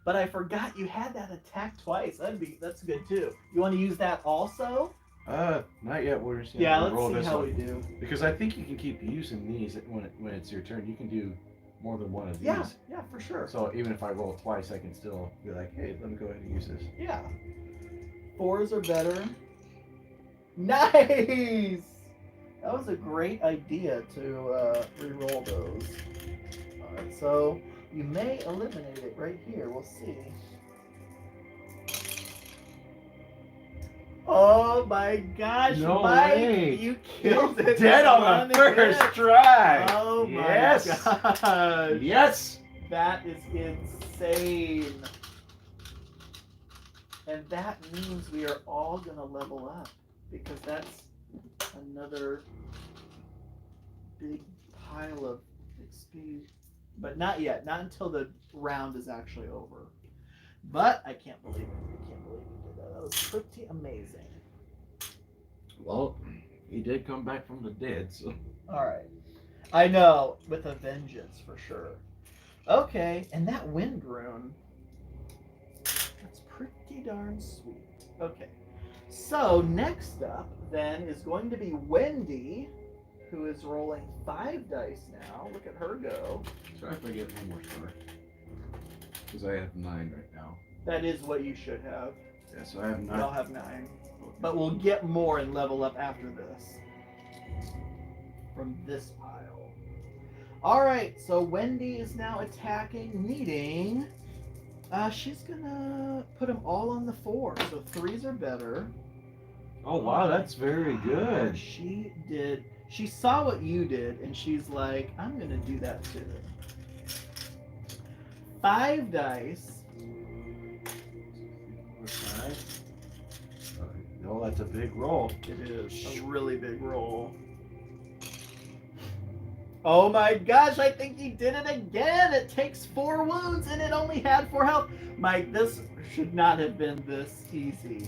But I forgot you had that attack twice. That's good too. You want to use that also?
Not yet. We're just
Yeah,
gonna roll
let's see
this
how
one.
we do.
Because I think you can keep using these when it's your turn. You can do more than one of these.
Yeah, for sure.
So even if I roll twice, I can still be like, hey, let me go ahead and use this.
Yeah. 4s are better. Nice! That was a great idea to re-roll those. Alright, so you may eliminate it right here. We'll see. Oh my gosh,
No
Mike!
way.
You killed it.
Dead on the first try!
Oh my
yes.
gosh.
Yes!
That is insane. And that means we are all going to level up because that's another big pile of XP. But not yet. Not until the round is actually over. But I can't believe it. I can't believe you did that. That was pretty amazing.
Well, he did come back from the dead, so...
Alright. I know. With a vengeance, for sure. Okay. And that wind rune... That's pretty darn sweet. Okay. So, next up, then, is going to be Wendy, who is rolling 5 dice now. Look at her go.
Sorry if I get one more star. Because I have 9 right now.
That is what you should have.
Yeah, so I have 9.
I'll have 9. But we'll get more and level up after this. From this pile. Alright, so Wendy is now attacking, needing... she's gonna put them all on the 4. So 3s are better.
Oh, wow, that's very good.
She did. She saw what you did, and she's like, I'm gonna do that too. 5 dice.
4, 5. No, that's a big roll.
It is a really big roll. Oh my gosh, I think he did it again! It takes 4 wounds and it only had 4 health. Mike, this should not have been this easy.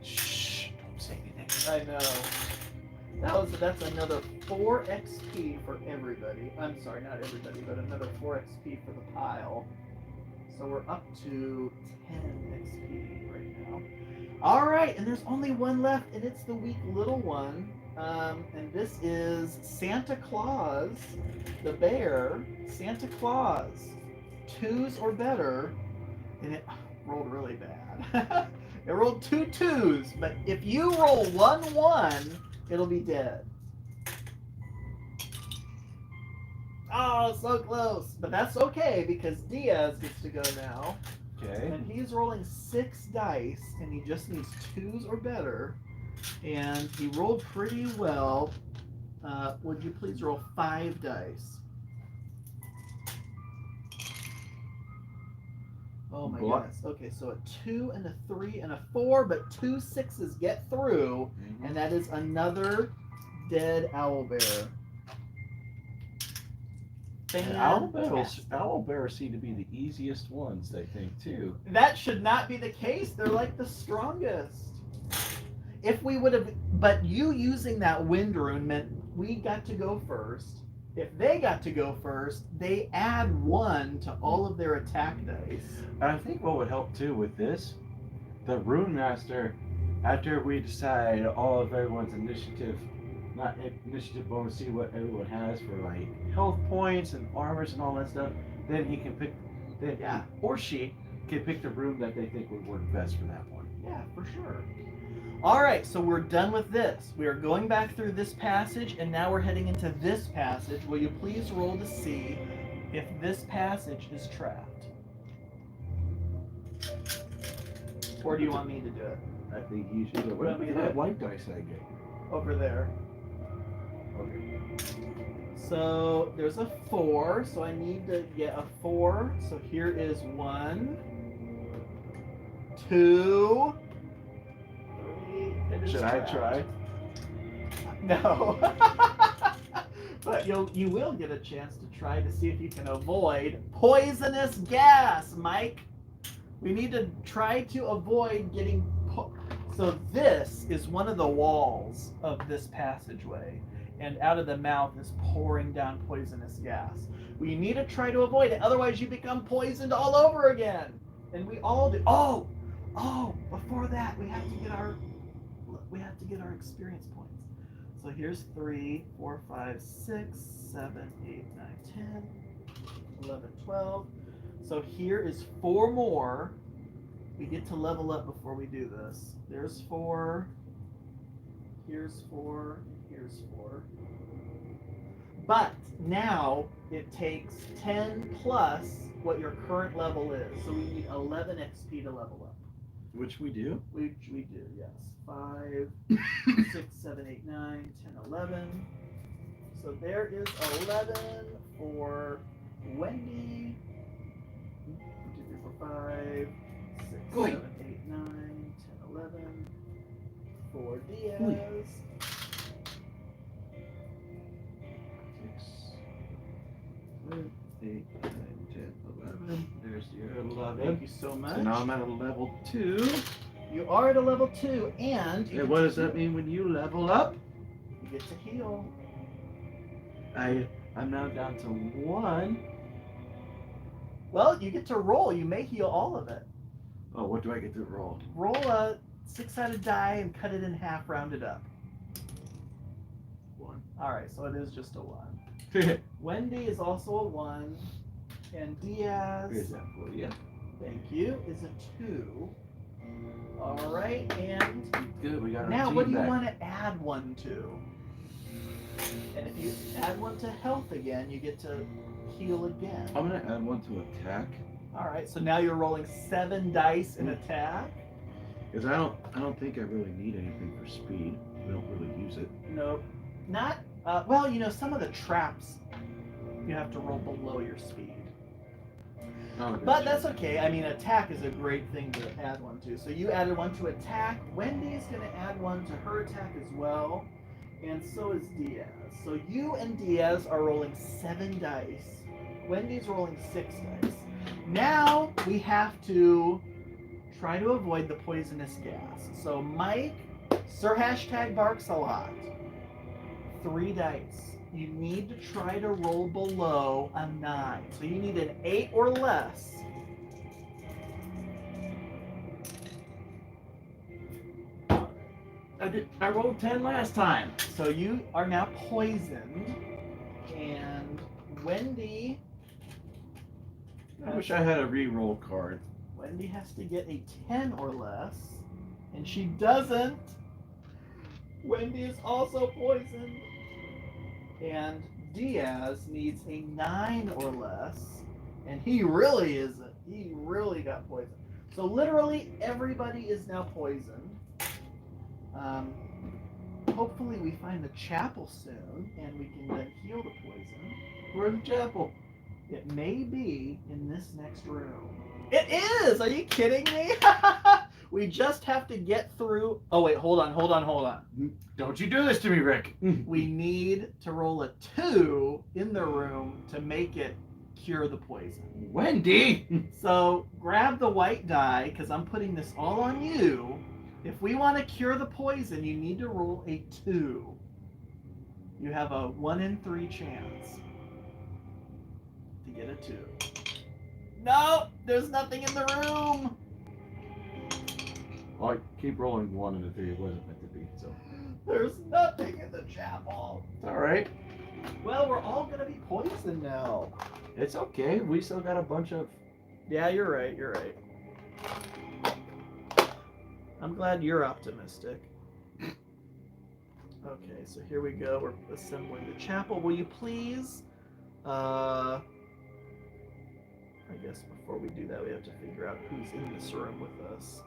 Shh, don't say anything.
I know. That's another 4 XP for everybody. I'm sorry, not everybody, but another 4 XP for the pile. So we're up to 10 XP right now. All right, and there's only one left, and it's the weak little one. And this is Santa Claus, the bear. Santa Claus, 2s or better, and it rolled really bad. It rolled 2 2s, but if you roll 1 1, it'll be dead. Oh, so close. But that's okay because Diaz gets to go now.
Okay.
And he's rolling 6 dice and he just needs 2s or better. And he rolled pretty well. Would you please roll 5 dice? Oh my goodness. Okay, so a 2 and a 3 and a 4, but 2 6s get through, and that is another dead owlbear.
Owlbears seem to be the easiest ones, I think, too.
That should not be the case. They're like the strongest. If we would have, but you using that wind rune meant we got to go first. If they got to go first, they add 1 to all of their attack dice.
I think what would help too with this, the Rune Master, after we decide all of everyone's initiative, not initiative bonus, see what everyone has for like health points and armors and all that stuff, then he can pick, or she can pick the rune that they think would work best for that one.
Yeah, for sure. All right, so we're done with this. We are going back through this passage, and now we're heading into this passage. Will you please roll to see if this passage is trapped? Or do you want me to do it?
I think you should. What about that white dice I get?
Over there.
Okay.
So there's a 4, so I need to get a 4. So here is 1, 2, 3. It is
Should
trapped.
I try?
No. But you will get a chance to try to see if you can avoid poisonous gas, Mike. We need to try to avoid getting so this is one of the walls of this passageway, and out of the mouth is pouring down poisonous gas. We need to try to avoid it, otherwise you become poisoned all over again. And we all do. Oh, before that we have to get our experience points. So here's 3, 4, 5, 6, 7, 8, 9, 10, 11, 12. So here is 4 more. We get to level up before we do this. There's 4. Here's 4. Here's 4. But now it takes 10 plus what your current level is. So we need 11 XP to level up.
Which we do?
We do, yes. 5, 6, 7, 8, 9, 10, 11. So there is 11 for Wendy. 1, 2, 3, 4, 5, 6, 7, 8, 9, 10, 11. For Diaz.
6, 7, 8, 9, 10, 11. There's your 11.
Thank you so much.
So now I'm at a level 2.
You are at a level 2, and
And what does that mean when you level up?
you get to heal.
I'm now down to 1.
Well, you get to roll. You may heal all of it.
Oh, what do I get to roll?
Roll a 6-sided die and cut it in half, round it up.
1.
All right, so it is just a 1. Wendy is also a 1, and Diaz,
Here's that for you.
thank you, is a 2. All right, and
Good, we got our
now
team
what do you
back.
want to add 1 to? And if you add 1 to health again, you get to heal again.
I'm gonna add 1 to attack.
All right, so now you're rolling 7 dice in attack.
Because I don't think I really need anything for speed. We don't really use it.
Nope. Not, well, you know, some of the traps you have to roll below your speed.
Oh,
But
gotcha.
that's okay. I mean, attack is a great thing to add 1 to. So you added 1 to attack. Wendy's going to add 1 to her attack as well. And so is Diaz. So you and Diaz are rolling 7 dice. Wendy's rolling 6 dice. Now we have to try to avoid the poisonous gas. So Mike, Sir # barks a lot. 3 dice. You need to try to roll below a 9. So you need an 8 or less.
I rolled 10 last time.
So you are now poisoned. And Wendy.
I wish I had a re-roll card.
Wendy has to get a 10 or less. And she doesn't. Wendy is also poisoned. And Diaz needs a 9 or less. And he really isn't. He really got poisoned. So literally everybody is now poisoned. Hopefully we find the chapel soon and we can then heal the poison.
Where's the chapel?
It may be in this next room. It is! Are you kidding me? We just have to get through. Oh wait, hold on.
Don't you do this to me, Rick.
We need to roll a 2 in the room to make it cure the poison.
Wendy!
So grab the white die, because I'm putting this all on you. If we want to cure the poison, you need to roll a 2. You have a 1 in 3 chance to get a 2. No, there's nothing in the room.
Well, I keep rolling 1 in the 3. It wasn't meant to be, so.
There's nothing in the chapel.
It's alright.
Well, we're all going to be poisoned now.
It's okay. We still got a bunch of.
Yeah, you're right. I'm glad you're optimistic. Okay, so here we go. We're assembling the chapel. Will you please? I guess before we do that, we have to figure out who's in this room with us.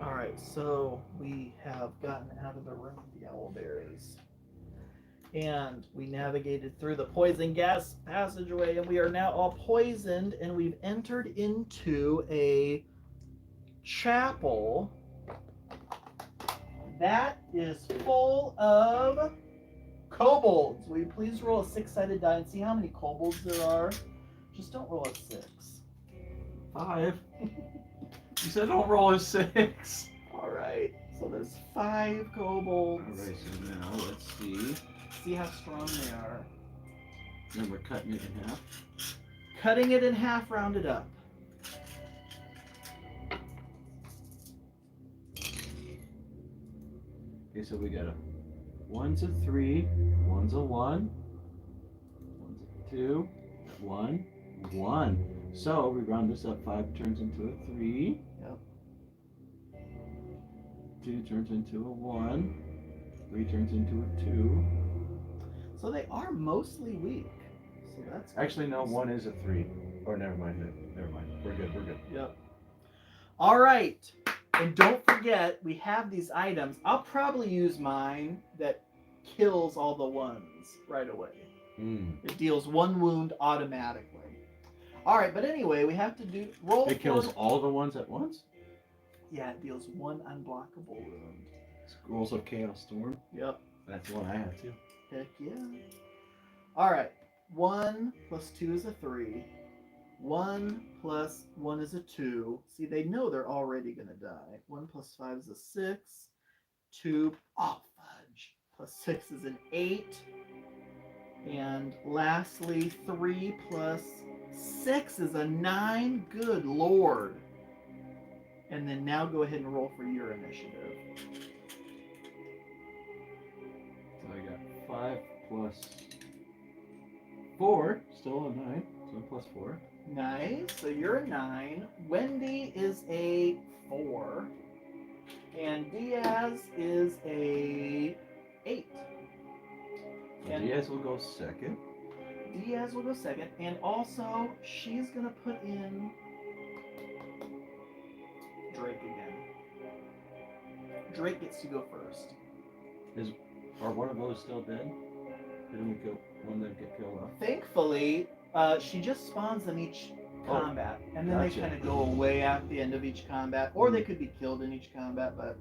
Alright, so we have gotten out of the room with the owlberries. And we navigated through the poison gas passageway, and we are now all poisoned, and we've entered into a chapel that is full of kobolds. Will you please roll a 6-sided die and see how many kobolds there are? Just don't roll a 6.
5. You said don't roll a 6.
Alright, so there's 5 kobolds.
Alright, so now let's see.
See how strong they are.
Then we're cutting it in half.
Cutting it in half, rounded up.
Okay, so we got a 1's a 3, 1's a 1, 1's a 2, 1, 1. So we round this up. 5 turns into a 3.
Yep.
2 turns into a 1. 3 turns into a 2.
So they are mostly weak. So that's
Actually, no, 1 is a 3. Or never mind. Never mind. We're good.
Yep. All right. And don't forget, we have these items. I'll probably use mine that kills all the ones right away. It deals 1 wound automatically. All right, but anyway, we have to roll.
It kills all the ones at once?
Yeah, it deals 1 unblockable wound.
Scrolls of Chaos Storm?
Yep.
That's the one I have too.
Heck yeah. All right. 1 plus 2 is a 3. 1 plus 1 is a 2. See, they know they're already going to die. 1 plus 5 is a 6. 2, oh, fudge. Plus 6 is an 8. And lastly, 3 plus 6 is a 9. Good Lord. And then now go ahead and roll for your initiative.
So I got 5 plus 4, still a 9, so plus 4.
Nice. So you're a 9. Wendy is a 4. And Diaz is a 8.
And Diaz will go second.
Diaz will go second. And also, she's going to put in Drake again. Drake gets to go first.
Are one of those still dead? Didn't we kill one that get killed off?
Thankfully, she just spawns them each combat. And then
gotcha.
they kind of go away at the end of each combat. Or they could be killed in each combat, but...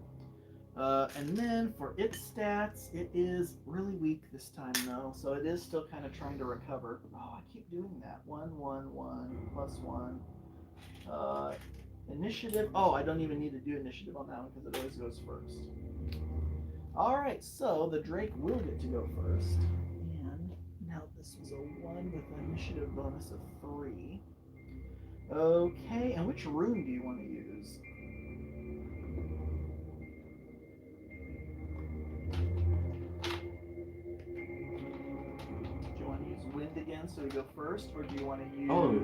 and then for its stats, it is really weak this time though, so it is still kind of trying to recover. Oh, I keep doing that. 1, 1, 1, plus 1. Initiative. Oh, I don't even need to do initiative on that one because it always goes first. Alright, so the Drake will get to go first. And now this was a 1 with an initiative bonus of 3. Okay, and which rune do you want to use? Do you want to use wind again so we go first, or do you want to use...
Oh,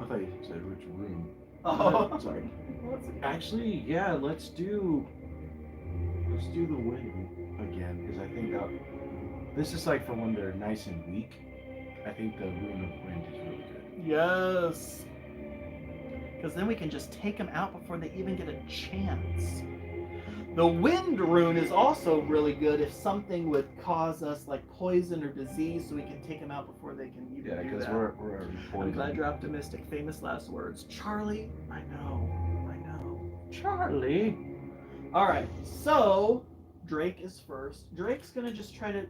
I thought you said which room.
Oh,
Sorry.
Well, that's okay.
Actually, yeah, let's do the wind again, because I think this is like for when they're nice and weak. I think the Rune of Wind is really good.
Yes. Because then we can just take them out before they even get a chance. The wind rune is also really good if something would cause us like poison or disease, so we can take them out before they can even
Yeah,
do
because
that.
we're already
I'm
poisoned.
glad you're optimistic. Famous last words. Charlie, I know.
Charlie.
All right, so Drake is first. Drake's gonna just try to.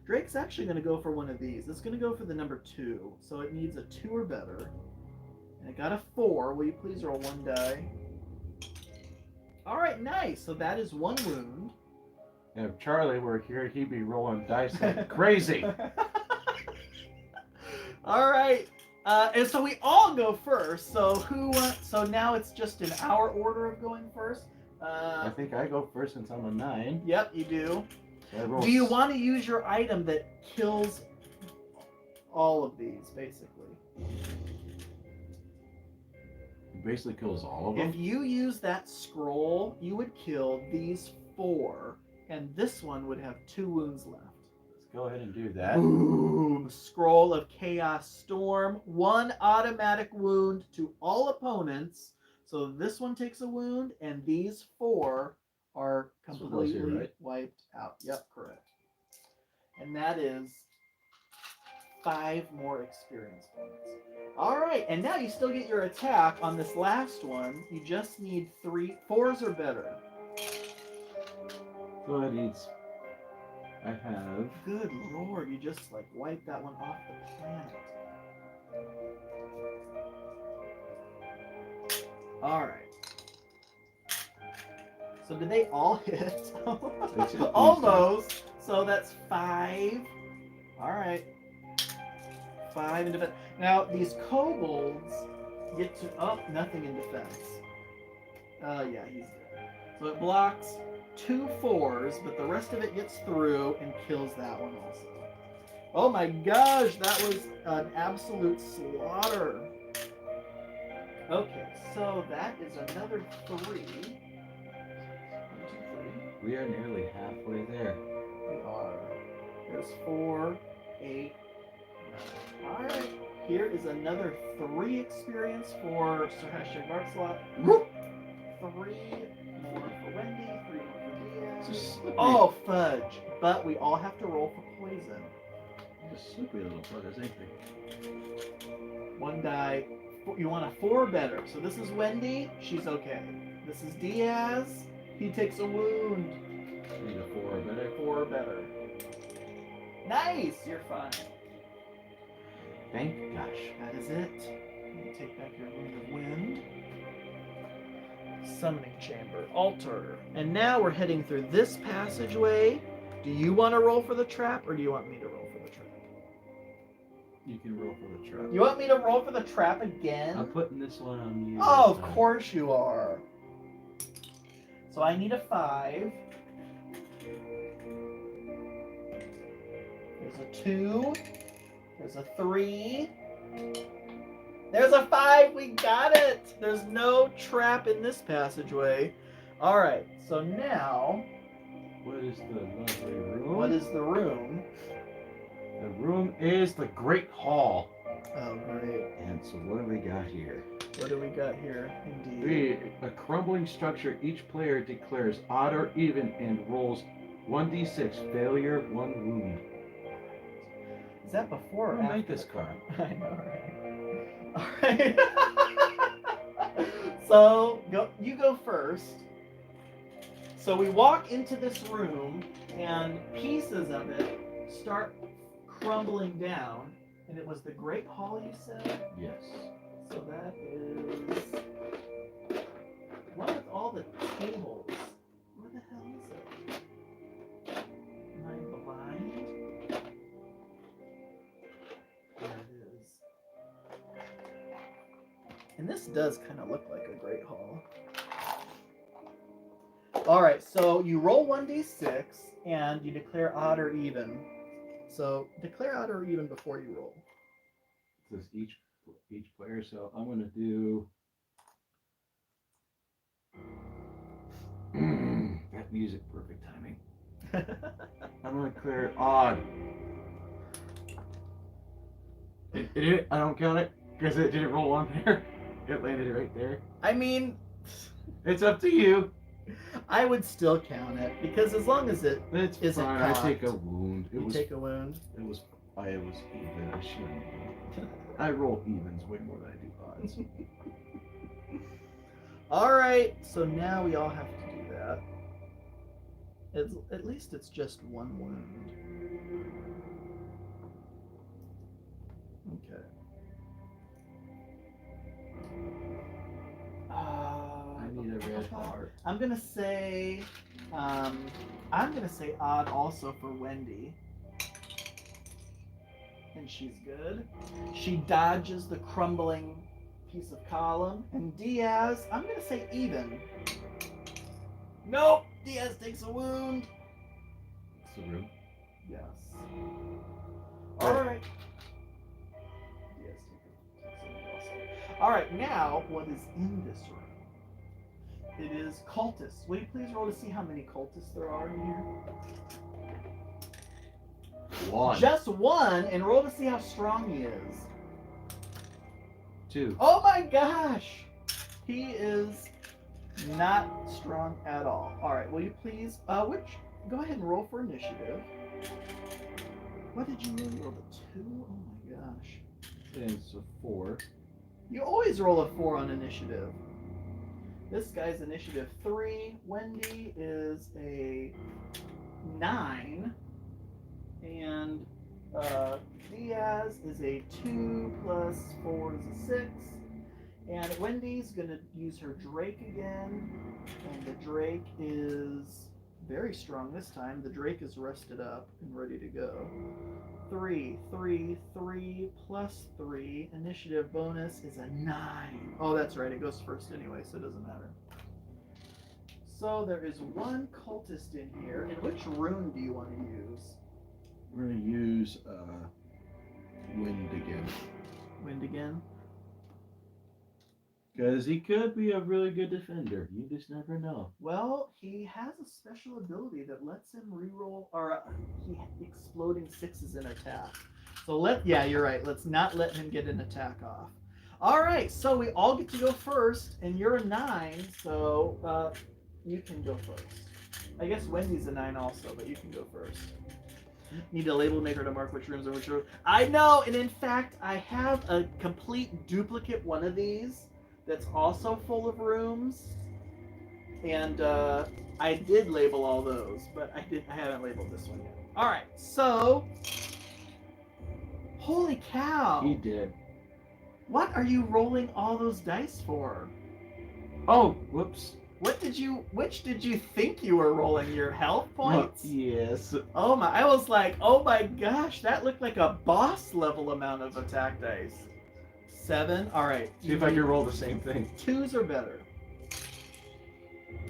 Drake's actually gonna go for one of these. It's gonna go for the number 2, so it needs a 2 or better. And it got a 4. Will you please roll 1 die? All right, nice. So that is 1 wound.
And if Charlie were here, he'd be rolling dice like crazy.
All right. And so we all go first. So so now it's just in our order of going first.
I think I go first since I'm a 9.
Yep, you do.
So I roll
Do you want to use your item that kills all of these, basically?
basically kills all of them?
If you use that scroll, you would kill these 4, and this one would have 2 wounds left.
Let's go ahead and do that.
Boom! Scroll of Chaos Storm. 1 automatic wound to all opponents. So this one takes a wound, and these 4 are completely
here, right?
wiped out. Yep, correct. And that is 5 more experience points. Alright, and now you still get your attack on this last one. You just need 4s or better.
So it needs... I have...
Good lord, you just like wiped that one off the planet. Alright. So did they all hit? Almost. So that's 5. Alright. 5 in defense. Now, these kobolds get to... Oh, nothing in defense. Yeah, he's dead. So it blocks 2 4s, but the rest of it gets through and kills that one also. Oh my gosh, that was an absolute slaughter. Okay, so that is another 3. 1, 2, 3.
We are nearly halfway there.
We are. There's 4, 8, 9. Alright, here is another 3 experience for Sir #Markslot. 3 more for Wendy, 3 more for Diaz. Oh, fudge. But we all have to roll for poison.
Just slippery little buggers, ain't they?
1 die. You want a 4 or better. So this is Wendy. She's okay. This is Diaz. He takes a wound.
Need a 4 or better.
4 or better. Nice. You're fine.
Thank gosh.
That is it. You take back your Rune of Wind. Summoning Chamber. Altar. And now we're heading through this passageway. Do you want to roll for the trap, or do you want me to roll for the trap?
You can roll for the trap.
You want me to roll for the trap again?
I'm putting this one on you.
Oh, of course you are. So I need a 5. There's a 2. There's a 3. There's a 5. We got it. There's no trap in this passageway. All right. So now,
What is the lovely room?
what is the room?
The room is the Great Hall.
Oh, great.
And so what do we got here?
What do we got here? Indeed.
A crumbling structure. Each player declares odd or even and rolls 1d6. Failure, 1 wound.
Is that before or
Who
after?
made this card?
I know, right? All right. So you go first. So we walk into this room, and pieces of it start crumbling down. And it was the Great Hall, you said?
Yes.
So that is all the tables. Where the hell is it? Am I blind? There it is. And this does kind of look like a great hall. All right, so you roll 1d6 and you declare odd or even. So declare odd or even before you roll.
It says each player, so I'm gonna do that music, perfect timing. I'm gonna clear it odd. I don't count it because it didn't roll on there. It landed right there.
I mean,
It's up to you.
I would still count it because as long as it
It's
isn't
fine. I
cocked,
take a wound.
you take a wound.
I was even. I shouldn't. I roll evens way more than I do odds.
All right, so now we all have to do that. At least it's just one wound. Okay.
I need a red heart.
I'm gonna say odd also for Wendy. And she's good. She dodges the crumbling piece of column. And Diaz, I'm gonna say even. Nope! Diaz takes a wound.
It's the room.
Yes. Alright. Diaz takes a wound also. Alright, now what is in this room? It is cultists. Will you please roll to see how many cultists there are in here?
One.
Just one, and roll to see how strong he is.
2.
Oh my gosh! He is not strong at all. Alright, will you please, go ahead and roll for initiative. What did you roll? You rolled a 2? Oh my gosh.
And it's a 4.
You always roll a 4 on initiative. This guy's initiative 3. Wendy is a 9. And Diaz is a 2 plus 4 is a 6. And Wendy's going to use her Drake again. And the Drake is very strong this time. The Drake is rested up and ready to go. 3, 3, 3 plus 3. Initiative bonus is a 9. Oh, that's right. It goes first anyway, so it doesn't matter. So there is one cultist in here. And which rune do you want to use?
We're going to use wind again.
Wind again?
Because he could be a really good defender. You just never know.
Well, he has a special ability that lets him reroll, or exploding 6s in attack. So yeah, you're right. Let's not let him get an attack off. All right, so we all get to go first, and you're a 9, so you can go first. I guess Wendy's a 9 also, but you can go first. Need a label maker to mark which rooms are which room. I know, and in fact, I have a complete duplicate one of these that's also full of rooms, and I did label all those, but I haven't labeled this one yet. All right, so holy cow!
He did.
What are you rolling all those dice for?
Oh, whoops.
Which did you think you were rolling? Your health points?
Yes.
Oh my, I was like, oh my gosh, that looked like a boss level amount of attack dice. 7, all right.
See if I can roll the same thing.
2s are better.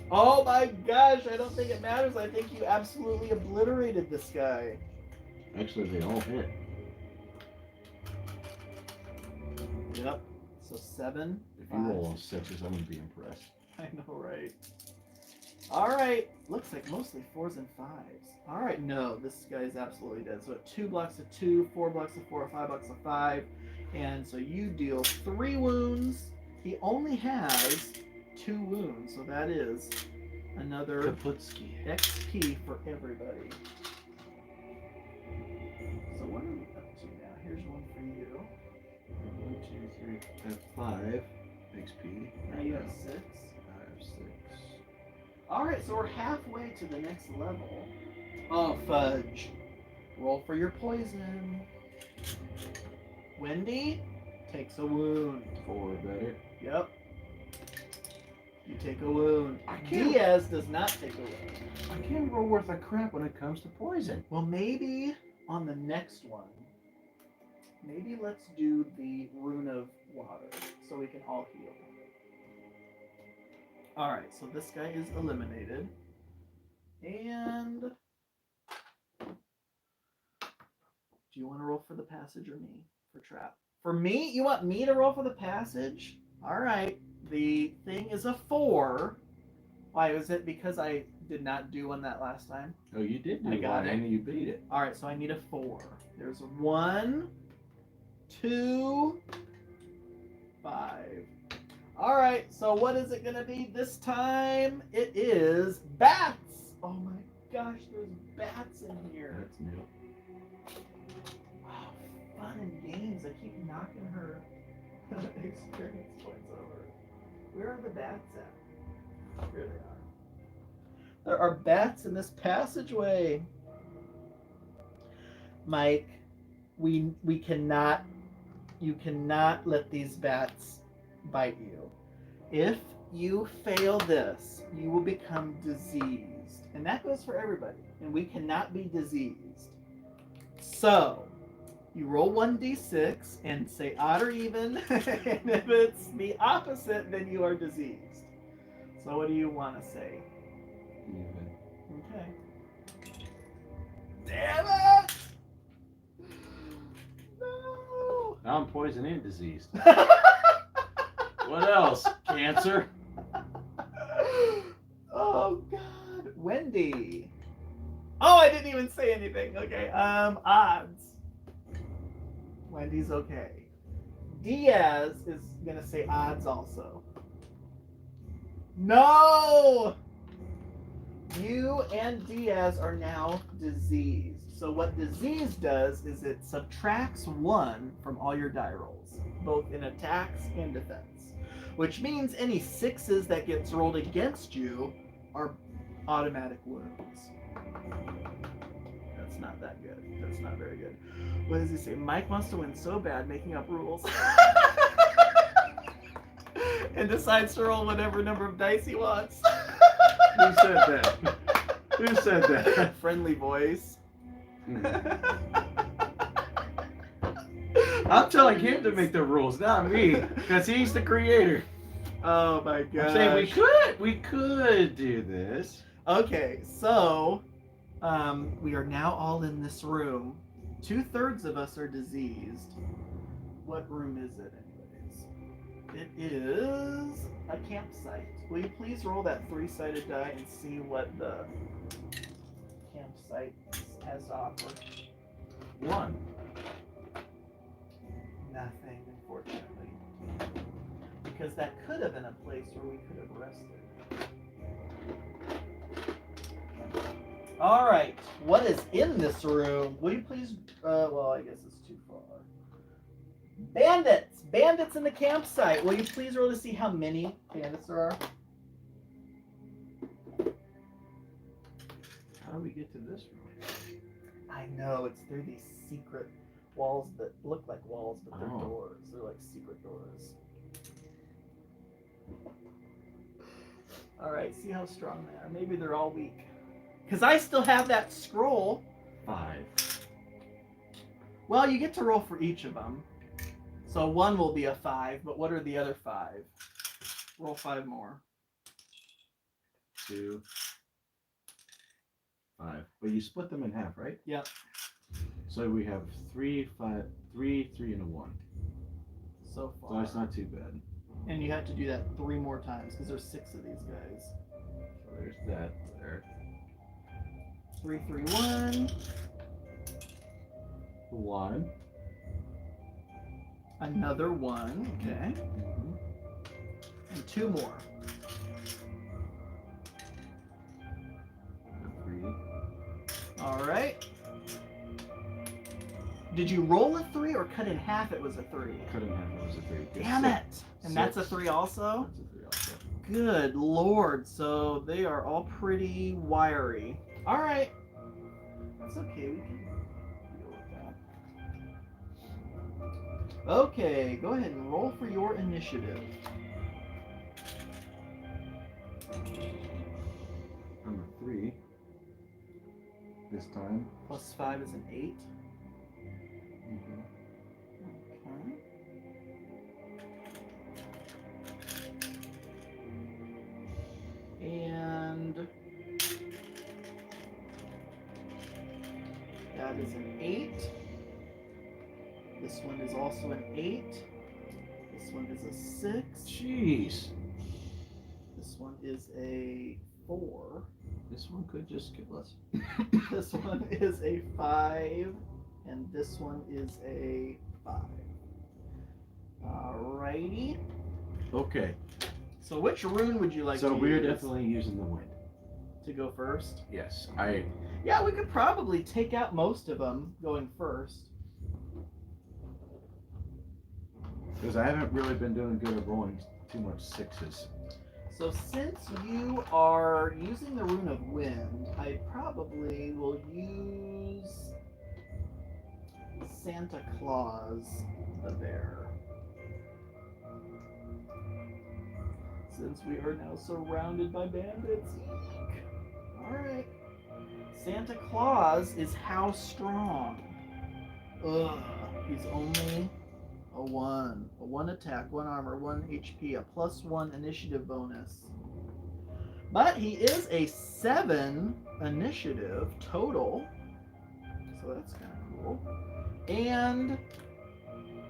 Oh my gosh, I don't think it matters. I think you absolutely obliterated this guy.
Actually, they all hit.
Yep. So 7.
If you roll on 6s, I'm going to be impressed.
I know, right? All right. Looks like mostly 4s and 5s. All right. No, this guy is absolutely dead. So 2 blocks of 2, 4 blocks of 4, 5 blocks of 5. And so you deal 3 wounds. He only has 2 wounds. So that is another
Kaputski.
XP for everybody. So what are we up to now? Here's one for you.
1, 2, 3, I have 5 XP.
Now you have 6.
I have 6.
Alright, so we're halfway to the next level. Oh, fudge. Roll for your poison. Wendy takes a wound.
4 better.
Yep. You take a wound.
I can't.
Diaz does not take a wound.
I can't roll worth a crap when it comes to poison.
Well, maybe on the next one, maybe let's do the Rune of Water so we can all heal. Alright, so this guy is eliminated. And do you want to roll for the passage or me for trap? For me? You want me to roll for the passage? Alright. The thing is a 4. Why, was it because I did not do one that last time?
Oh, you did do
I got
one,
it.
and you beat it.
Alright, so I need a 4. There's 1, 2, 5. Alright, so what is it going to be this time? It is bats! Oh my gosh, there's bats in here.
That's new.
Oh, fun and games. I keep knocking her experience points over. Where are the bats at? Here they are. There are bats in this passageway. Mike, we cannot, you cannot let these bats bite you. If you fail this, you will become diseased. And that goes for everybody. And we cannot be diseased. So, you roll 1d6 and say odd or even. And if it's the opposite, then you are diseased. So what do you want to say?
Even.
Okay. Damn it! No!
Now I'm poisoned and diseased. What else? Cancer?
Oh God, Wendy. Oh, I didn't even say anything. Okay. Odds. Wendy's okay. Diaz is gonna say odds also. No! You and Diaz are now diseased. So what disease does is it subtracts 1 from all your die rolls, both in attacks and defense. Which means any 6s that gets rolled against you are automatic wounds. That's not that good. That's not very good. What does he say? Mike wants to win so bad, making up rules. And decides to roll whatever number of dice he wants.
Who said that? Who said that?
Friendly voice.
I'm telling him to make the rules, not me, because he's the creator.
Oh my god.
I'm saying we could do this.
Okay, so we are now all in this room. 2/3 of us are diseased. What room is it, anyways? It is a campsite. Will you please roll that 3-sided die and see what the campsite has to offer?
1.
Nothing, unfortunately. Because that could have been a place where we could have rested. Alright, what is in this room? Will you please, well, I guess it's too far. Bandits! Bandits in the campsite! Will you please roll to see how many bandits there are?
How do we get to this room?
I know, it's through these secret walls that look like walls, but they're doors. They're like secret doors. Alright, see how strong they are. Maybe they're all weak. Because I still have that scroll.
5.
Well, you get to roll for each of them. So 1 will be a 5, but what are the other 5? Roll 5 more.
2. 5. But you split them in half, right?
Yep.
So we have 3, 5, 3, 3, and a 1.
So far.
So that's not too bad.
And you have to do that 3 more times because there's 6 of these guys.
So there's that there.
3, 3, 1.
1.
Another 1. Okay.
Mm-hmm.
And 2 more.
3.
All right. Did you roll a 3 or cut in half? It was a 3.
Cut in half. It was a 3.
Damn it! And that's a 3 also?
That's a 3 also.
Good lord. So they are all pretty wiry. All right. That's okay. We can deal with that. Okay. Go ahead and roll for your initiative.
I'm a 3. This time.
Plus 5 is an 8.
Mm-hmm.
Okay. And that is an 8. This one is also an 8. This one is a 6.
Jeez.
This one is a 4.
This one could just kill us.
This one is a 5. And this one is a 5. Alrighty.
Okay.
So which rune would you like
So
to
we're
use
definitely using the wind.
to go first?
Yes.
Yeah, we could probably take out most of them going first.
Because I haven't really been doing good at rolling too much 6s.
So since you are using the Rune of Wind, I probably will use Santa Claus the Bear. Since we are now surrounded by bandits. Eek. Alright. Santa Claus is how strong? Ugh. He's only a 1. A 1 attack, 1 armor, 1 HP, a +1 initiative bonus. But he is a 7 initiative total. So that's kind of cool. And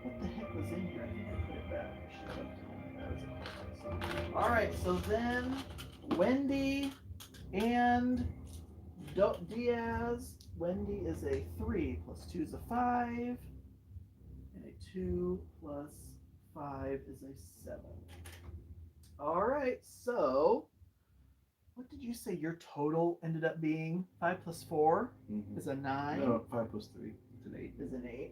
what the heck was in here? I think I put it back. Shut up. Alright, so then Wendy and Diaz. Wendy is a 3, +2 is a 5. And a 2 plus 5 is a 7. Alright, so what did you say your total ended up being? 5 plus 4 is a 9.
No, 5 plus 3 is an 8.
Is an 8.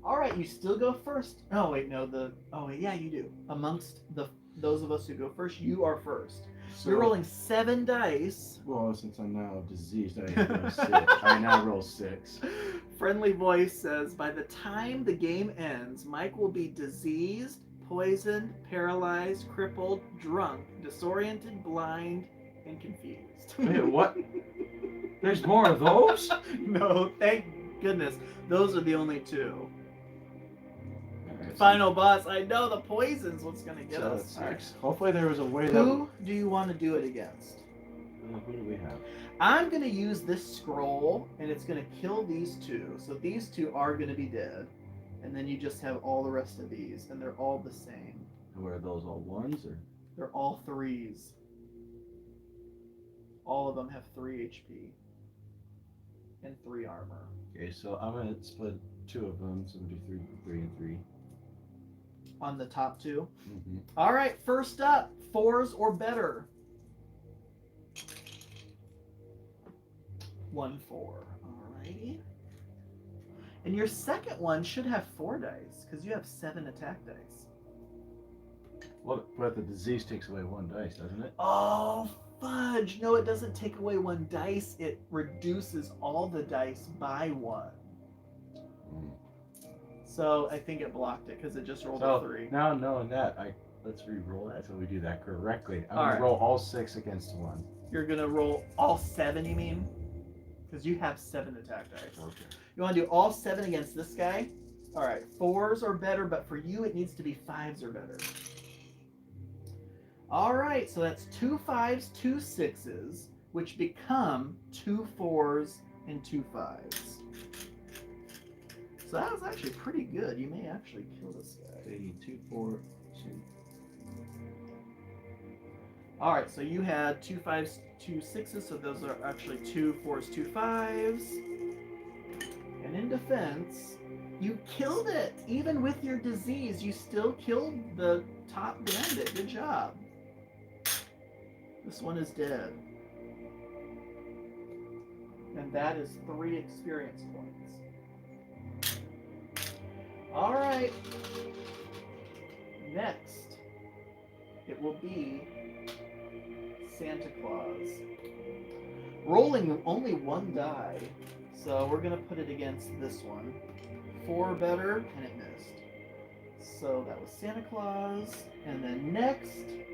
Alright, you still go first. Oh wait, no, oh wait, yeah, you do. Amongst those of us who go first, you are first.
So,
You're rolling 7 dice.
Well, since I'm now diseased, I roll 6. I now roll 6.
Friendly voice says, by the time the game ends, Mike will be diseased, poisoned, paralyzed, crippled, drunk, disoriented, blind, and confused.
Wait, what? There's more of those?
No, thank goodness. Those are the only 2.
Alright,
Final boss. I know the poison's what's going to get
so
us.
it's
All right.
6. Hopefully there was a way that...
Who do you want to do it against?
Who do we have?
I'm going to use this scroll, and it's going to kill these 2. So these 2 are going to be dead. And then you just have all the rest of these, and they're all the same.
Were those all 1s or?
They're all 3s. All of them have 3 HP. And 3 armor.
Okay, so I'm going to split 2 of them, so we'll do 3 and 3.
On the top 2.
Mm-hmm.
All right, first up, 4s or better. 1 4. Alrighty. And your second one should have 4 dice, because you have 7 attack dice.
Well, but the disease takes away 1 dice, doesn't it?
Oh, fudge. No, it doesn't take away 1 dice. It reduces all the dice by 1. So I think it blocked it, because it just rolled a 3.
Now knowing that, let's re-roll it so we do that correctly. I'm going
Alright.
to roll all 6 against 1.
You're going to roll all 7, you mean? Because you have 7 attack dice.
Okay.
You want to do all 7 against this guy? All right, 4s or better, but for you it needs to be 5s or better. All right, so that's 2 5s, 2 6s, which become 2 4s and 2 5s. So that was actually pretty good. You may actually kill this guy.
2 4 2.
All right, so you had 2 5s, 2 6s, so those are actually 2 4s, 2 5s. And in defense, you killed it. Even with your disease, you still killed the top bandit. Good job. This one is dead. And that is 3 experience points. All right. Next, it will be Santa Claus. Rolling only 1 die. So we're going to put it against this one. 4 better, and it missed. So that was Santa Claus. And then next,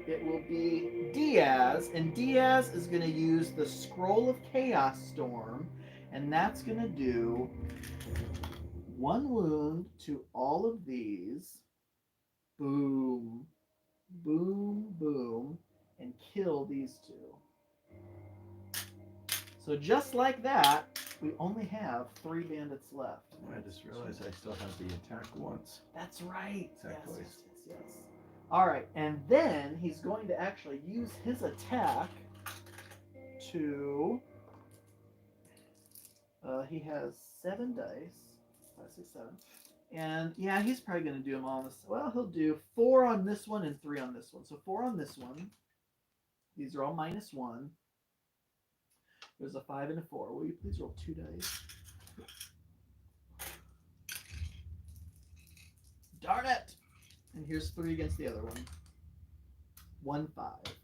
it will be Diaz. And Diaz is going to use the Scroll of Chaos Storm. And that's going to do 1 wound to all of these. Boom. Boom, boom. And kill these 2. So just like that, we only have 3 bandits left.
I just realized I still have the attack once.
That's right.
Attack
Yes,
twice.
yes. All right, and then he's going to actually use his attack to. He has 7 dice. 5, 6, 7. And yeah, he's probably going to do them all on this. Well, he'll do 4 on this one and 3 on this one. So 4 on this one. These are all -1. There's a 5 and a 4. Will you please roll 2 dice? Darn it! And here's 3 against the other one. 1, 5.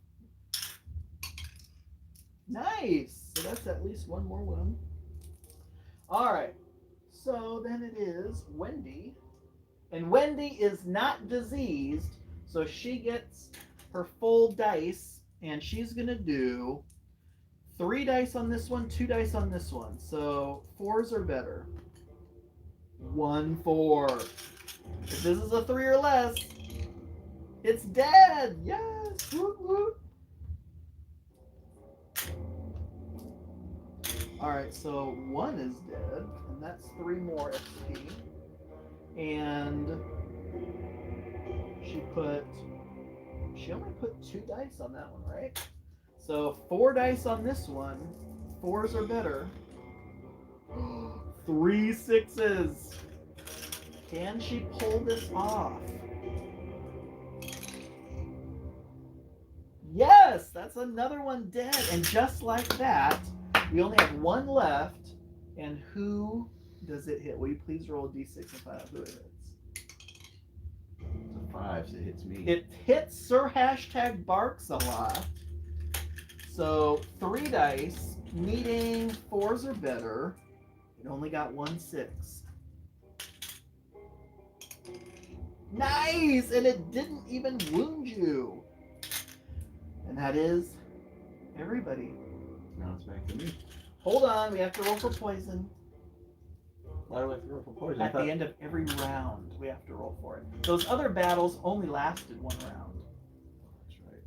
Nice! So that's at least 1 more wound. Alright. So then it is Wendy. And Wendy is not diseased, so she gets her full dice, and she's going to do 3 dice on this one, 2 dice on this one. So 4s are better. 1, 4. If this is a 3 or less, it's dead. Yes. Woot, woot. All right, so 1 is dead, and that's 3 more XP. And she only put 2 dice on that one, right? So 4 dice on this one. 4s are better. 3 6s. Can she pull this off? Yes, that's another one dead. And just like that, we only have 1 left. And who does it hit? Will you please roll a d6 and find out who it hits?
It's a 5, so it hits me.
It hits Sir Hashtag Barks a lot. So 3 dice, needing 4s or better. It only got 1 6. Nice! And it didn't even wound you. And that is everybody.
Now it's back to me.
Hold on, we have to roll for poison.
Why do I have to roll for poison?
At the end of every round, we have to roll for it. Those other battles only lasted 1 round.
That's right.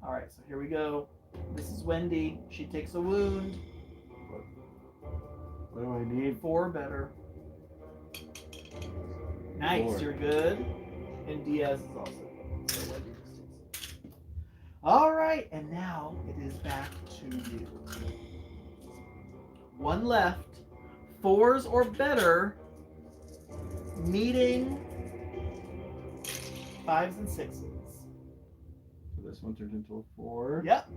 All right, so here we go. This is Wendy. She takes a wound.
What do I need?
4 better. Nice,
4.
you're good. And Diaz is also good. So Wendy just takes it. All right, and now it is back to you. 1 left. 4s or better. Needing 5s and 6s.
So this one turns into a 4.
Yep.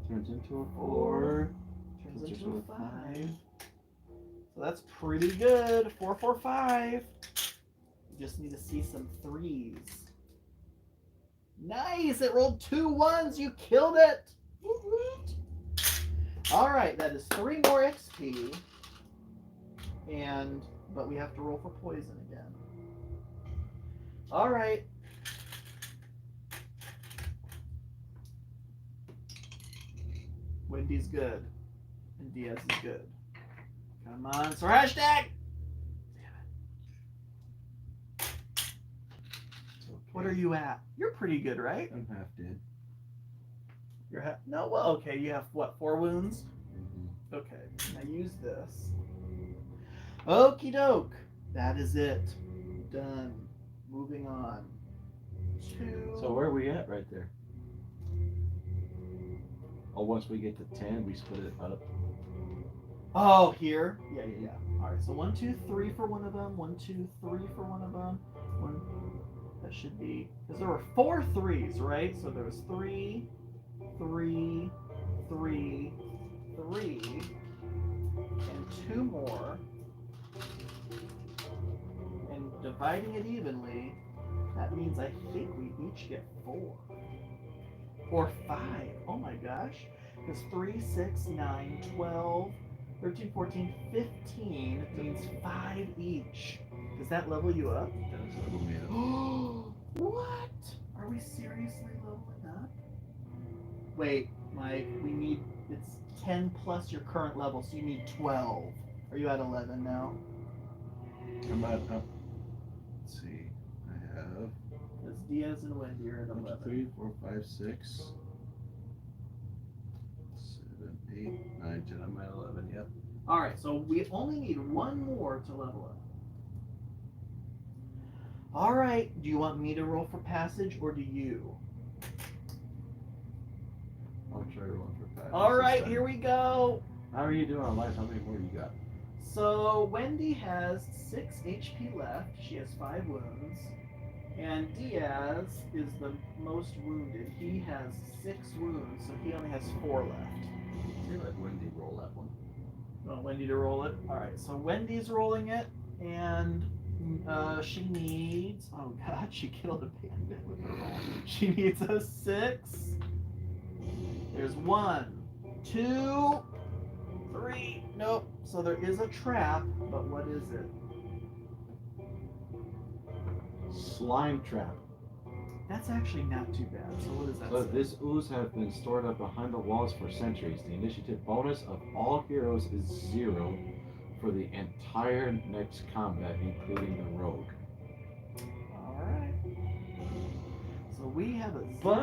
Turns into a 4.
Turns into a 5. So that's pretty good. 4, 4, 5. You just need to see some 3s. Nice! It rolled 2 1s. You killed it. Woot woot. All right, that is 3 more XP. But we have to roll for poison again. All right. Wendy's good. And Diaz is good. Come on, Sir Hashtag!
It's okay.
What are you at? You're pretty good, right?
I'm half dead.
You're no, well, okay. You have what, 4 wounds?
Mm-hmm.
Okay, now use this. Okie doke. That is it. Done. Moving on.
So where are we at right there? Oh, once we get to 10, we split it up.
Oh, here? Yeah. All right, so 1, 2, 3 for one of them. 1, 2, 3 for one of them. That should be, because there were 4 3s, right? So there was 3, 3, 3, 3, and 2 more. And dividing it evenly, that means I think we each get 4. Or 5. Oh my gosh. Because 3, 6, 9, 12, 13, 14, 15 means 5 each. Does that level you up?
That was a little bit.
What? Are we seriously leveling up? Wait, Mike, we need, it's 10 plus your current level, so you need 12. Are you at 11 now?
I'm at, let's see, I have
Because Diaz and Wendy are at
1,
11.
2, 3, 4, 5, 6, 7, 8, 9, 10. I'm at 11, yep.
Alright, so we only need one more to level up. Alright, do you want me to roll for passage or do you?
I'll try rolling for passage.
Alright, here we go.
How are you doing on life? How many more you got?
So Wendy has 6 HP left. She has 5 wounds. And Diaz is the most wounded. He has 6 wounds, so he only has 4 left.
You let Wendy roll that one.
You want Wendy to roll it? Alright, so Wendy's rolling it, and she needs... Oh god, she killed a bandit with her roll. She needs a 6. There's 1, 2, 3. Nope. So there is a trap, but what is it?
Slime trap.
That's actually not too bad. So what does that
So
say?
this ooze have been stored up behind the walls for centuries. The initiative bonus of all heroes is 0 for the entire next combat, including the rogue.
Alright. So we have a 0
But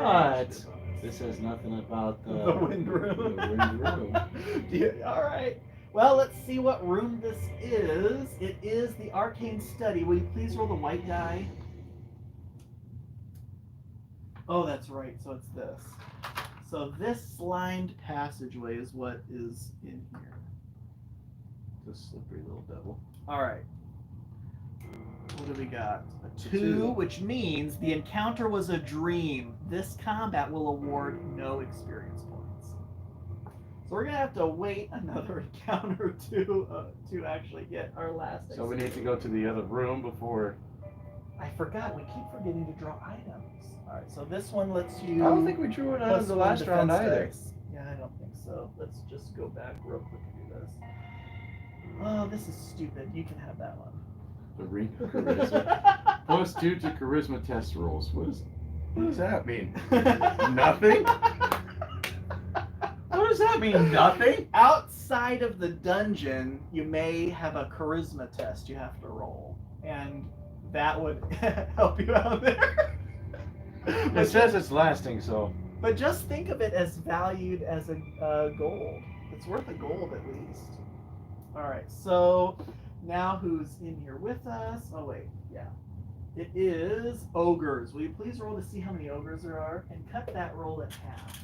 initiative bonus.
this says nothing about the
Wind Room.
The wind room.
Alright. Well, let's see what room this is. It is the Arcane Study. Will you please roll the white die? Oh, that's right. So it's this. So this slimed passageway is what is in here.
The slippery little devil.
Alright. What do we got? A 2,
Two.
which means the encounter was a dream. This combat will award no experience points. So we're gonna have to wait another encounter to actually get our last.
So we need to go to the other room before.
I forgot. We keep forgetting to draw items. All right. So this one lets you.
I don't think we drew an item
plus
the
1
last round
defense
either.
dice. Yeah, I don't think so. Let's just go back real quick and do this. Oh, this is stupid. You can have that one.
The ring of charisma. Plus 2 to charisma test rolls. What does that mean? Nothing? What does that mean? Nothing?
Outside of the dungeon, you may have a charisma test you have to roll, and that would help you out there.
It says it's lasting, so.
But just think of it as valued as a gold. It's worth a gold at least. All right, so now who's in here with us? Oh wait, yeah. It is ogres. Will you please roll to see how many ogres there are? And cut that roll in half.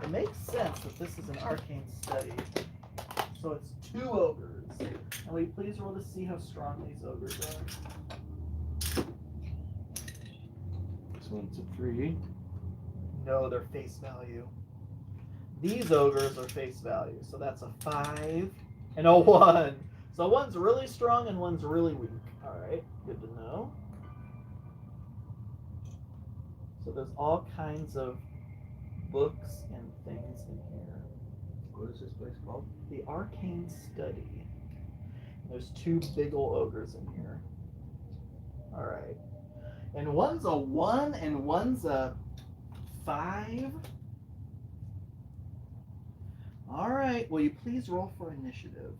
It makes sense that this is an arcane study. So it's 2 ogres. And will you please roll to see how strong these ogres are?
This one's a 3.
No, they're face value. These ogres are face value. So that's a 5 and a 1. So one's really strong and one's really weak. Alright, good to know. So there's all kinds of books and things in here.
What is this place called?
The Arcane Study. There's 2 big ol' ogres in here. Alright. And one's a 1 and one's a 5. Alright, will you please roll for initiative?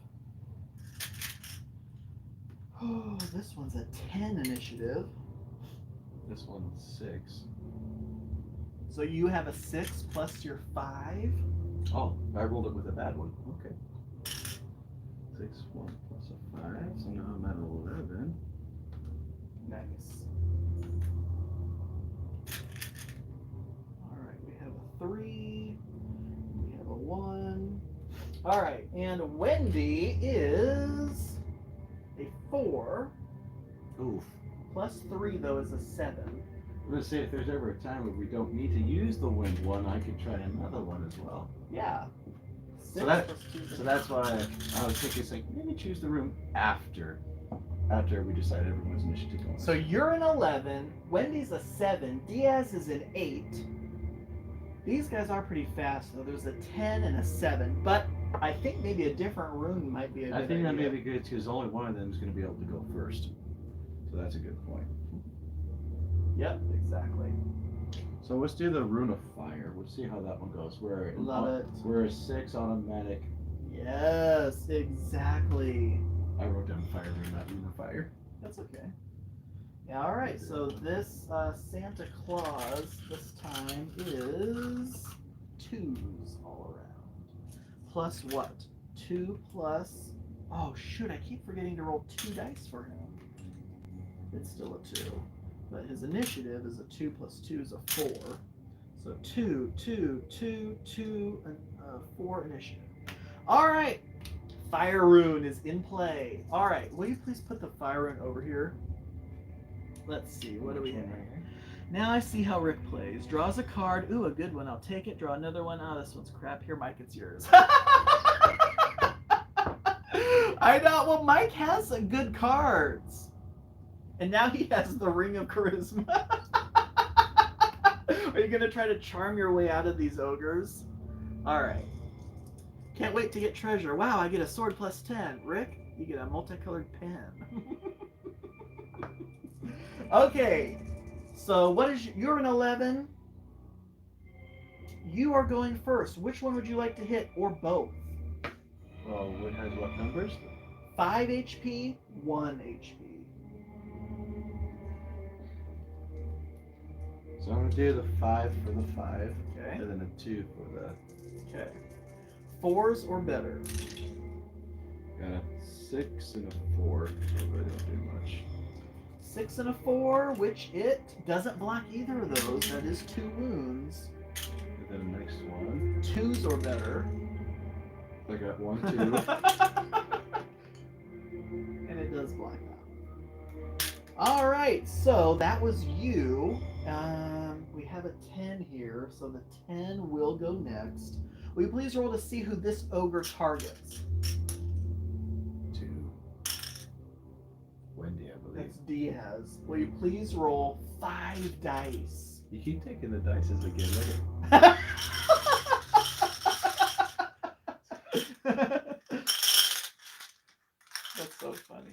Oh, this one's a 10 initiative.
This one's 6.
So you have a 6 plus your 5.
Oh, I rolled it with a bad one. Okay. 6, 1 plus a 5, so now I'm at 11.
Nice. Alright, we have a 3. We have a 1. Alright, and Wendy is a 4.
Oof.
Plus 3, though, is a 7.
I'm gonna say if there's ever a time where we don't need to use the wind one, I could try another one as well.
Yeah. 6
that-
plus 2 is
So that's why I was thinking, it's like, maybe choose the room after we decide everyone's initiative going.
So you're an 11, Wendy's a 7, Diaz is an 8. These guys are pretty fast, though. There's a 10 and a 7, but I think maybe a different rune might be a good
I think that
idea.
may be good because only one of them is going to be able to go first. So So that's a good point.
Yep, exactly.
So let's do the Rune of Fire. We'll see how that one goes.
Love it.
We're a 6 automatic.
Yes, exactly.
I wrote down Fire Rune, not Rune of Fire.
That's okay. Yeah, all right. So this Santa Claus this time is 2s all around. Plus what? 2 plus. Oh shoot! I keep forgetting to roll 2 dice for him. It's still a 2, but his initiative is a 2 plus 2 is a 4. So 2, 2, 2, 2, and 4 initiative. All right. Fire Rune is in play. All right. Will you please put the Fire Rune over here? Let's see. What do we have? Now I see how Rick plays. Draws a card. Ooh, a good one. I'll take it. Draw another one. Oh, this one's crap. Here, Mike, it's yours. I know. Well, Mike has good cards. And now he has the Ring of Charisma. Are you going to try to charm your way out of these ogres? All right. Can't wait to get treasure. Wow, I get a sword plus 10. Rick, you get a multicolored pen. Okay. So what is you're an 11. You are going first. Which one would you like to hit, or both?
Well, what has what numbers?
5 HP, 1 HP.
So I'm gonna do the 5 for the 5,
Okay.
and then a 2 for the.
Okay. 4s or better.
Got a 6 and a 4, so I don't do much.
6 and a 4, which it doesn't block either of those. That is 2 wounds.
And then the next one.
2s or better.
I got 1, 2.
And it does block that. All right, so that was you. We have a 10 here, so the 10 will go next. Will you please roll to see who this ogre targets?
2. Wendy, I believe.
That's Diaz. Will you please roll 5 dice?
You keep taking the dices again. Look at
That's so funny.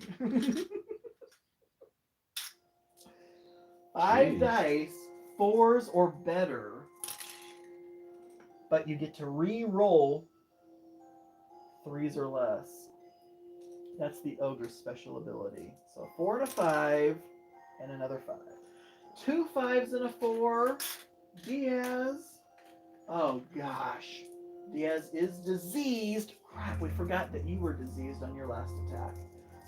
5
Jeez.
dice, 4s or better, but you get to re-roll 3s or less. That's the ogre's special ability. So 4 and a 5, and another 5. 2 5s and a 4. Diaz. Oh gosh. Diaz is diseased. Crap, we forgot that you were diseased on your last attack.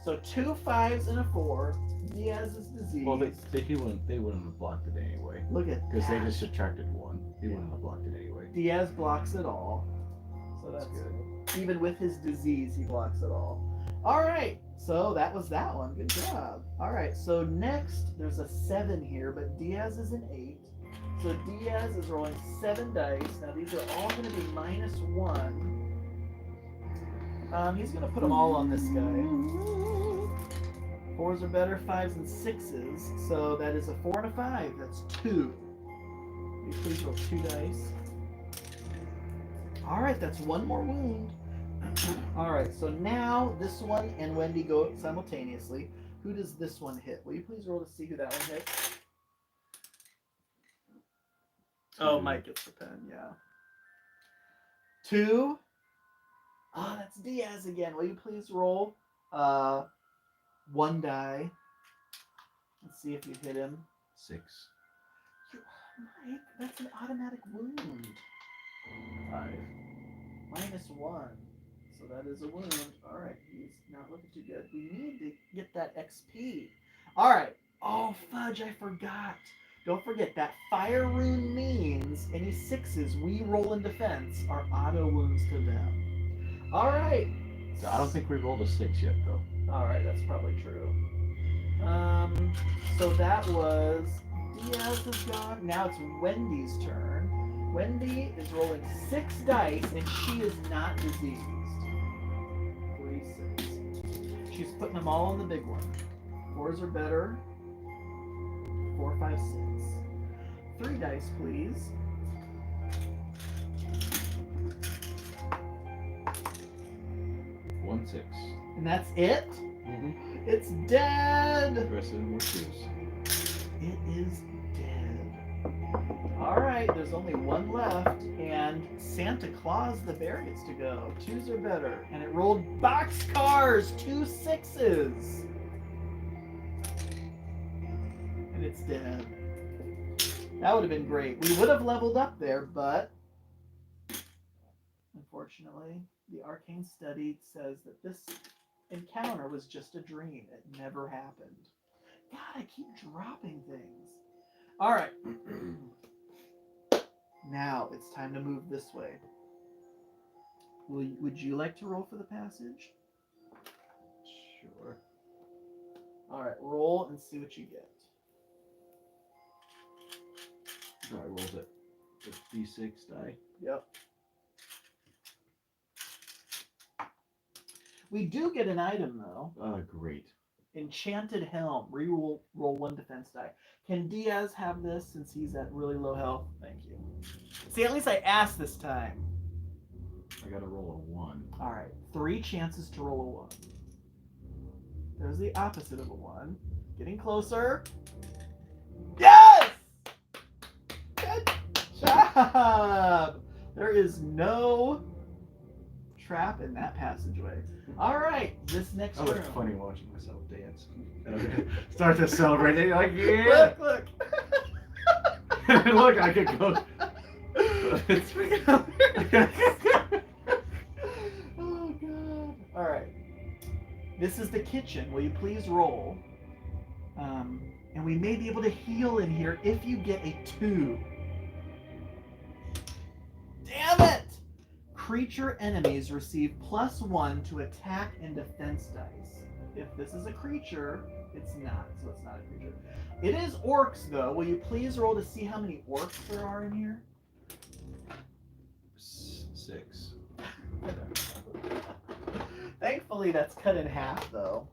So 2 5s and a 4. Diaz is diseased.
Well, they wouldn't have blocked it anyway.
Look at
Because they
that.
just subtracted 1. He wouldn't have blocked it anyway.
Diaz blocks it all. So that's
good.
Even with his disease, he blocks it all. All right. So that was that one. Good job. All right. So next, there's a 7 here, but Diaz is an 8. So Diaz is rolling 7 dice. Now these are all going to be -1. He's going to put them all on this guy. 4s are better, 5s and 6s. So that is a 4 and a 5. That's 2. Will you please roll 2 dice? All right, that's 1 more wound. All right, so now this one and Wendy go simultaneously. Who does this one hit? Will you please roll to see who that one hits? Oh, Mike gets the pen, yeah. 2. Oh, that's Diaz again. Will you please roll 1 die? Let's see if you hit him.
6.
Mike, that's an automatic wound.
5.
-1. So that is a wound. All right, he's not looking too good. We need to get that XP. All right. Oh, fudge, I forgot. Don't forget that Fire Rune means any 6s we roll in defense are auto wounds to them. All right.
So I don't think we rolled a 6 yet, though.
All right, that's probably true. So that was Diaz is gone. Now it's Wendy's turn. Wendy is rolling 6 dice, and she is not diseased. 3, 6. She's putting them all on the big one. 4s are better. 4, 5, 6. 3 dice, please.
1, 6.
And that's it?
Mm-hmm.
It's dead!
Rest of them were twos.
It is dead. Alright, there's only one left, and Santa Claus the bear gets to go. 2s or better. And it rolled boxcars! 2 6s! And it's dead. That would have been great. We would have leveled up there, but unfortunately, the arcane study says that this encounter was just a dream. It never happened. God, I keep dropping things. All right. Now it's time to move this way. Would you like to roll for the passage?
Sure.
All right, roll and see what you get.
So I rolled it. The D6 die.
Yep. We do get an item though.
Great.
Enchanted Helm. Roll 1 defense die. Can Diaz have this since he's at really low health? Thank you. See, at least I asked this time.
I gotta roll a 1.
All right, 3 chances to roll a 1. There's the opposite of a 1. Getting closer. Yes! Good job! There is no trap in that passageway. All right, this next
I
room.
look funny watching myself dance. Start to celebrate. And you're like, yeah.
Look.
Look, I could go. It's
Oh god. All right. This is the kitchen. Will you please roll? And we may be able to heal in here if you get a 2. Damn it! Creature enemies receive +1 to attack and defense dice. If this is a creature, it's not, so it's not a creature. It is orcs, though. Will you please roll to see how many orcs there are in here?
6.
Thankfully, that's cut in half, though.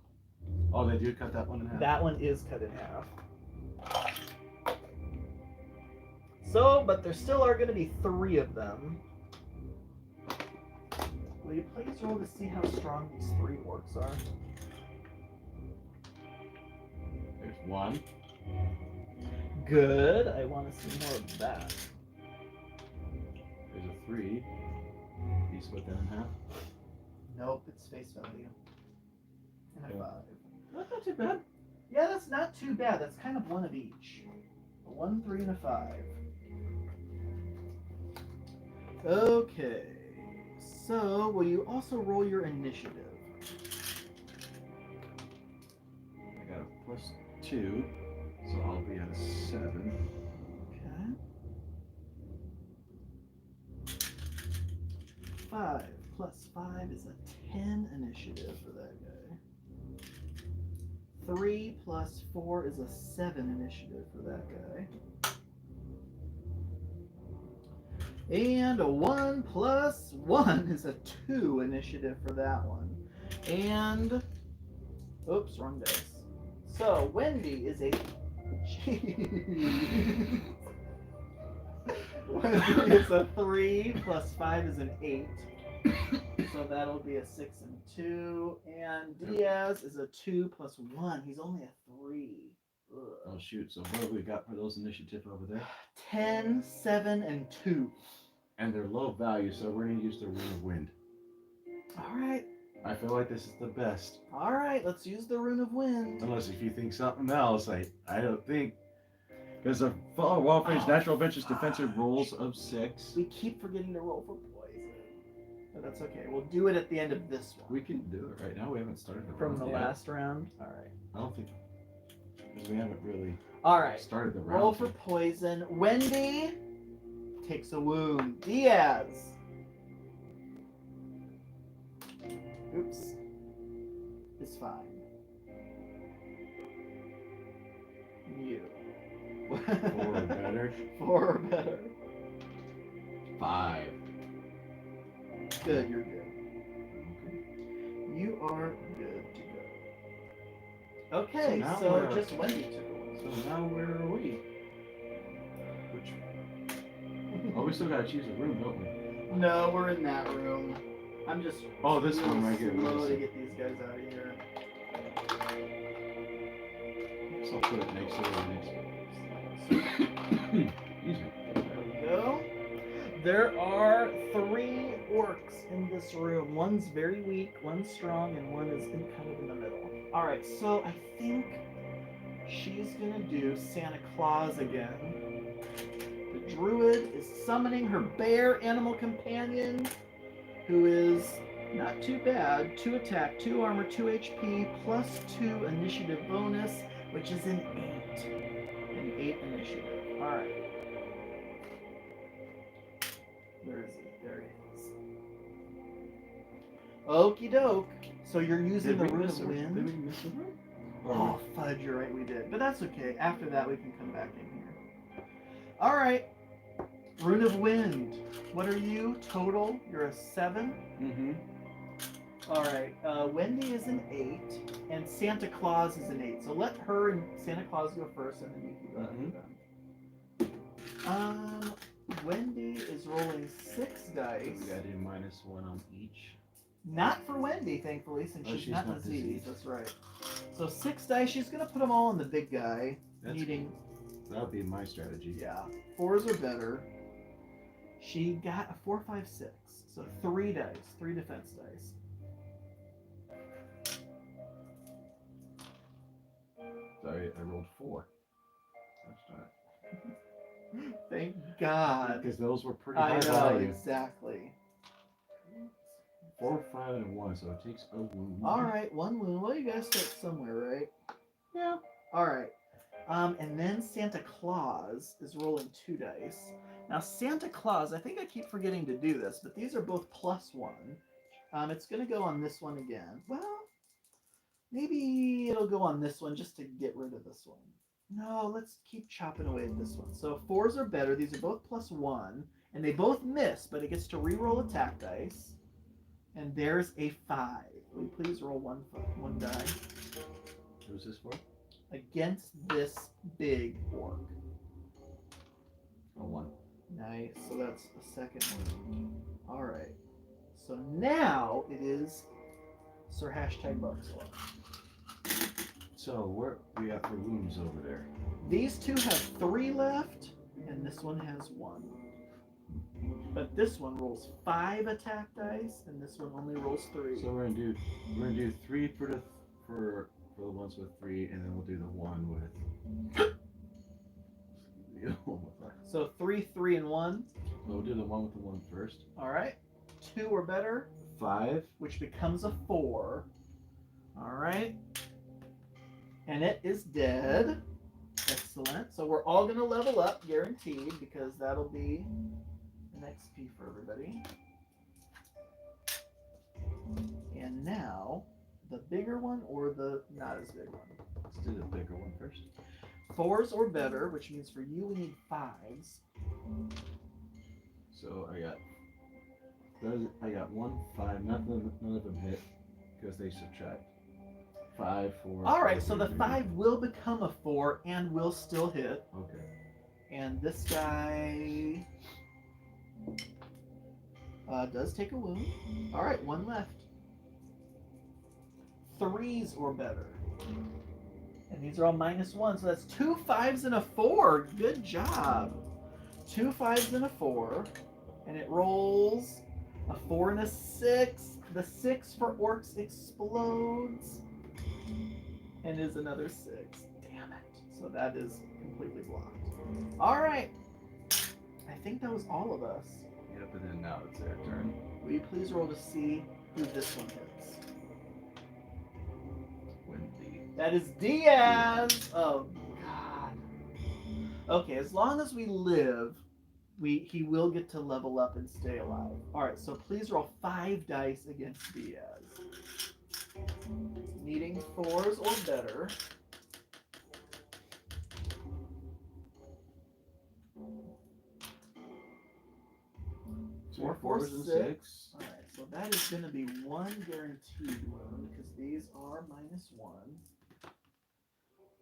Oh, they do cut that one in half?
That one is cut in half. So, but there still are going to be 3 of them. Will you please roll to see how strong these 3 orcs are?
There's 1.
Good. I want to see more of that.
There's a 3. You split that in half?
Nope, it's face value. And a 5.
That's not too bad.
Yeah, that's not too bad. That's kind of 1 of each. A 1, 3, and a 5. Okay. So, will you also roll your initiative?
I got a +2, so I'll be at a 7.
Okay. 5 plus 5 is a 10 initiative for that guy. 3 plus 4 is a 7 initiative for that guy. And a 1 plus 1 is a 2 initiative for that one. And, oops, wrong dice. So, Wendy is a... Wendy is a 3 plus 5 is an 8. So that'll be a 6 and 2. And Diaz is a 2 plus 1. He's only a 3. Ugh.
Oh shoot, so what have we got for those initiative over there?
10, 7, and 2.
And they're low value, so we're going to use the Rune of Wind.
Alright.
I feel like this is the best.
Alright, let's use the Rune of Wind.
Unless if you think something else, I don't think. Because a follow Wildframe's natural adventures defensive rolls of 6.
We keep forgetting to roll for poison. But that's okay. We'll do it at the end of this one.
We can do it right now. We haven't started the
From the
round yet.
last round? Alright.
I don't think. Because we haven't really
Alright.
started the round.
Roll for poison. Wendy takes a wound. Diaz. Oops. Is fine. You.
4 or better.
4 or better.
5.
Good, you're good.
Okay.
You are good to go. Okay,
now
so
we're-
just Wendy took a wound.
So now where are we? Which? Oh, we still gotta choose a room, don't we?
No, we're in that room. I'm just
Oh, this one right here.
slow to get these guys out of here.
I'll put it next to it. Excuse me.
There we go. There are 3 orcs in this room. One's very weak, one's strong, and one is kind of in the middle. All right, so I think she's gonna do Santa Claus again. The druid is summoning her bear animal companion, who is not too bad. 2 attack, 2 armor, 2 HP, plus 2 initiative bonus, which is an 8. An 8 initiative. All right. Where is he? There he is. Okie doke. So you're using the Rune of Wind?
Did we miss a room?
Oh, fudge, you're right, we did. But that's okay. After that, we can come back in here. All right. Rune of Wind. What are you total? You're a 7?
Mm-hmm.
All right. Wendy is an 8, and Santa Claus is an 8. So let her and Santa Claus go first, and then you can go after them. Wendy is rolling 6 dice.
We got a -1 on each.
Not for Wendy, thankfully, since she's not diseased.
diseased.
That's right. So 6 dice. She's gonna put them all on the big guy. Needing.
That would be my strategy.
Yeah. 4s are better. She got a 4, 5, 6. So 3 dice. 3 defense dice.
Sorry, I rolled 4. That's not.
Thank God.
Because those were pretty
I
high
know,
value.
exactly.
4, 5, and 1, so it takes a wound.
Alright, 1 wound. Well, you guys start somewhere, right? Yeah. Alright. And then Santa Claus is rolling 2 dice. Now, Santa Claus, I think I keep forgetting to do this, but these are both +1. It's going to go on this one again. Well, maybe it'll go on this one just to get rid of this one. No, let's keep chopping away at this one. So 4s are better. These are both +1, and they both miss, but it gets to re-roll attack dice. And there's a 5. Will you please roll one die?
Who's this for?
Against this big orc.
A 1.
Nice. So that's the second one. All right. So now it is Sir #Bugswalk.
So where we got for wounds over there?
These 2 have 3 left, and this one has 1. But this one rolls 5 attack dice, and this one only rolls 3.
So we're gonna do 3 for the ones with 3, and then we'll do the one with.
So 3, 3, and 1.
We'll do the one with the 1 first.
All right. 2 or better,
5.
which becomes a 4. All right. And it is dead. Excellent. So we're all going to level up, guaranteed, because that'll be an XP for everybody. And now, the bigger one or the not as big one?
Let's do the bigger one first.
4s or better, which means for you we need 5s.
So I got 1, 5. None of them hit because they subtract. 5, 4.
All right, so the 5 will become a 4 and will still hit.
Okay.
And this guy does take a wound. All right, 1 left. 3s or better. And these are all -1, so that's 2 5s and a 4. Good job. 2 5s and a 4. And it rolls a 4 and a 6. The 6 for orcs explodes. And is another 6. Damn it. So that is completely blocked. All right. I think that was all of us.
Yep, and then now it's their turn.
Will you please roll to see who this one hits?
Wendy.
That is Diaz. Oh God. Okay, as long as we live, he will get to level up and stay alive. All right, so please roll 5 dice against Diaz. Needing 4s or better.
So
4,
4s and
6.
6.
All right, so that is going to be 1 guaranteed wound because these are -1.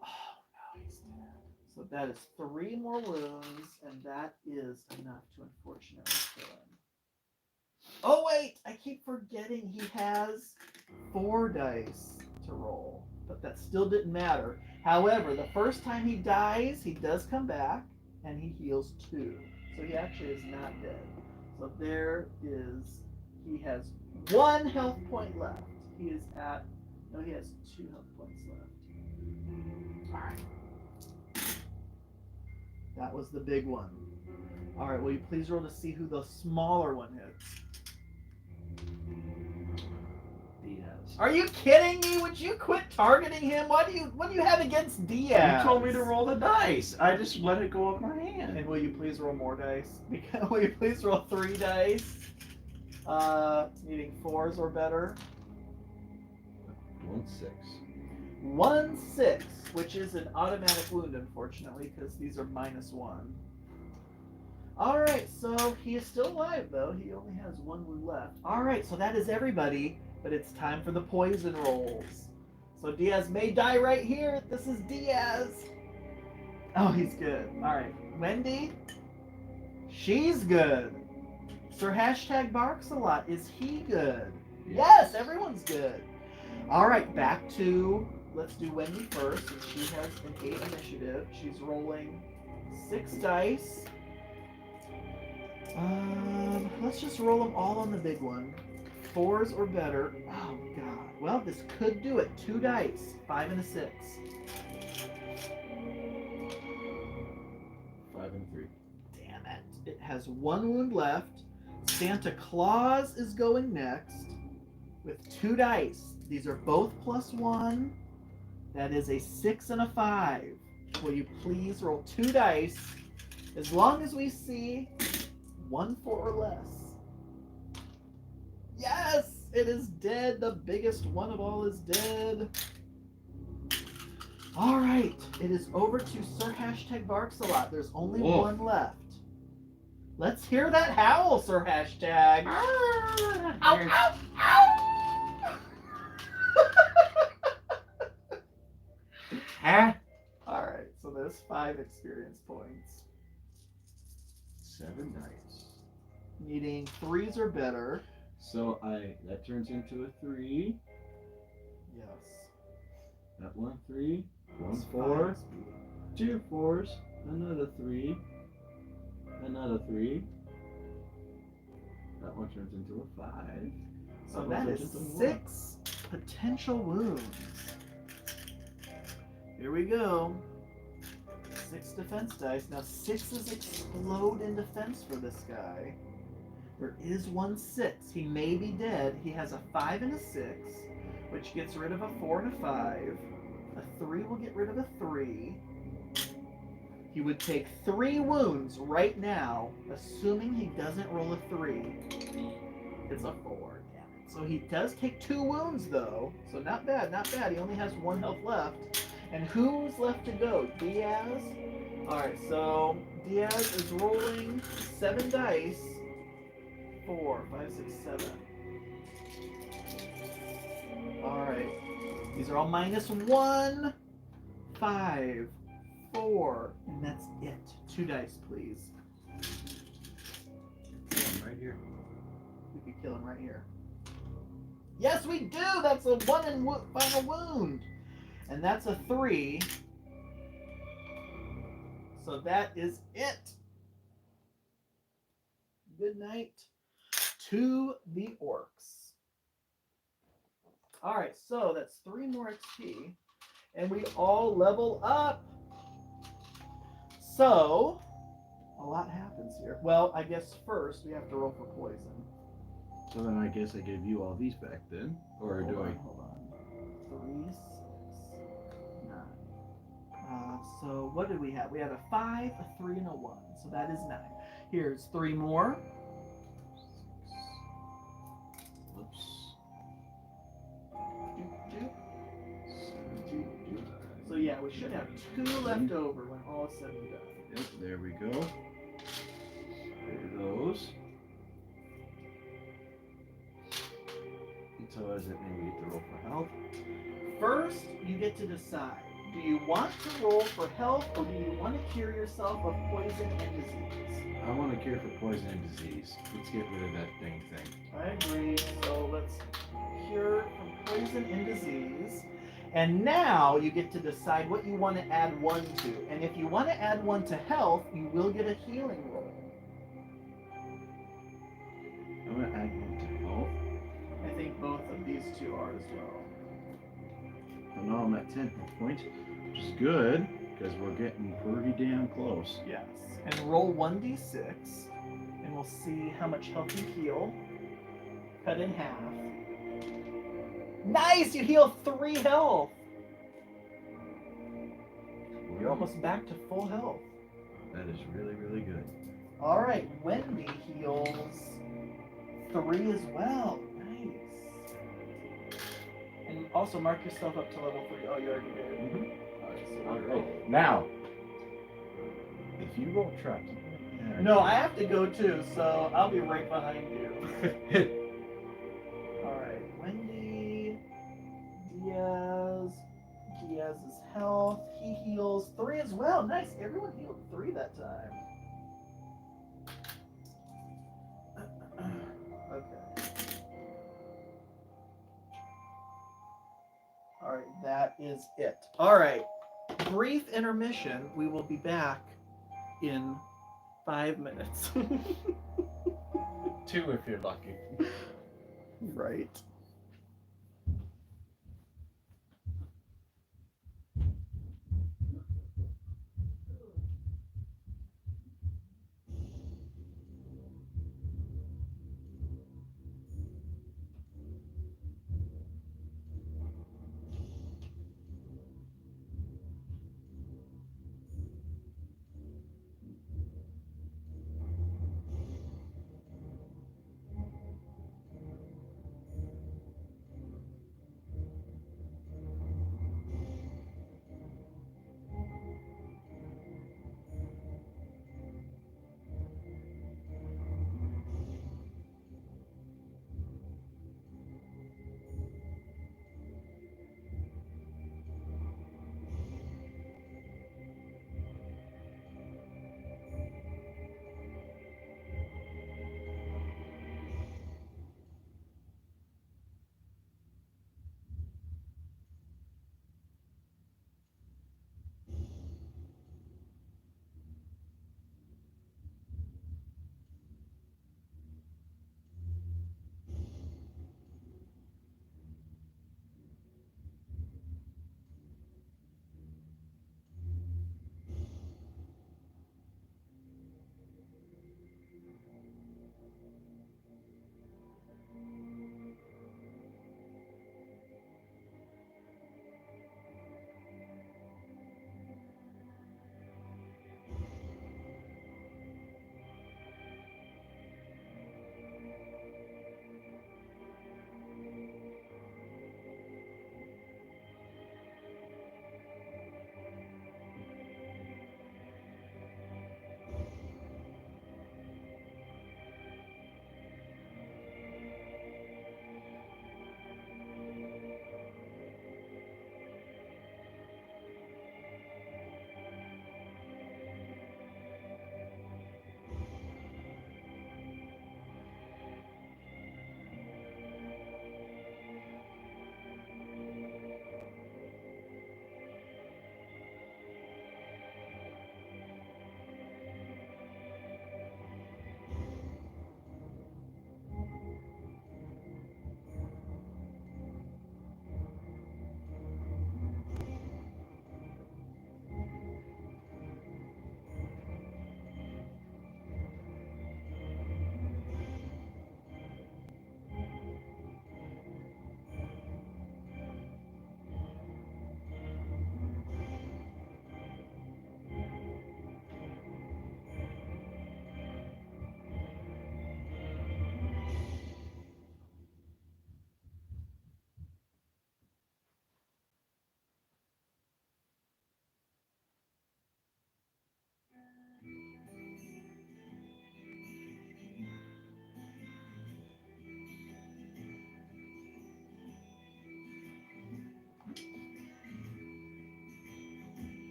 Oh no, he's dead. So that is 3 more wounds, and that is enough to unfortunately kill him. Oh wait, I keep forgetting he has 4 dice to roll, but that still didn't matter However, the first time he dies, he does come back, and he heals 2. So he actually is not dead. So there is, he has 1 health point left. He is at, no, he has 2 health points left. All right. That was the big one. All right, will you please roll to see who the smaller one hits?
Diaz.
Are you kidding me? Would you quit targeting him? What do you have against Diaz?
You told me to roll the dice. I just let it go off my hand.
And will you please roll more dice? Will you please roll 3 dice? Needing 4s or better.
1 6.
1 6, which is an automatic wound, unfortunately, because these are -1. Alright, so he is still alive, though. He only has 1 wound left. Alright, so that is everybody, but it's time for the poison rolls. So Diaz may die right here. This is Diaz. Oh, he's good. Alright, Wendy? She's good. Sir Hashtag barks a lot. Is he good? Yes, everyone's good. Alright, back to, let's do Wendy first, and she has an 8 initiative. She's rolling 6 dice. Let's just roll them all on the big one. 4s or better. Oh god. Well, this could do it. 2 dice. 5 and a 6.
5 and 3.
Damn it. It has 1 wound left. Santa Claus is going next with 2 dice. These are both +1. That is a 6 and a 5. Will you please roll 2 dice? As long as we see 1 4 or less. Yes! It is dead. The biggest one of all is dead. Alright. It is over to Sir Hashtag barks a lot. There's only 1 left. Let's hear that howl, Sir Hashtag. Ow, ow, ow!
Huh?
Alright, so there's 5 experience points.
7 dice.
Needing 3s or better.
So that turns into a 3.
Yes.
That 1 3. 1
That's
4.
5.
2 4s. Another 3. Another 3. That one turns into a 5.
So
one
that
turns
is
into
6 potential wounds. Here we go. 6 defense dice. Now 6s explode in defense for this guy. There is 1 6. He may be dead. He has a 5 and a 6, which gets rid of a 4 and a 5. A 3 will get rid of a 3. He would take 3 wounds right now, assuming he doesn't roll a 3. It's a 4, damn it. So he does take 2 wounds, though. So not bad, not bad. He only has 1 health left. And who's left to go? Diaz? Alright, so Diaz is rolling 7 dice. 4, 5, 6, 7. Alright. These are all -1, 5, 4, and that's it. 2 dice, please.
Right here.
We could kill him right here. Yes, we do! That's a 1 and final wound! And that's a 3. So that is it. Good night to the orcs. Alright, so that's 3 more XP. And we all level up. So, a lot happens here. Well, I guess first we have to roll for poison.
So then I guess I gave you all these back then? Or
Hold
do
on,
I?
hold on. 3, 6, 9. So what did we have? We had a 5, a 3, and a 1. So that is 9. Here's 3 more.
Whoops.
Doop, doop. Doop, doop. So yeah, we should have 2 left over when all is said and done.
Yep, there we go. There are those. So is it maybe we get to roll for health?
First, you get to decide. Do you want to roll for health, or do you want to cure yourself of poison and disease?
I want to cure for poison and disease. Let's get rid of that dang thing.
I agree. So let's cure from poison and disease. And now you get to decide what you want to add 1 to. And if you want to add 1 to health, you will get a healing roll.
I'm gonna add one to health.
I think both of these two are as well.
And now I'm at 10 hit points, which is good because we're getting pretty damn close.
Yes. And roll 1d6, and we'll see how much health you heal. Cut in half. Nice! You heal 3 health. You're almost back to full health.
That is really, really good.
All right, Wendy heals 3 as well. Nice. And also mark yourself up to level 3. Oh, you already did.
Mm-hmm.
All right, so
All
we'll
right. Now, if you roll traps,
No, I have to go too, so I'll be right behind you. Alright, Wendy, Diaz's health, he heals 3 as well. Nice, everyone healed 3 that time. Okay. Alright, that is it. Alright, brief intermission. We will be back in 5 minutes.
2 if you're lucky.
Right.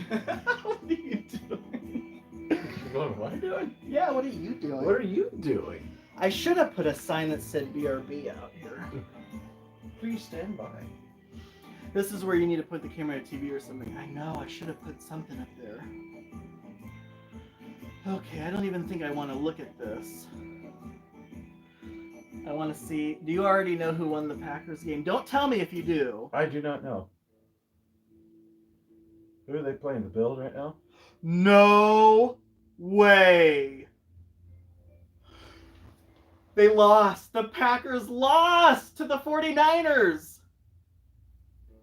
What are you doing?
You're going, what are you doing?
Yeah, what are you doing?
What are you doing?
I should have put a sign that said BRB out here.
Please stand by.
This is where you need to put the camera on TV or something. I know, I should have put something up there. Okay, I don't even think I want to look at this. I want to see. Do you already know who won the Packers game? Don't tell me if you do.
I do not know. Who are they playing? The Bills right now?
No way. They lost. The Packers lost to the 49ers.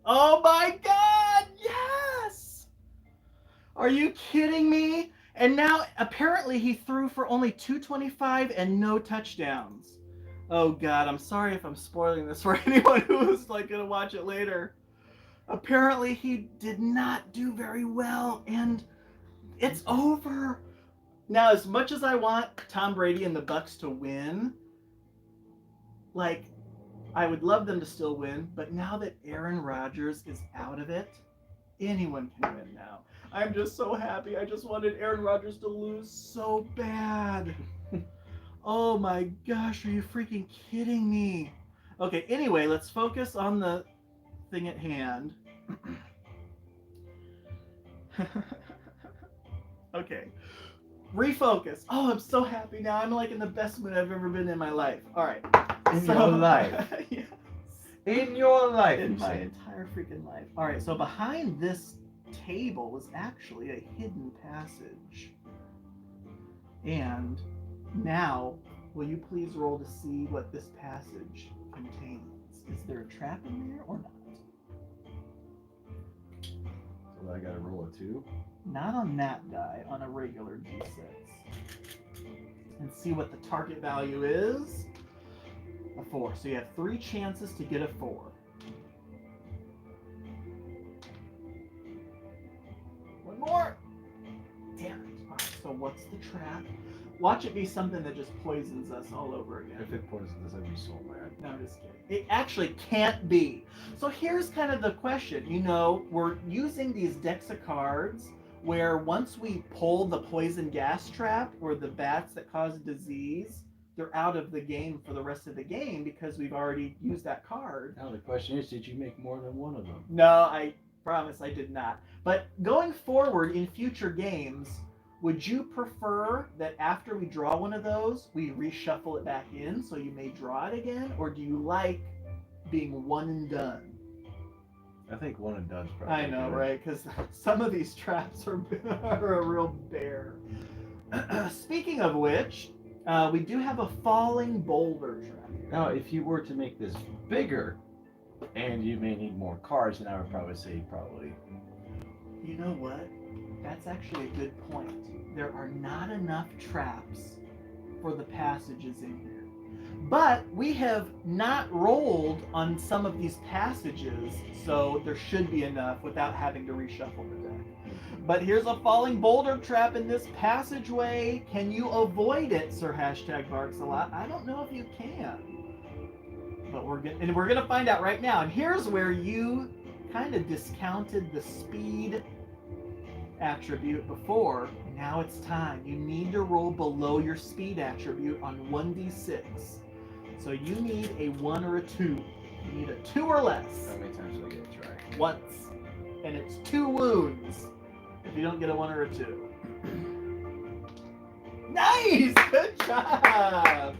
Oh my God, yes! Are you kidding me? And now, apparently, he threw for only 225 and no touchdowns. Oh God, I'm sorry if I'm spoiling this for anyone who is like gonna watch it later. Apparently, he did not do very well, and it's over. Now, as much as I want Tom Brady and the Bucs to win, like, I would love them to still win, but now that Aaron Rodgers is out of it, anyone can win now. I'm just so happy. I just wanted Aaron Rodgers to lose so bad. Oh my gosh, are you freaking kidding me? Okay, anyway, let's focus on the thing at hand. Okay. Refocus. Oh, I'm so happy now. I'm like in the best mood I've ever been in my life. All right.
In your life.
Yes.
In your life.
In my entire freaking life. All right, so behind this table was actually a hidden passage. And now, will you please roll to see what this passage contains? Is there a trap in there or not?
So I gotta roll a 2.
Not on that die, on a regular D6. And see what the target value is. A 4. So you have 3 chances to get a 4. One more. Damn it. All right, so what's the trap? Watch it be something that just poisons us all over again.
If it poisons us, I'd be so mad.
No, I'm just kidding. It actually can't be. So here's kind of the question. You know, we're using these decks of cards where once we pull the poison gas trap or the bats that cause disease, they're out of the game for the rest of the game because we've already used that card.
Now the question is, did you make more than one of them?
No, I promise I did not. But going forward in future games, would you prefer that after we draw one of those, we reshuffle it back in so you may draw it again? Or do you like being one and done?
I think one and done's probably
I know,
good.
right? Because some of these traps are a real bear. Speaking of which, we do have a falling boulder trap here.
Now, if you were to make this bigger, and you may need more cards, then I would probably say probably.
You know what? That's actually a good point. There are not enough traps for the passages in here. But we have not rolled on some of these passages, so there should be enough without having to reshuffle the deck. But here's a falling boulder trap in this passageway. Can you avoid it, Sir #Barks-a-lot? I don't know if you can. But we're gonna find out right now. And here's where you kind of discounted the speed attribute before. Now it's time. You need to roll below your speed attribute on 1d6. So you need a 1 or a 2. You need a 2 or less.
How many times do I get a try?
Once. And it's 2 wounds if you don't get a 1 or a 2. Nice! Good job!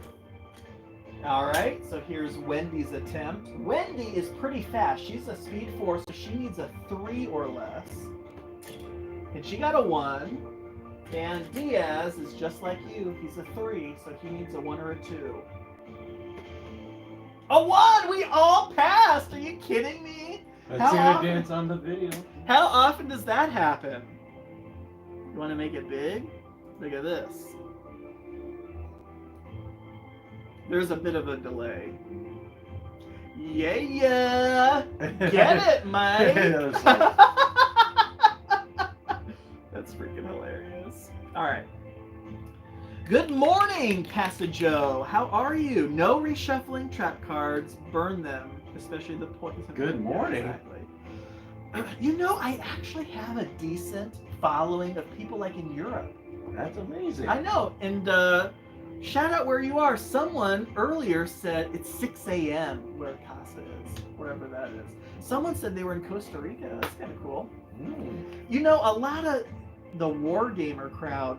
Alright, so here's Wendy's attempt. Wendy is pretty fast. She's a speed 4, so she needs a 3 or less. And she got a 1. And Diaz is just like you. He's a 3, so he needs a 1 or a 2. A 1! We all passed! Are you kidding me?
I've seen her dance on the video.
How often does that happen? You want to make it big? Look at this. There's a bit of a delay. Yeah! Get it, Mike! That's freaking hilarious. Alright. Good morning, Passaggio. How are you? No reshuffling trap cards. Burn them, especially the poison.
Good morning.
Exactly. You know, I actually have a decent following of people like in Europe.
That's amazing.
I know, and shout out where you are. Someone earlier said it's 6 a.m. where Casa is, wherever that is. Someone said they were in Costa Rica. That's kind of cool. You know, a lot of the wargamer crowd,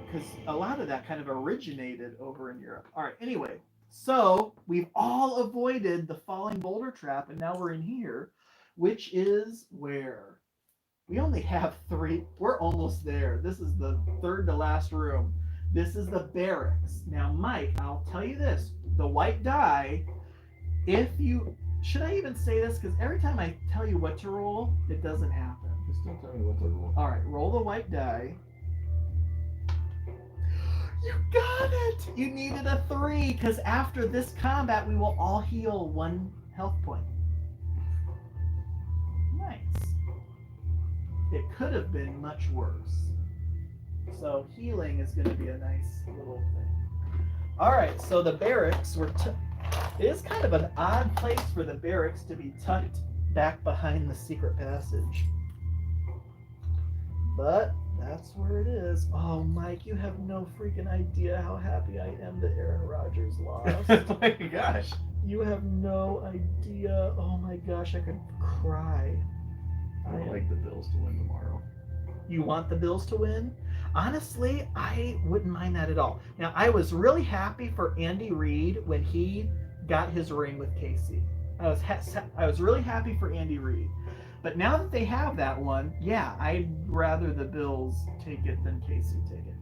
because a lot of that kind of originated over in Europe. All right, anyway, so we've all avoided the falling boulder trap, and now we're in here, which is where we only have 3. We're almost there. This is the third to last room. This is the barracks. Now, Mike, I'll tell you this. The white die, if you... Should I even say this? Because every time I tell you what to roll, it doesn't happen.
Just don't tell me what to roll.
All right, roll the white die. You got it! You needed a 3, because after this combat, we will all heal 1 health point. Nice. It could have been much worse. So healing is going to be a nice little thing. All right, so the barracks were... It is kind of an odd place for the barracks to be tucked back behind the secret passage. But that's where it is. Oh, Mike, you have no freaking idea how happy I am that Aaron Rodgers lost.
Oh my gosh.
You have no idea. Oh my gosh, I could cry.
I would like the Bills to win tomorrow.
You want the Bills to win? Honestly, I wouldn't mind that at all. Now, I was really happy for Andy Reid when he got his ring with KC. I was really happy for Andy Reid. But now that they have that one, yeah, I'd rather the Bills take it than KC take it.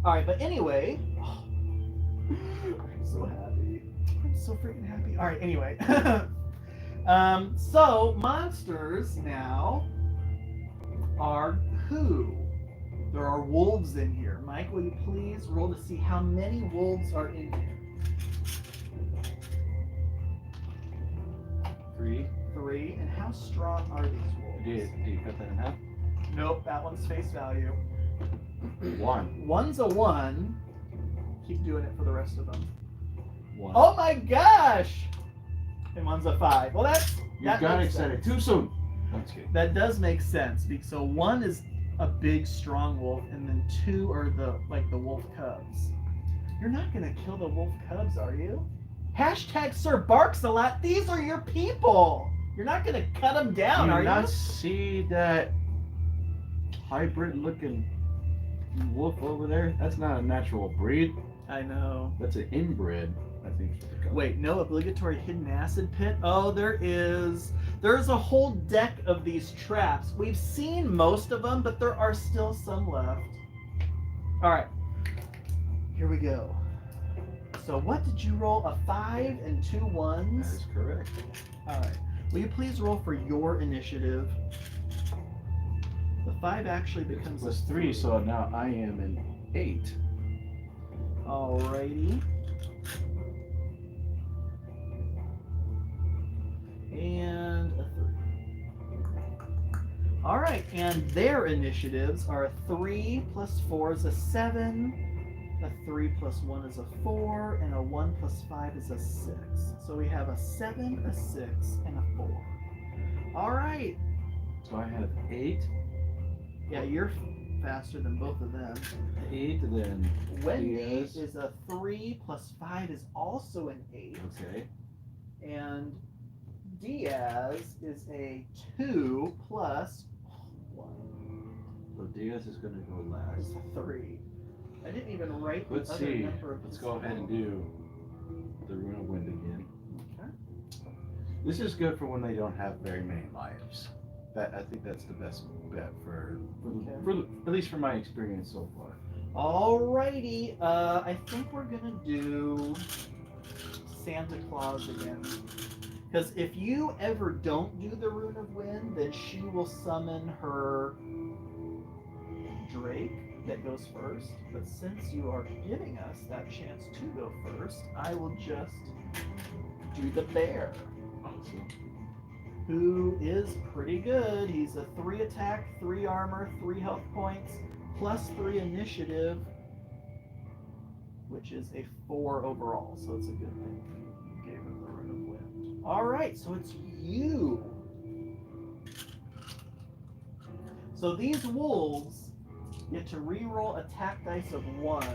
All right, but anyway, I'm so happy. I'm so freaking happy. All right, anyway. So monsters now are who? There are wolves in here. Mike, will you please roll to see how many wolves are in here?
3.
3. And how strong are these wolves?
Do you cut that in half?
Nope, that one's face value.
1.
One's a 1. Keep doing it for the rest of them.
1.
Oh my gosh! And one's a 5. Well,
You got excited too soon. That's good.
That does make sense. So 1 is a big, strong wolf, and then 2 are the wolf cubs. You're not gonna kill the wolf cubs, are you? Hashtag Sir Barks a lot. These are your people. You're not gonna cut them down, are
Do
you?
you not see that hybrid-looking wolf over there? That's not a natural breed.
I know.
That's an inbred, I think.
Wait, no obligatory hidden acid pit? Oh, there is. There's a whole deck of these traps. We've seen most of them, but there are still some left. All right, here we go. So what did you roll? A 5 and 2 1s?
That is correct.
All right. Will you please roll for your initiative? The 5 actually becomes
Plus
a
3, so now I am an 8.
Alrighty. And a 3. All right, and their initiatives are a 3 plus 4 is a 7, a 3 plus 1 is a 4, and a 1 plus 5 is a 6. So we have a 7, a 6, and a 4. All right.
So I have 8.
Yeah, you're faster than both of them.
8, then
Wendy
Diaz.
is a 3 plus 5 is also an 8.
Okay.
And Diaz is a 2 plus 1.
So Diaz is going to go
It's
last.
a 3. I didn't even write the
Let's
other
see.
number of
Let's
his
go ahead and do the Rune of Wind again.
Okay.
This is good for when they don't have very many lives. I think that's the best bet for at least for my experience so far.
Alrighty. I think we're gonna do Santa Claus again. Because if you ever don't do the Rune of Wind, then she will summon her Drake that goes first. But since you are giving us that chance to go first, I will just do the bear,
Awesome.
who is pretty good. He's a 3 attack, 3 armor, 3 health points, plus 3 initiative, which is a 4 overall. So it's a good thing you gave him the Rune of Wind. All right, so it's you. So these wolves get to re-roll attack dice of 1.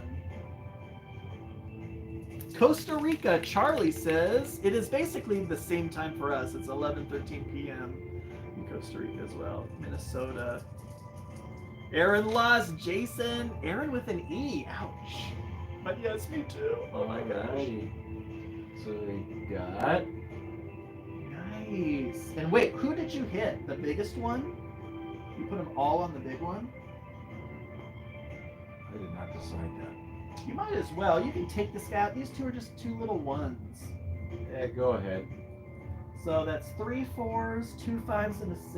Costa Rica, Charlie says, it is basically the same time for us. It's 11:13 p.m. in Costa Rica as well. Minnesota. Aaron lost. Jason. Aaron with an E. Ouch. But yes, me too. Oh my gosh.
Alrighty. So we got.
Nice. And wait, who did you hit? The biggest one? You put them all on the big one?
I did not decide that.
You might as well. You can take this out. These two are just 2 little ones.
Yeah, go ahead.
So that's 3 4s, 2 5s, and a 6.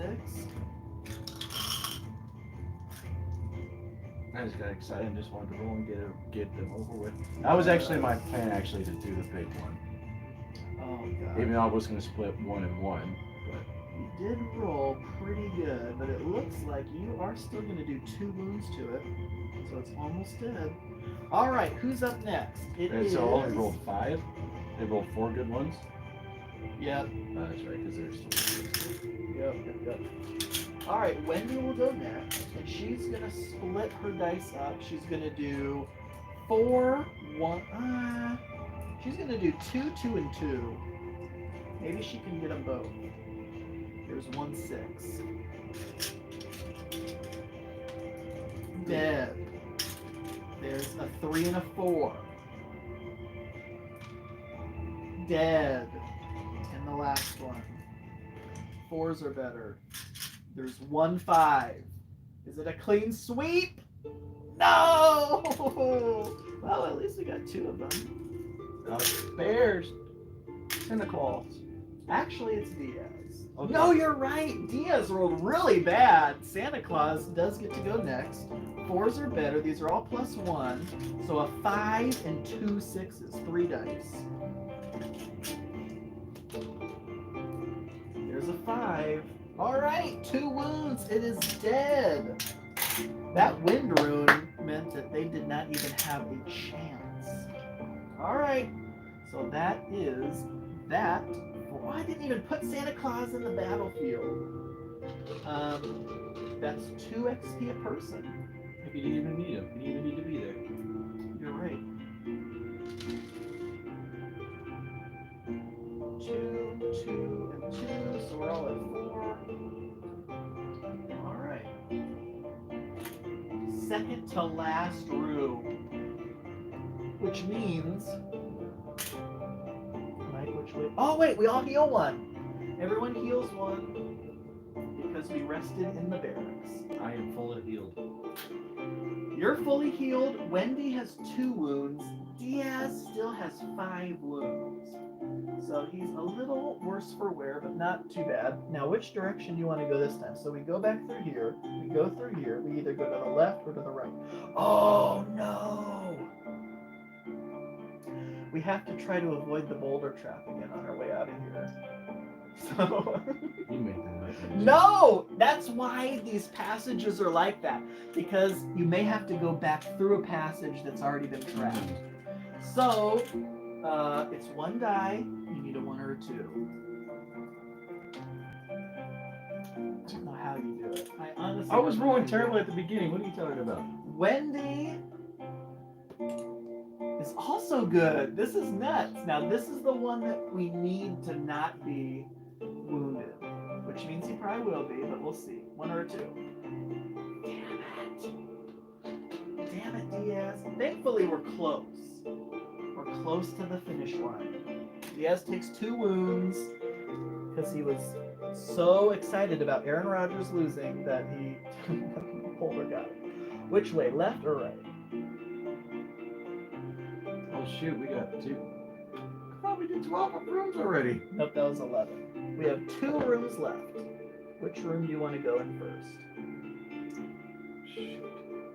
I just got excited and just wanted to roll and get them over with. That was actually my plan, actually, to do the big one.
Oh god.
Even though I was going to split 1 and 1.
You did roll pretty good, but it looks like you are still going to do 2 wounds to it. So it's almost dead. Alright, who's up next?
And so I only rolled 5. They rolled 4 good ones.
Yep.
That's right, because there's 3.
Yep. Alright, Wendy will go next, and she's going to split her dice up. She's going to do 4, 1, she's going to do 2, 2, and 2. Maybe she can get them both. There's 1 6. Dead. There's a 3 and a 4. Dead. And the last one. 4s are better. There's 1 5. Is it a clean sweep? No! Well, at least we got 2 of them.
Bears. Santa Claus.
Actually, it's Diaz.
Okay.
No, you're right. Diaz rolled really bad. Santa Claus does get to go next. 4s are better. These are all +1. So a 5 and 2 6s. 3 dice. There's a 5. All right, 2 wounds. It is dead. That wind rune meant that they did not even have a chance. All right, so that is that. Oh, I didn't even put Santa Claus in the battlefield. That's 2 XP a person.
If you didn't even need them, you didn't even need to be there.
You're right. 2, 2, and 2, so we're all at 4. All right. Second to last room, which means, Mike, which way? Oh wait, we all heal 1. Everyone heals 1 because we rested in the barracks.
I am fully healed.
You're fully healed. Wendy has 2 wounds. Diaz still has 5 wounds. So he's a little worse for wear, but not too bad. Now, which direction do you want to go this time? So we go back through here. We go through here. We either go to the left or to the right. Oh, no! We have to try to avoid the boulder trap again on our way out of here. So...
You made that right.
No! That's why these passages are like that. Because you may have to go back through a passage that's already been trapped. So, it's 1 die. You need a 1 or a 2. I don't know how you do it.
I was rolling terribly at the beginning. What are you talking about?
Wendy is also good. This is nuts. Now, this is the one that we need to not be wounded. Which means he probably will be, but we'll see. 1 or a 2. Damn it, Diaz. Thankfully, we're close. We're close to the finish line. Diaz takes 2 wounds because he was so excited about Aaron Rodgers losing that he pulled her guy. Which way, left or right?
Oh shoot, we got 2. I thought we did 12 rooms already.
Nope, that was 11. We have 2 rooms left. Which room do you want to go in first?
Shoot.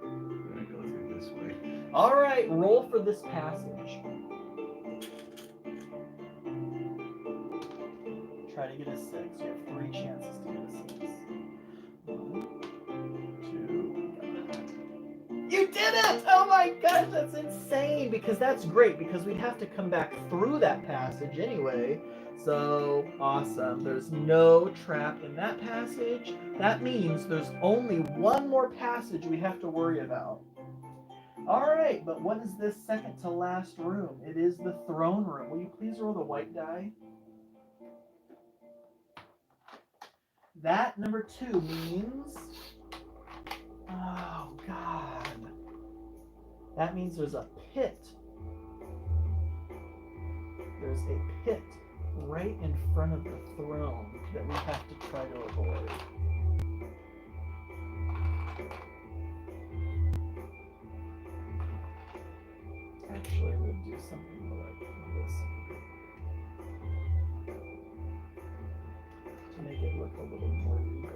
I'm gonna go through this way.
All right, roll for this passage. Try to get a 6. You have 3 chances to get a 6. 1, 2. You did it! Oh my gosh, that's insane! mean, because that's great, because we'd have to come back through that passage anyway. So, awesome. There's no trap in that passage. That means there's only one more passage we have to worry about. Alright, but what is this second to last room? It is the throne room. Will you please roll the white die? That, number 2, means... Oh, God. That means there's a pit. There's a pit right in front of the throne that we have to try to avoid. Actually, we'll do something like this to make it look a little more real.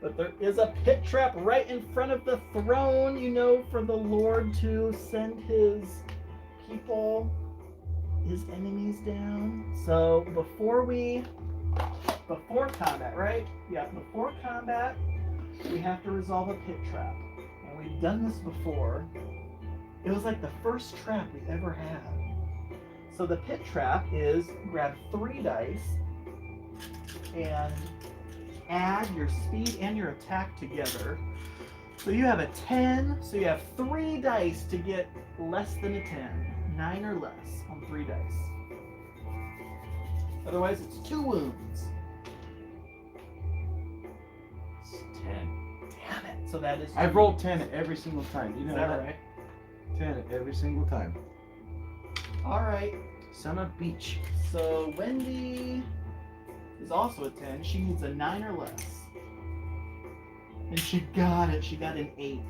But there is a pit trap right in front of the throne, you know, for the Lord to send his people, his enemies down. So before combat, right? Yeah, before combat, we have to resolve a pit trap. And we've done this before. It was like the first trap we ever had. So the pit trap is grab 3 dice and add your speed and your attack together. So you have a 10, so you have 3 dice to get less than a 10. 9 or less on 3 dice. Otherwise, it's 2 wounds.
It's 10.
Damn it. So that is...
I've rolled 10 every single time. You know
Is that
that?
right?
10 every single time.
Alright.
Son of Beach.
So Wendy is also a 10. She needs a 9 or less. And she got it. She got an 8.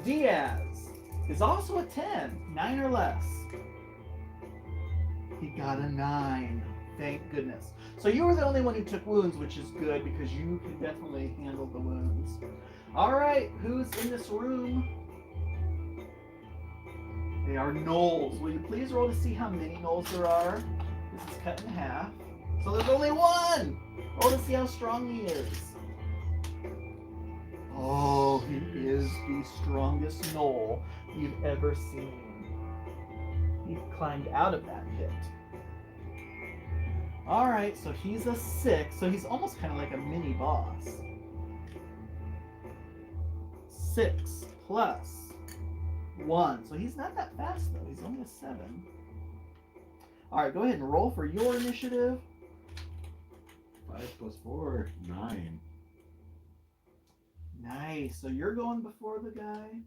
Diaz is also a 10. 9 or less. He got a 9. Thank goodness. So you were the only one who took wounds, which is good because you can definitely handle the wounds. Alright, who's in this room? They are gnolls. Will you please roll to see how many gnolls there are? This is cut in half. So there's only 1! Roll to see how strong he is. Oh, he is the strongest gnoll you've ever seen. He climbed out of that pit. Alright, so he's a 6, so he's almost kind of like a mini boss. 6 plus 1. So he's not that fast though, he's only a 7. Alright, go ahead and roll for your initiative.
5 plus 4, 9.
Nice, so you're going before the guy.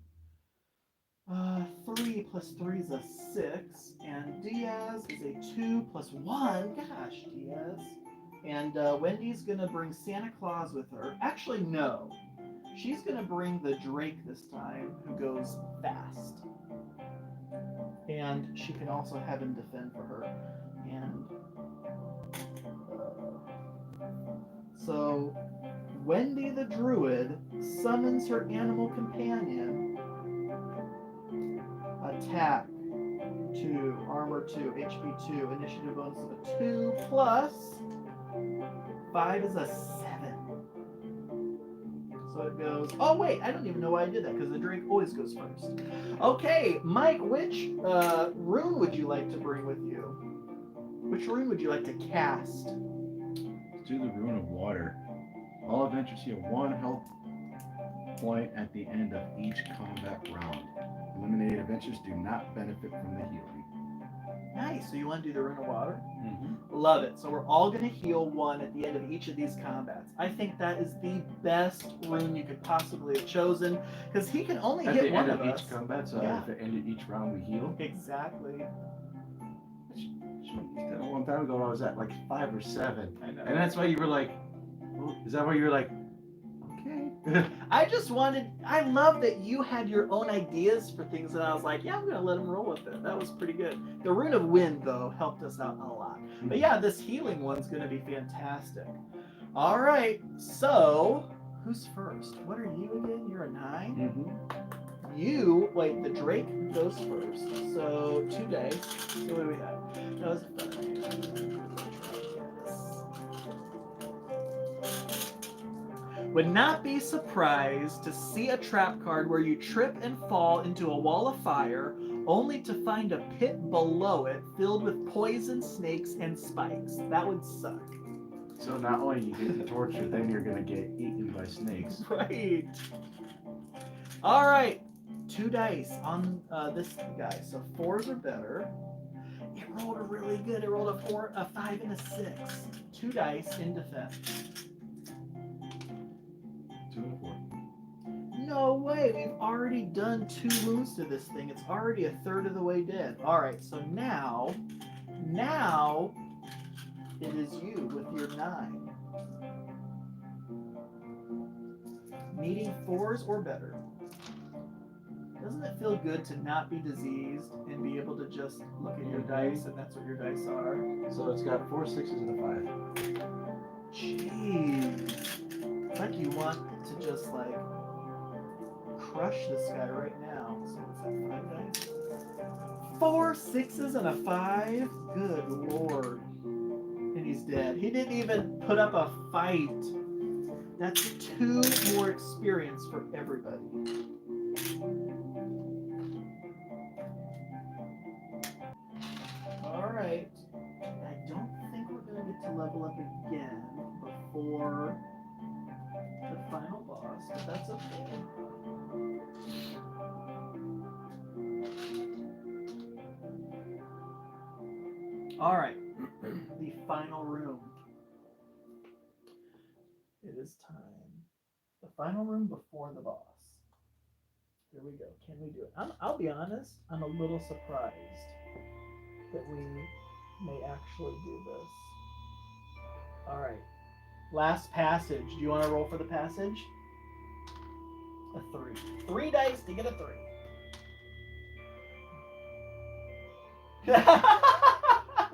3 plus 3 is a 6, and Diaz is a 2 plus 1. Gosh, Diaz. And Wendy's gonna bring Santa Claus with her. Actually, no. She's gonna bring the Drake this time, who goes fast. And she can also have him defend for her. And so Wendy the Druid summons her animal companion. Attack 2, armor 2, HP 2, initiative bonus of a 2, plus 5 is a 7. So it goes, oh wait, I don't even know why I did that, because the Drake always goes first. Okay, Mike, which rune would you like to bring with you? Which rune would you like to cast?
Let's do the Rune of Water. All adventurers heal 1 health point at the end of each combat round. Eliminated adventurers do not benefit from the healing.
Nice, so you want to do the Rune of Water?
Mm-hmm.
Love it. So we're all going to heal 1 at the end of each of these combats. I think that is the best rune you could possibly have chosen, because he can only
At
hit
the
one
end
of
of
us.
each combat, so
Yeah.
at the end of each round we heal.
Exactly.
A long time ago I was at like 5 or 7.
I know.
And that's why you were like, well, is that why you were like, okay.
I love that you had your own ideas for things, and I was like, yeah, I'm going to let him roll with it. That was pretty good. The Rune of Wind, though, helped us out a lot. But yeah, this healing one's going to be fantastic. All right, so who's first? What are you again? You're a 9?
Mm-hmm.
The Drake goes first. So 2 dice. So what do we have? That was a 5. Would not be surprised to see a trap card where you trip and fall into a wall of fire, only to find a pit below it filled with poison, snakes, and spikes. That would suck.
So not only you get tortured, then you're gonna get eaten by snakes.
Right. All right. 2 dice on this guy. So 4s are better. It rolled a really good. It rolled a 4, a 5, and a 6. 2 dice in defense.
2 and a 4.
No way. We've already done 2 wounds to this thing. It's already a third of the way dead. All right. So now it is you with your 9. Needing 4s or better. Doesn't it feel good to not be diseased and be able to just look at your dice and that's what your dice are?
So it's got 4 6s and a 5.
Jeez. It's like you want to just like crush this guy right now. So what's that, 5 dice? 4 6s and a 5? Good lord. And he's dead. He didn't even put up a fight. That's 2 more experience for everybody. Alright. I don't think we're going to get to level up again before the final boss, but that's okay. Alright. The final room. It is time. The final room before the boss. Here we go. Can we do it? I'll be honest, I'm a little surprised that we may actually do this. All right. Last passage. Do you want to roll for the passage? A 3. 3 dice to get a 3.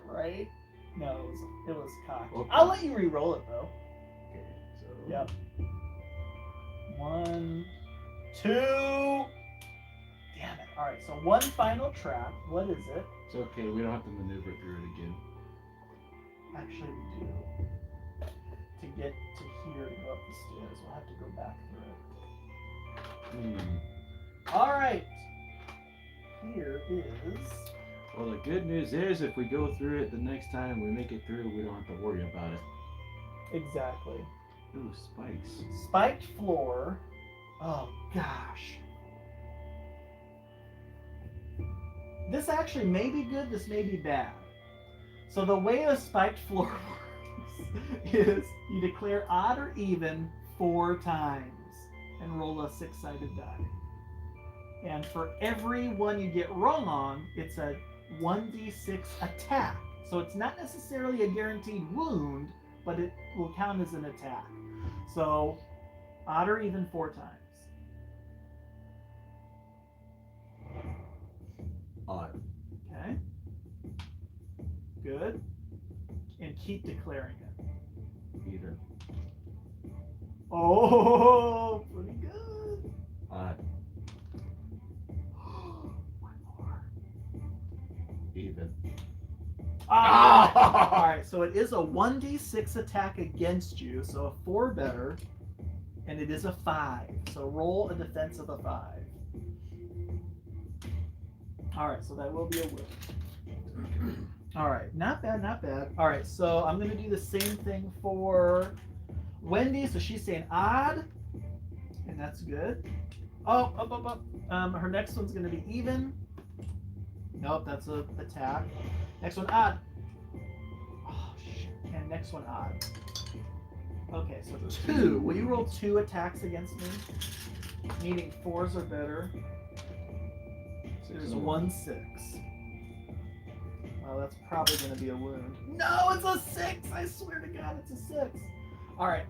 Right? No, it was cocked.
Okay.
I'll let you re-roll it though.
Okay, so
Yep. 1, 2. Damn it. All right. So 1 final trap. What is it?
it's okay. We don't have to maneuver through it again.
Actually, we do. To get to here to go up the stairs, we'll have to go back through it. All right. Here is.
Well, the good news is if we go through it the next time we make it through, we don't have to worry about it.
Exactly.
Ooh, spikes.
Spiked floor. Oh, gosh. This actually may be good, this may be bad. So the way a spiked floor works is you declare odd or even 4 times and roll a 6-sided die. And for every one you get wrong on, it's a 1d6 attack. So it's not necessarily a guaranteed wound, but it will count as an attack. So odd or even 4 times.
Odd.
Okay. Good. And keep declaring it.
Even.
Oh, pretty good.
Odd.
1 more.
Even.
Ah! All right, so it is a 1d6 attack against you, so a 4 better, and it is a 5. So roll a defense of a 5. All right, so that will be a win. All right, not bad, not bad. All right, so I'm going to do the same thing for Wendy. So she's saying odd, and that's good. Oh, up. Her next one's going to be even. Nope, that's a attack. Next one, odd. Oh, shit. And next one, odd. Okay, so 2. Will you roll 2 attacks against me? Meaning 4s are better. So there's 1 6. Well, that's probably going to be a wound. No, it's a 6! I swear to God, it's a 6. All right,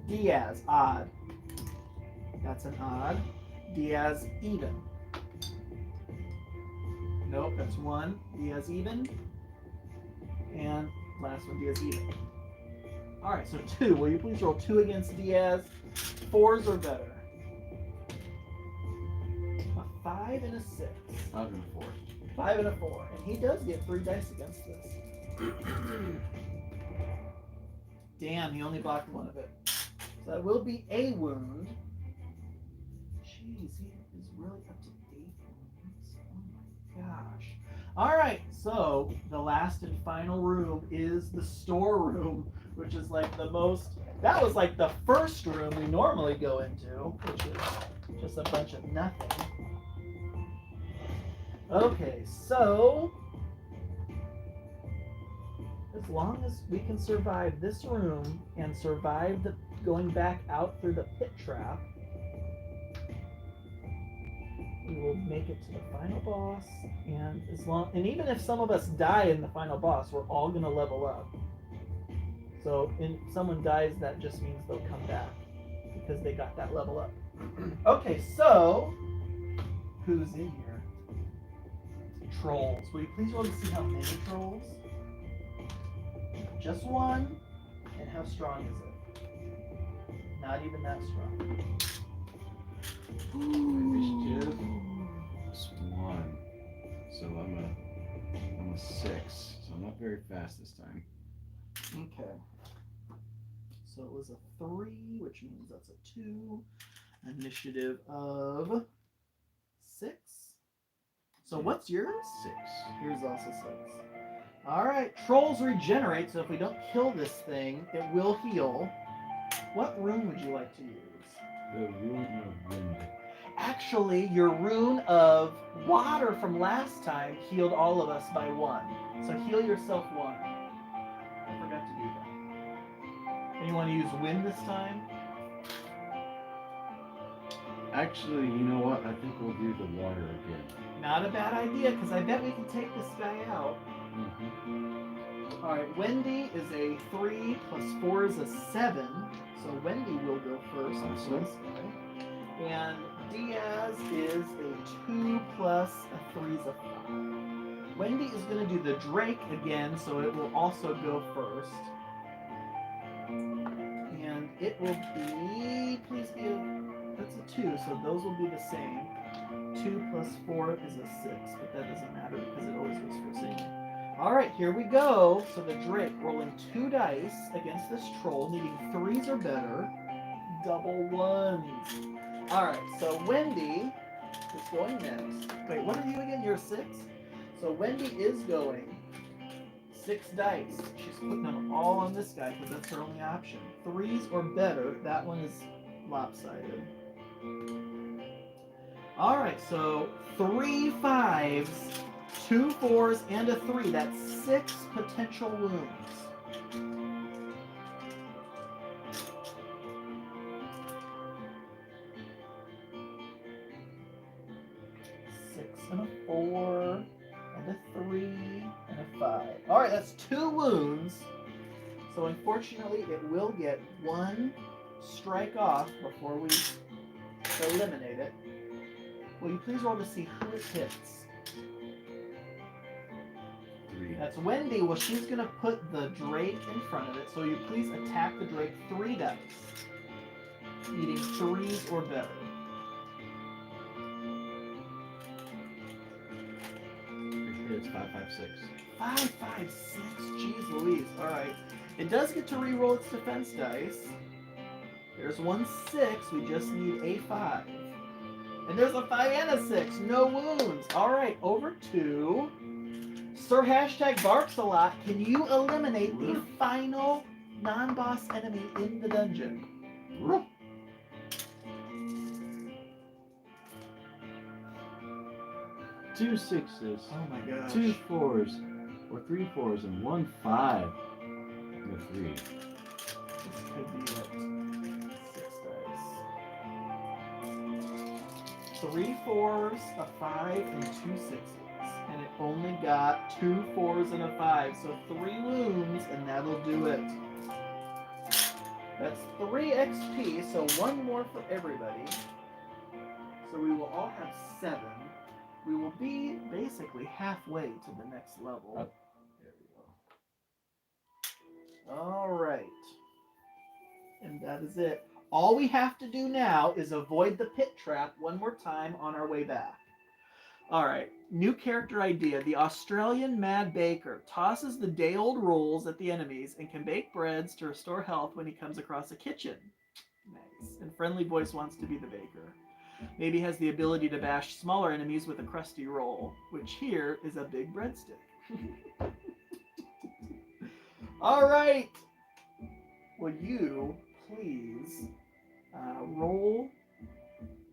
Diaz, odd. That's an odd. Diaz, even. Nope, that's 1. Diaz, even. And last one, Diaz, even. All right, so 2. Will you please roll 2 against Diaz? 4s or better. A 5 and a 6.
5 and a 4.
5 and a 4. And he does get 3 dice against this. Damn, he only blocked 1 of it. So that will be a wound. Jeez, he is really up to date. Oh my gosh. Alright, so the last and final room is the storeroom, which is like the most. That was like the first room we normally go into, which is just a bunch of nothing. Okay, so as long as we can survive this room and survive the going back out through the pit trap, we will make it to the final boss. And even if some of us die in the final boss, we're all gonna level up. So if someone dies, that just means they'll come back because they got that level up. Okay, so who's in here? Trolls. Will you please roll to see how many trolls? Just one? And how strong is it? Not even that strong.
Initiative is 1. So I'm a 6. So I'm not very fast this time.
Okay. So it was a 3, which means that's a 2. Initiative of 6. So what's yours?
6.
Yours also 6. Alright, trolls regenerate, so if we don't kill this thing, it will heal. What rune would you like to use?
The Rune of Wind.
Actually, your rune of water from last time healed all of us by 1. So heal yourself 1. I forgot to do that. And you want to use wind this time?
Actually, you know what? I think we'll do the water again.
Not a bad idea, because I bet we can take this guy out.
Mm-hmm.
Alright, Wendy is a 3 plus 4 is a 7. So Wendy will go first on
Awesome.
this guy. And Diaz is a 2 plus a 3 is a 5. Wendy is going to do the Drake again, so it will also go first. And it will be, please be that's a 2, so those will be the same. 2 plus 4 is a 6, but that doesn't matter because it always goes first anyway. Alright, here we go. So the Drake rolling 2 dice against this troll, needing 3s or better. Double 1s. Alright, so Wendy is going next. Wait, what are you again? You're 6? So Wendy is going 6 dice. She's putting them all on this guy because that's her only option. 3s or better. That one is lopsided. Alright, so 3 5s, 2 4s, and a 3. That's 6 potential wounds. Six and a 4, and a 3, and a 5. Alright, that's 2 wounds. So unfortunately, it will get 1 strike off before we eliminate it. Will you please roll to see who it hits?
3.
That's Wendy. Well, she's going to put the Drake in front of it. So you please attack the Drake 3 dice. Needing 3s or better.
It's 5 5 6.
5 5 6. Jeez Louise. Alright. It does get to re-roll its defense dice. There's 1 6. We just need a 5. And there's a 5 and a 6. No wounds. Alright, over to Sir Hashtag Barks a Lot. Can you eliminate the final non-boss enemy in the dungeon?
2 6s.
Oh my gosh.
2 4s. Or 3 4s and 1 5. And a 3.
This could be it. 6 dice. 3 4s, a 5, and 2 6s. And it only got 2 4s and a 5. So 3 wounds, and that'll do it. That's 3 XP, so 1 more for everybody. So we will all have 7. We will be basically halfway to the next level.
There we go.
Alright. And that is it. All we have to do now is avoid the pit trap one more time on our way back. Alright, new character idea. The Australian Mad Baker tosses the day-old rolls at the enemies and can bake breads to restore health when he comes across a kitchen. treats, and Friendly Voice wants to be the baker. Maybe has the ability to bash smaller enemies with a crusty roll, which here is a big breadstick. All right. Will you please roll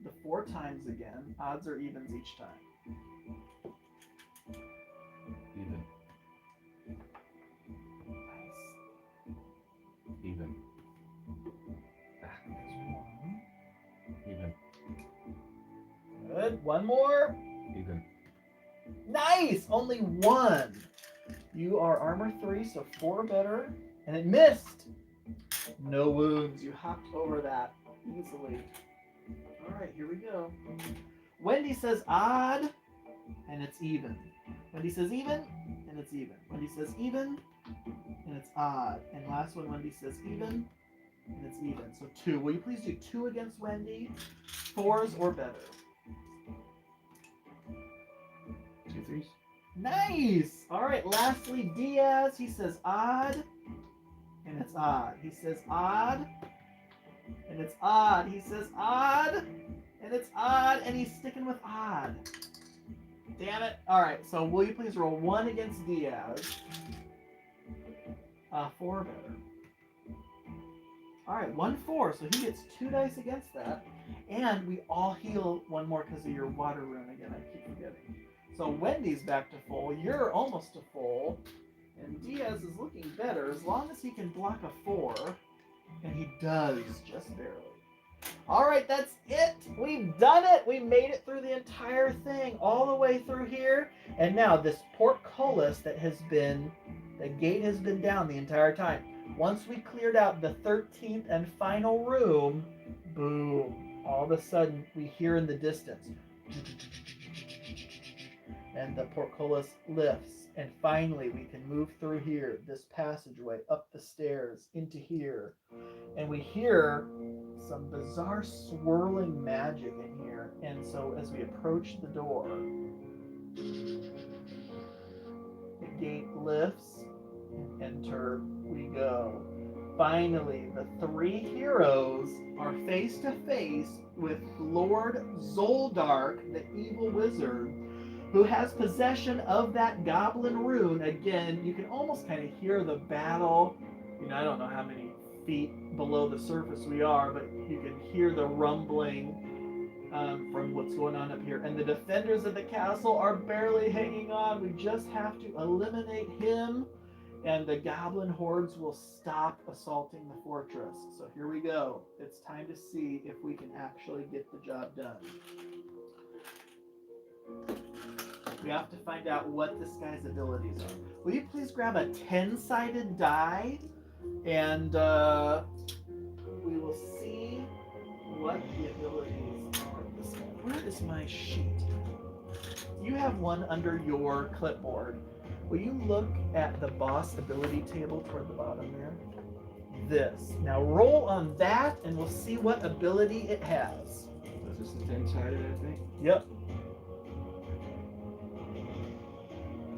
the 4 times again? Odds or evens each time.
Even.
Nice.
Even. Even.
Good. One more.
Even.
Nice. Only 1. You are armor 3, so 4 better. And it missed. No wounds. You hopped over that easily. All right, here we go. Wendy says odd, and it's even. Wendy says even, and it's even. Wendy says even, and it's odd. And last one, Wendy says even, and it's even. So 2. Will you please do 2 against Wendy? 4s or better.
2 3s.
Nice. All right. Lastly, Diaz. He says odd, and it's odd. He says odd, and it's odd. He says odd, and it's odd, and he's sticking with odd. Damn it. All right. So will you please roll 1 against Diaz? 4 or better. All right. 1 4. So he gets 2 dice against that, and we all heal 1 more because of your water rune again. I keep forgetting. So Wendy's back to full, you're almost to full, and Diaz is looking better as long as he can block a 4, and he does, just barely. All right, that's it. We've done it. We made it through the entire thing, all the way through here, and now this portcullis that has been, the gate has been down the entire time. Once we cleared out the 13th and final room, boom, all of a sudden we hear in the distance, and the portcullis lifts, and finally we can move through here, this passageway, up the stairs, into here, and we hear some bizarre swirling magic in here, and so as we approach the door, the gate lifts, and enter we go. Finally, the 3 heroes are face to face with Lord Zoldark, the evil wizard, who has possession of that goblin rune. Again, you can almost kind of hear the battle. You know, I don't know how many feet below the surface we are, but you can hear the rumbling from what's going on up here. And the defenders of the castle are barely hanging on. We just have to eliminate him, and the goblin hordes will stop assaulting the fortress. So here we go. It's time to see if we can actually get the job done. We have to find out what this guy's abilities are. Will you please grab a 10-sided die, and we will see what the abilities are of this guy. Where is my sheet? You have one under your clipboard. Will you look at the boss ability table toward the bottom there? This. Now roll on that, and we'll see what ability it has.
Is this the 10-sided, I think?
Yep.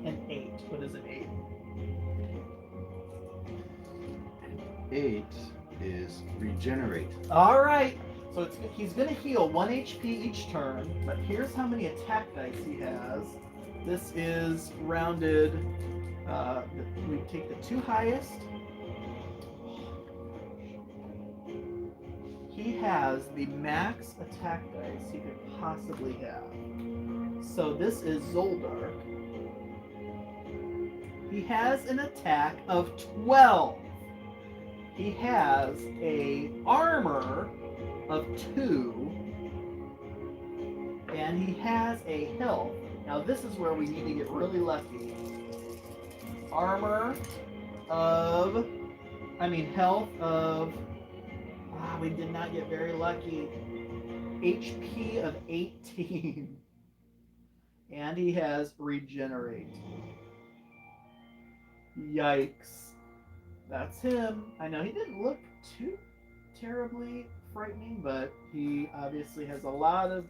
An 8. What is an 8?
8 is regenerate.
All right. So he's going to heal 1 HP each turn, but here's how many attack dice he has. This is rounded. We take the 2 highest. He has the max attack dice he could possibly have. So this is Zoldark. He has an attack of 12. He has a armor of 2. And he has a health. Now this is where we need to get really lucky. Health of... we did not get very lucky. HP of 18. And he has regenerate. Yikes. That's him. I know he didn't look too terribly frightening, but he obviously has a lot of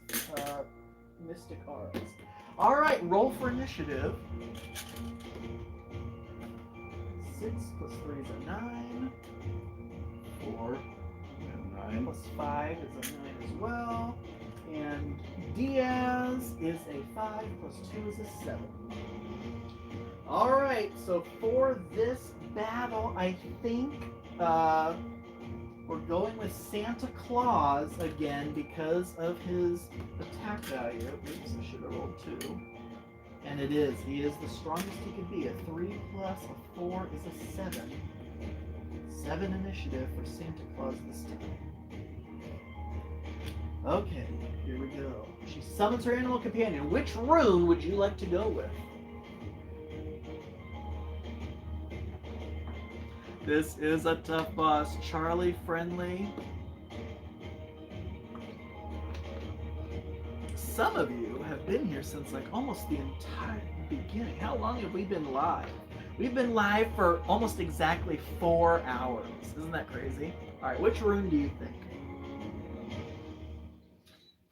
mystic arms. Alright, roll for initiative. 6 plus 3 is a 9.
4 and
9.
plus 5 is a 9 as well. And Diaz is a 5 plus 2 is a 7. Alright, so for this battle, I think we're going with Santa Claus again because of his attack value. Oops, I should have rolled 2. And it is. He is the strongest he could be. A 3 plus a 4 is a 7. 7 initiative for Santa Claus this time. Okay, here we go. She summons her animal companion. Which rune would you like to go with? This is a tough boss. Charlie Friendly. Some of you have been here since like almost the entire beginning. How long have we been live? We've been live for almost exactly 4 hours. Isn't that crazy? All right, which rune do you think?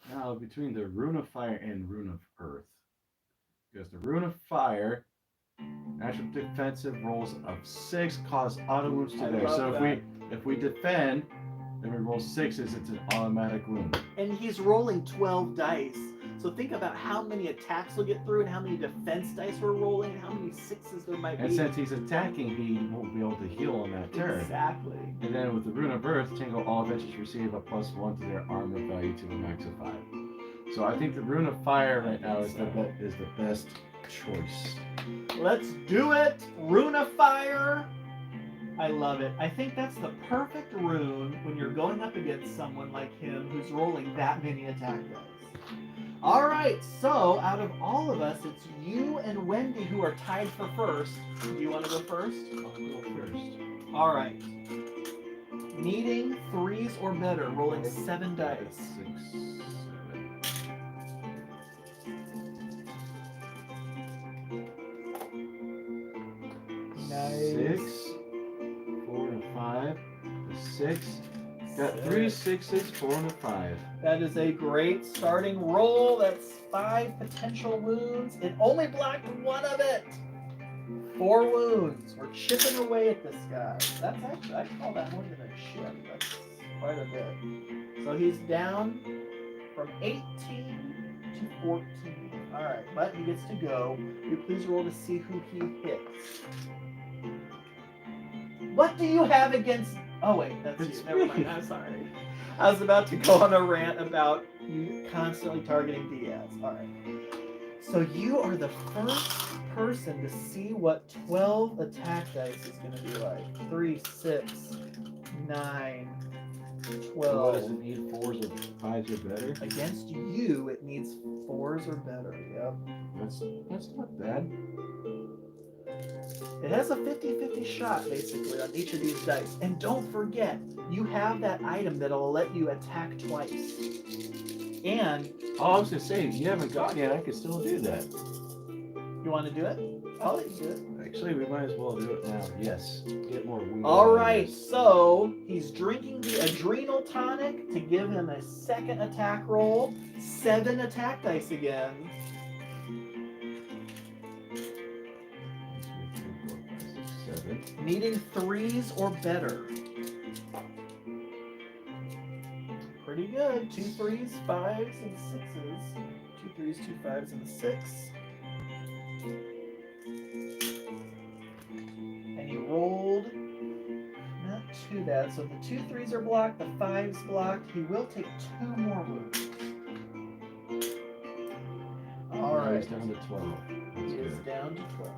Now, between the Rune of Fire and Rune of Earth. Because the Rune of Fire, natural defensive rolls of 6 cause auto wounds to there. So if we defend, then we roll 6s, it's an automatic wound.
And he's rolling 12 dice. So think about how many attacks we'll get through and how many defense dice we're rolling and how many 6s there might be.
And since he's attacking, he won't be able to heal on that turn.
Exactly.
And then with the Rune of Earth, Tango, all adventures receive a +1 to their armor value to a max of 5. So I think the Rune of Fire right now is the best choice.
Let's do it! Rune of Fire! I love it. I think that's the perfect rune when you're going up against someone like him who's rolling that many attack dice. Alright, so out of all of us, it's you and Wendy who are tied for first. Do you want to go first?
I'll go first.
Alright. Needing 3s or better, rolling 7 dice.
6, 7.
Nice.
6, 4 and 5, 6. Got 3 6s, 4 and a 5.
That is a great starting roll. That's 5 potential wounds. It only blocked 1 of it. 4 wounds. We're chipping away at this guy. That's actually, I call that more than a chip. That's quite a bit. So he's down from 18 to 14. All right, but he gets to go. Will you please roll to see who he hits? What do you have against... Oh, wait, that's you. Never mind. I'm sorry. I was about to go on a rant about you constantly targeting Diaz. All right. So you are the first person to see what 12 attack dice is going to be like. 3, 6, 9, 12.
So what does it need? 4s or 5s or better?
Against you, it needs 4s or better. Yep.
That's not bad.
It has a 50-50 shot, basically, on each of these dice. And don't forget, you have that item that'll let you attack twice. And...
Oh, I was going to say, you haven't gone yet, I could still do that.
You want to do it? I'll let you do it.
Actually, we might as well do it now. Yes. Get more wounds.
Alright, so he's drinking the adrenal tonic to give him a second attack roll. 7 attack dice again.
7.
Needing 3s or better. Pretty good. 2 3s, 5s, and 6s. 2 3s, 2 5s, and a 6. And he rolled not too bad. So the 2 3s are blocked, the 5s blocked. He will take 2 more wounds. All right.
He's down to 12.
He
That's
is
good.
down to 12.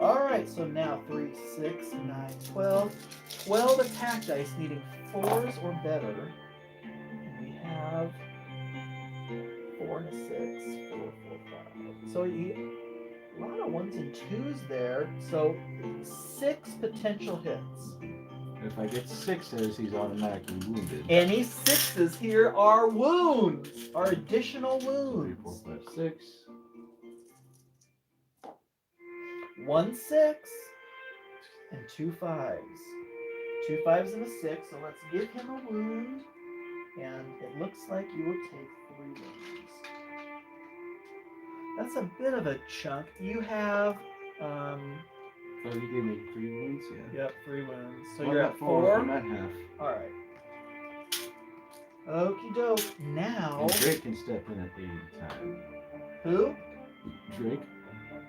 Alright, so now 3, 6, 9, 12. 12 attack dice needing 4s or better. And we have 4 and a 6, 4, 4, 5. So a lot of 1s and 2s there. So 6 potential hits.
If I get 6s, he's automatically wounded.
Any 6s here are wounds, are additional
3,
wounds.
4, 5, 6.
1 6 and 2 5s. 2 5s and a 6. So let's give him a wound. And it looks like you will take 3 wounds. That's a bit of a chunk. You have,
Oh, you gave me 3 wounds? Yeah.
yep, 3 wounds. So
Well,
you're
I
at
got
4.
I'm at half.
All right. Okie doke. Now,
And Drake can step in at any time.
who?
Drake?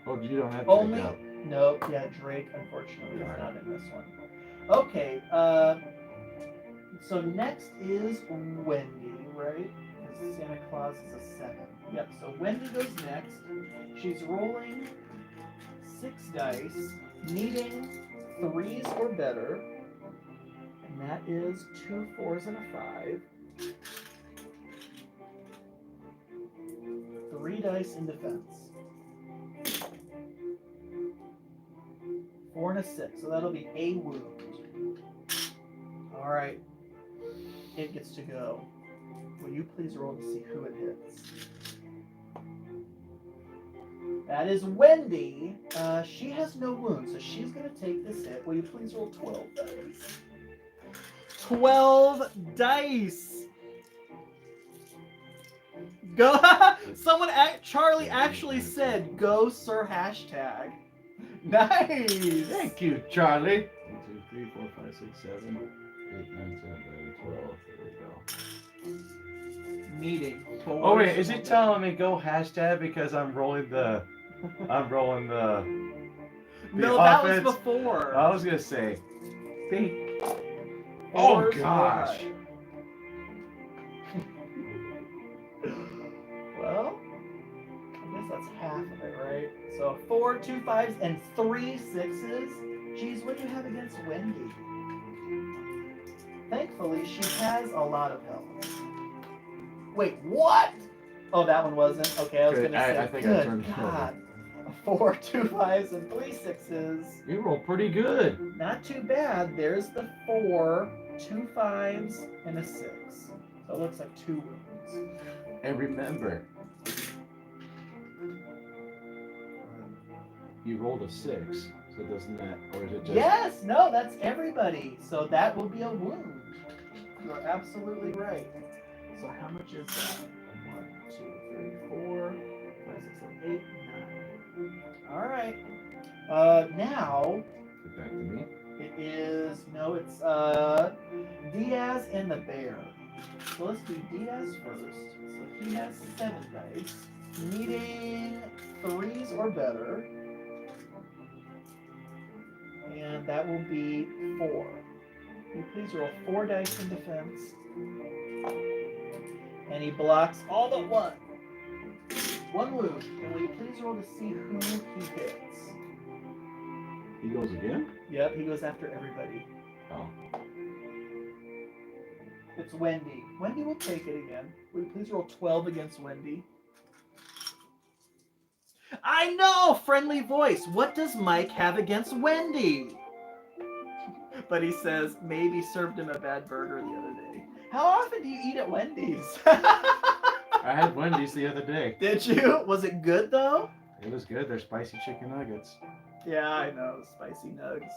Oh, you don't have Drake
Only.
up.
Nope. Yeah, Drake unfortunately is
Alright.
not in this one. Okay. So next is Wendy, right? Because Santa Claus is a 7. Yep. So Wendy goes next. She's rolling 6 dice, needing 3s or better, and that is 2 4s and a 5. 3 dice in defense. 4 and a 6, so that'll be a wound. All right, it gets to go. Will you please roll to see who it hits? That is Wendy. She has no wounds, so she's going to take this hit. Will you please roll 12 dice? 12 dice. Go. Charlie actually said, "Go, sir." Hashtag. Nice.
Thank you, Charlie.
1, 2, 3, 4, 5, 6, 7, 8, 9, 10, 11, 12. There we go.
Meeting.
Oh wait, is he telling me go hashtag because I'm rolling the
No, that was
offense?
before.
I was gonna say. Beep.
Fours
Oh
or
gosh.
high. Well, I guess that's half of it, right? So 4 2 5s and 3 6s. Geez, what do you have against Wendy? Thankfully, she has a lot of health. Wait, what? Oh, that one wasn't. Okay, I was
Good,
gonna say.
I think I
good
turned it over.
God. 4 2 5s and 3 6s.
You roll pretty good.
Not too bad. There's the 4, 2 5s, and a 6. So it looks like 2 wounds.
And remember, you rolled a 6, so doesn't that, or is it just?
Yes, no, that's everybody. So that will be a wound. You're absolutely right. So how much is that? 1, 2, 3, 4, 5, 6, 7, 8, 9. All right. Now
Get back to me.
it is it's Diaz and the bear. So let's do Diaz first. So he has 7 dice, needing 3s or better, and that will be 4. Will you please roll 4 dice in defense, and he blocks all but 1. 1 wound. And will you please roll to see who he hits?
He goes again?
Yep, he goes after everybody.
Oh.
It's Wendy. Wendy will take it again. Will you please roll 12 against Wendy? I know! Friendly voice. What does Mike have against Wendy? But he says maybe served him a bad burger the other day. How often do you eat at Wendy's?
I had Wendy's the other day.
Did you? Was it good though?
It was good. They're spicy chicken nuggets.
Yeah, I know. Spicy nugs.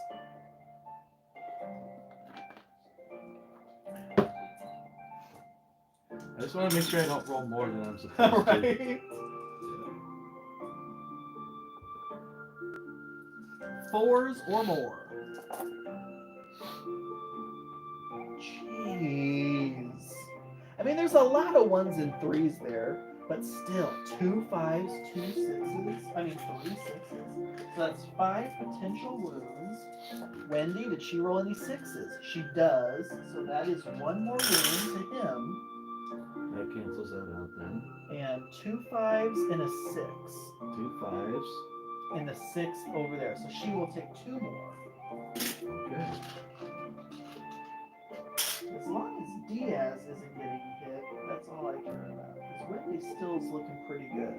I just want to make sure I don't roll more than I'm supposed to.
Right? 4s or more. Jeez. I mean, there's a lot of 1s and 3s there, but still, 2 5s, 2 6s. I mean, 3 6s. So that's 5 potential wounds. Wendy, did she roll any 6s? She does. So that is 1 more wound to him.
That cancels that out then.
And 2 5s and a 6.
2 5s.
And the 6 over there. So she will take 2 more.
Okay.
As long as Diaz isn't getting hit, that's all I care about. Because Wendy still is looking pretty good.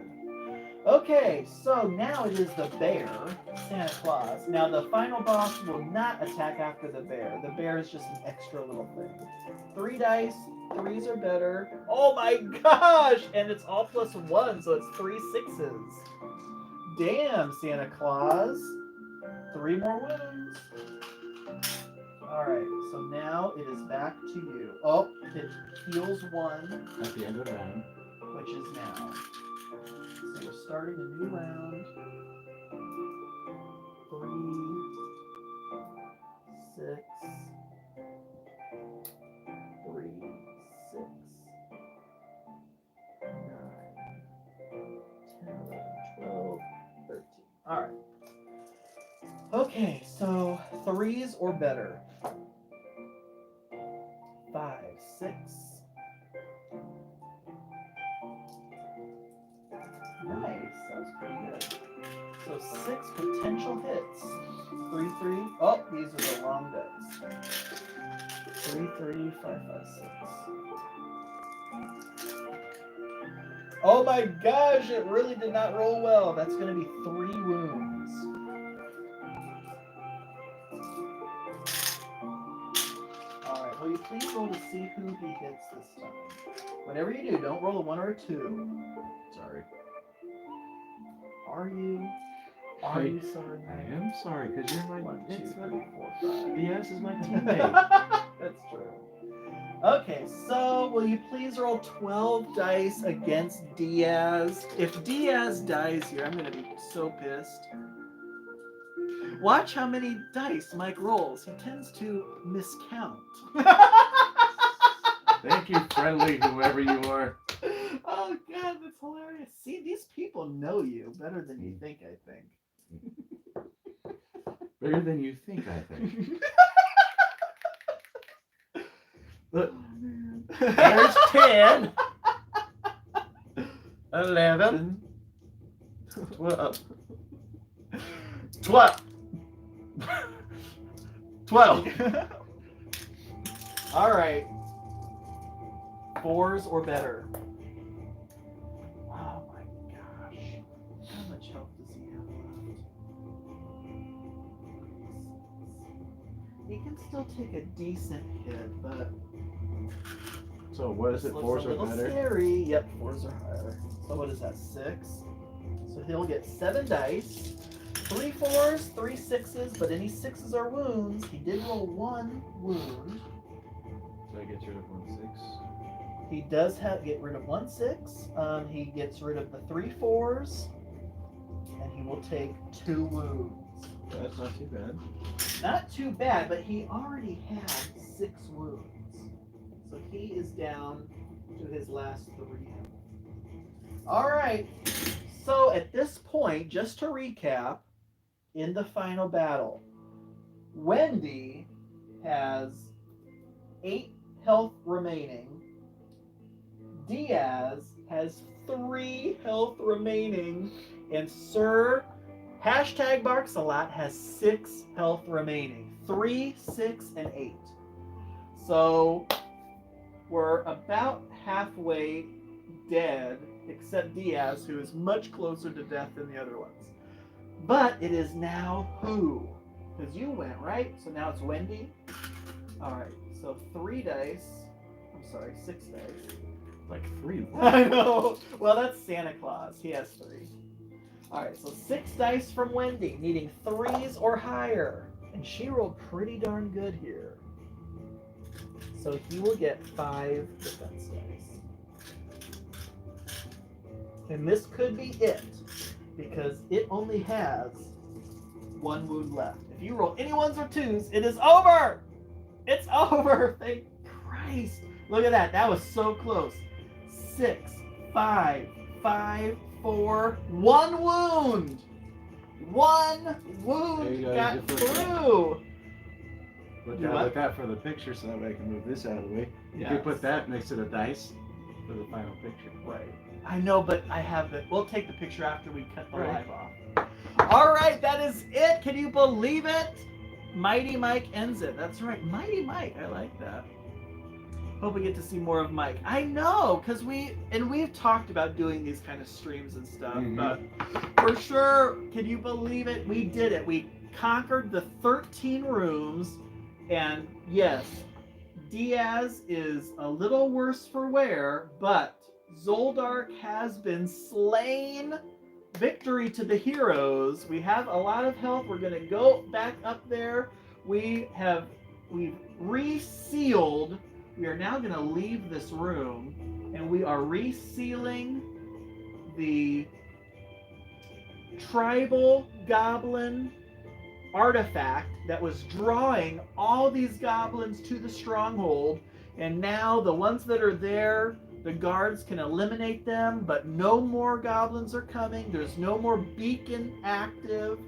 Okay, so now it is the bear, Santa Claus. Now the final boss will not attack after the bear. The bear is just an extra little thing. 3 dice, 3s are better. Oh my gosh! And it's all +1, so it's 3 6s. Damn, Santa Claus. 3 more wounds. Alright, so now it is back to you. Oh, it heals 1.
At the end of the round.
Which is now. So we're starting a new round. 3, 6, 3, 6. All right. Okay, so 3s or better. 5, 6. Nice, that was pretty good. So 6 potential hits. 3, 3. Oh, these are the long dice. 3, 3, 5, 5, 6. Oh my gosh, it really did not roll well. That's going to be 3 wounds. Alright, will you please roll to see who he hits this time? Whatever you do, don't roll a 1 or a 2.
Sorry.
Are you? Are you sorry?
I am sorry, because you're my
1, 2, 3,
teammate.
4, 5.
Yes, is my teammate.
That's true. Okay, so will you please roll 12 dice against Diaz? If Diaz dies here, I'm going to be so pissed. Watch how many dice Mike rolls. He tends to miscount.
Thank you, friendly, whoever you are.
Oh, God, that's hilarious. See, these people know you better than you think, I think.
Better than you think, I think. Look,
There's 10. 11. 12. 12. 12. All right. 4s or better. Oh my gosh. How much health does he have left? He can still take a decent hit, but
so what is it,
this
4s
looks a
or
little
better?
scary. Yep, 4s or higher. So what is that? 6. So he'll get 7 dice. 3 4s, 3 6s, but any 6s are wounds. He did roll 1 wound.
So I get rid of 1 6.
He does get rid of 1 6. He gets rid of the 3 4s, and he will take 2 wounds.
That's not too bad.
Not too bad, but he already had 6 wounds. So he is down to his last 3 health. All right. So at this point, just to recap, in the final battle, Wendy has 8 health remaining. Diaz has 3 health remaining. And Sir #Barksalot has 6 health remaining. 3, 6, and 8. So we're about halfway dead, except Diaz, who is much closer to death than the other ones. But it is now who? Because you went, right? So now it's Wendy. All right, so 3 dice. I'm sorry, 6 dice.
Like 3.
I know. Well, that's Santa Claus. He has 3. All right, so 6 dice from Wendy, needing 3s or higher. And she rolled pretty darn good here. So he will get 5 defense dice. And this could be it, because it only has 1 wound left. If you roll any 1s or 2s, it is over! It's over! Thank Christ! Look at that. That was so close. 6, 5, 5, 4, 1 wound! 1 wound
There you go,
got
you put that.
through!
Look
Do what?
out for the picture so that way I can move this out of the way. You
Yes.
could put that next to the dice for the final picture.
Right. I know, but I have it. We'll take the picture after we cut the
Right.
live off. All right, that is it. Can you believe it? Mighty Mike ends it. That's right. Mighty Mike. I like that. Hope we get to see more of Mike. I know, because we've talked about doing these kind of streams and stuff, but for sure, can you believe it? We did it. We conquered the 13 rooms, and yes, Diaz is a little worse for wear, but Zoldark has been slain. Victory to the heroes. We have a lot of health. We're gonna go back up there. We've resealed. We are now gonna leave this room, and we are resealing the tribal goblin artifact that was drawing all these goblins to the stronghold. And now the ones that are there The guards can eliminate them, but no more goblins are coming. There's no more beacon active.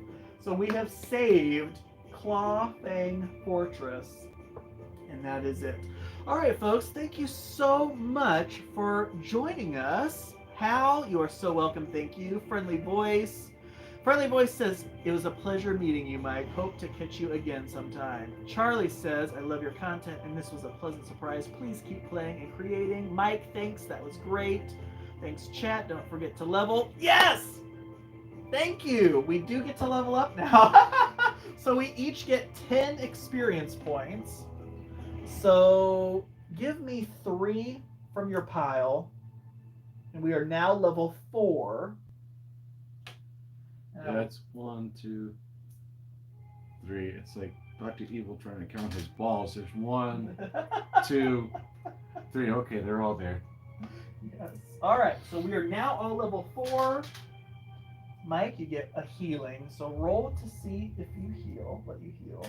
So we have saved Clawfang Fortress. And that is it. All right, folks, thank you so much for joining us. Hal, you are so welcome. Thank you. Friendly Voice. Friendly Voice says, it was a pleasure meeting you, Mike. Hope to catch you again sometime. Charlie says, I love your content and this was a pleasant surprise. Please keep playing and creating. Mike, thanks. That was great. Thanks, chat. Don't forget to level. Yes! Thank you. We do get to level up now. So we each get 10 experience points. So give me 3 from your pile. And we are now level 4.
That's 1, 2, 3. It's like Dr. Evil trying to count his balls. There's 1, 2, 3. Okay, they're all there.
Yes. All right. So we are now all level 4. Mike, you get a healing. So roll to see if you heal. What you heal.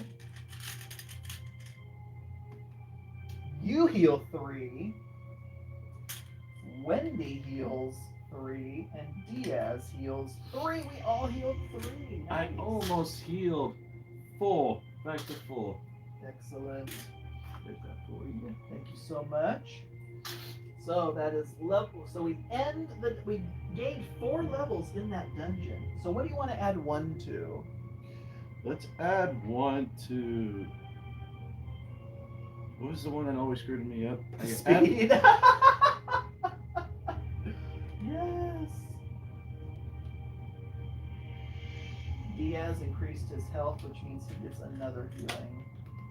You heal 3. Wendy heals 3, and Diaz heals 3. We all healed 3. Nice.
I almost healed full. Back to full.
Excellent. There's that for you. Thank you so much. So that is level. So we gained 4 levels in that dungeon. So what do you want to add 1 to?
Let's add 1 to. What was the one that always screwed me up?
Speed. Yes. Diaz increased his health, which means he gets another healing.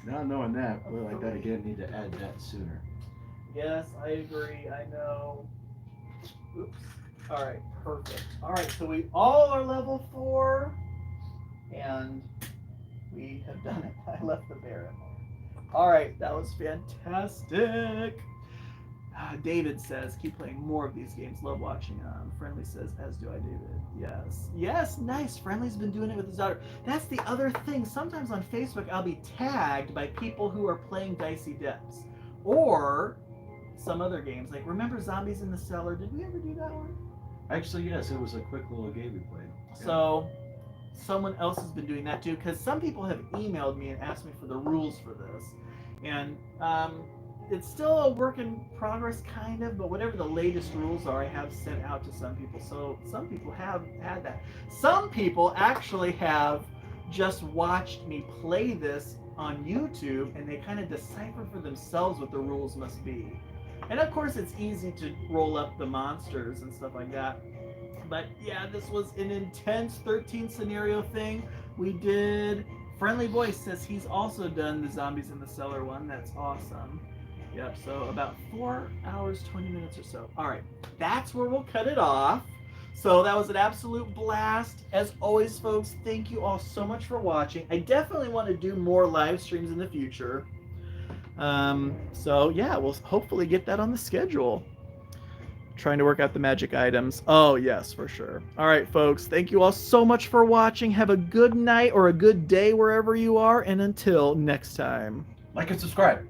Now knowing that, well, I gotta need to add that sooner.
Yes, I agree. I know. Oops. All right, perfect. All right, so we all are level 4, and we have done it. I left the bear in there. All right, that was fantastic. David says, keep playing more of these games. Love watching. Friendly says, as do I, David. Yes. Yes, nice. Friendly's been doing it with his daughter. That's the other thing. Sometimes on Facebook, I'll be tagged by people who are playing Dicey Depths. Or some other games. Like, remember Zombies in the Cellar? Did we ever do that one?
Actually, yes. It was a quick little game we played. Yeah.
So, someone else has been doing that too. Because some people have emailed me and asked me for the rules for this. And, it's still a work in progress, kind of, but whatever the latest rules are, I have sent out to some people. So some people have had that. Some people actually have just watched me play this on YouTube, and they kind of decipher for themselves what the rules must be. And of course, it's easy to roll up the monsters and stuff like that. But yeah, this was an intense 13 scenario thing. We did. Friendly Voice says he's also done the Zombies in the Cellar one. That's awesome. Yep, so about 4 hours, 20 minutes or so. All right, that's where we'll cut it off. So that was an absolute blast. As always, folks, thank you all so much for watching. I definitely want to do more live streams in the future. So yeah, we'll hopefully get that on the schedule. Trying to work out the magic items. Oh, yes, for sure. All right, folks, thank you all so much for watching. Have a good night or a good day wherever you are, and until next time.
Like and subscribe.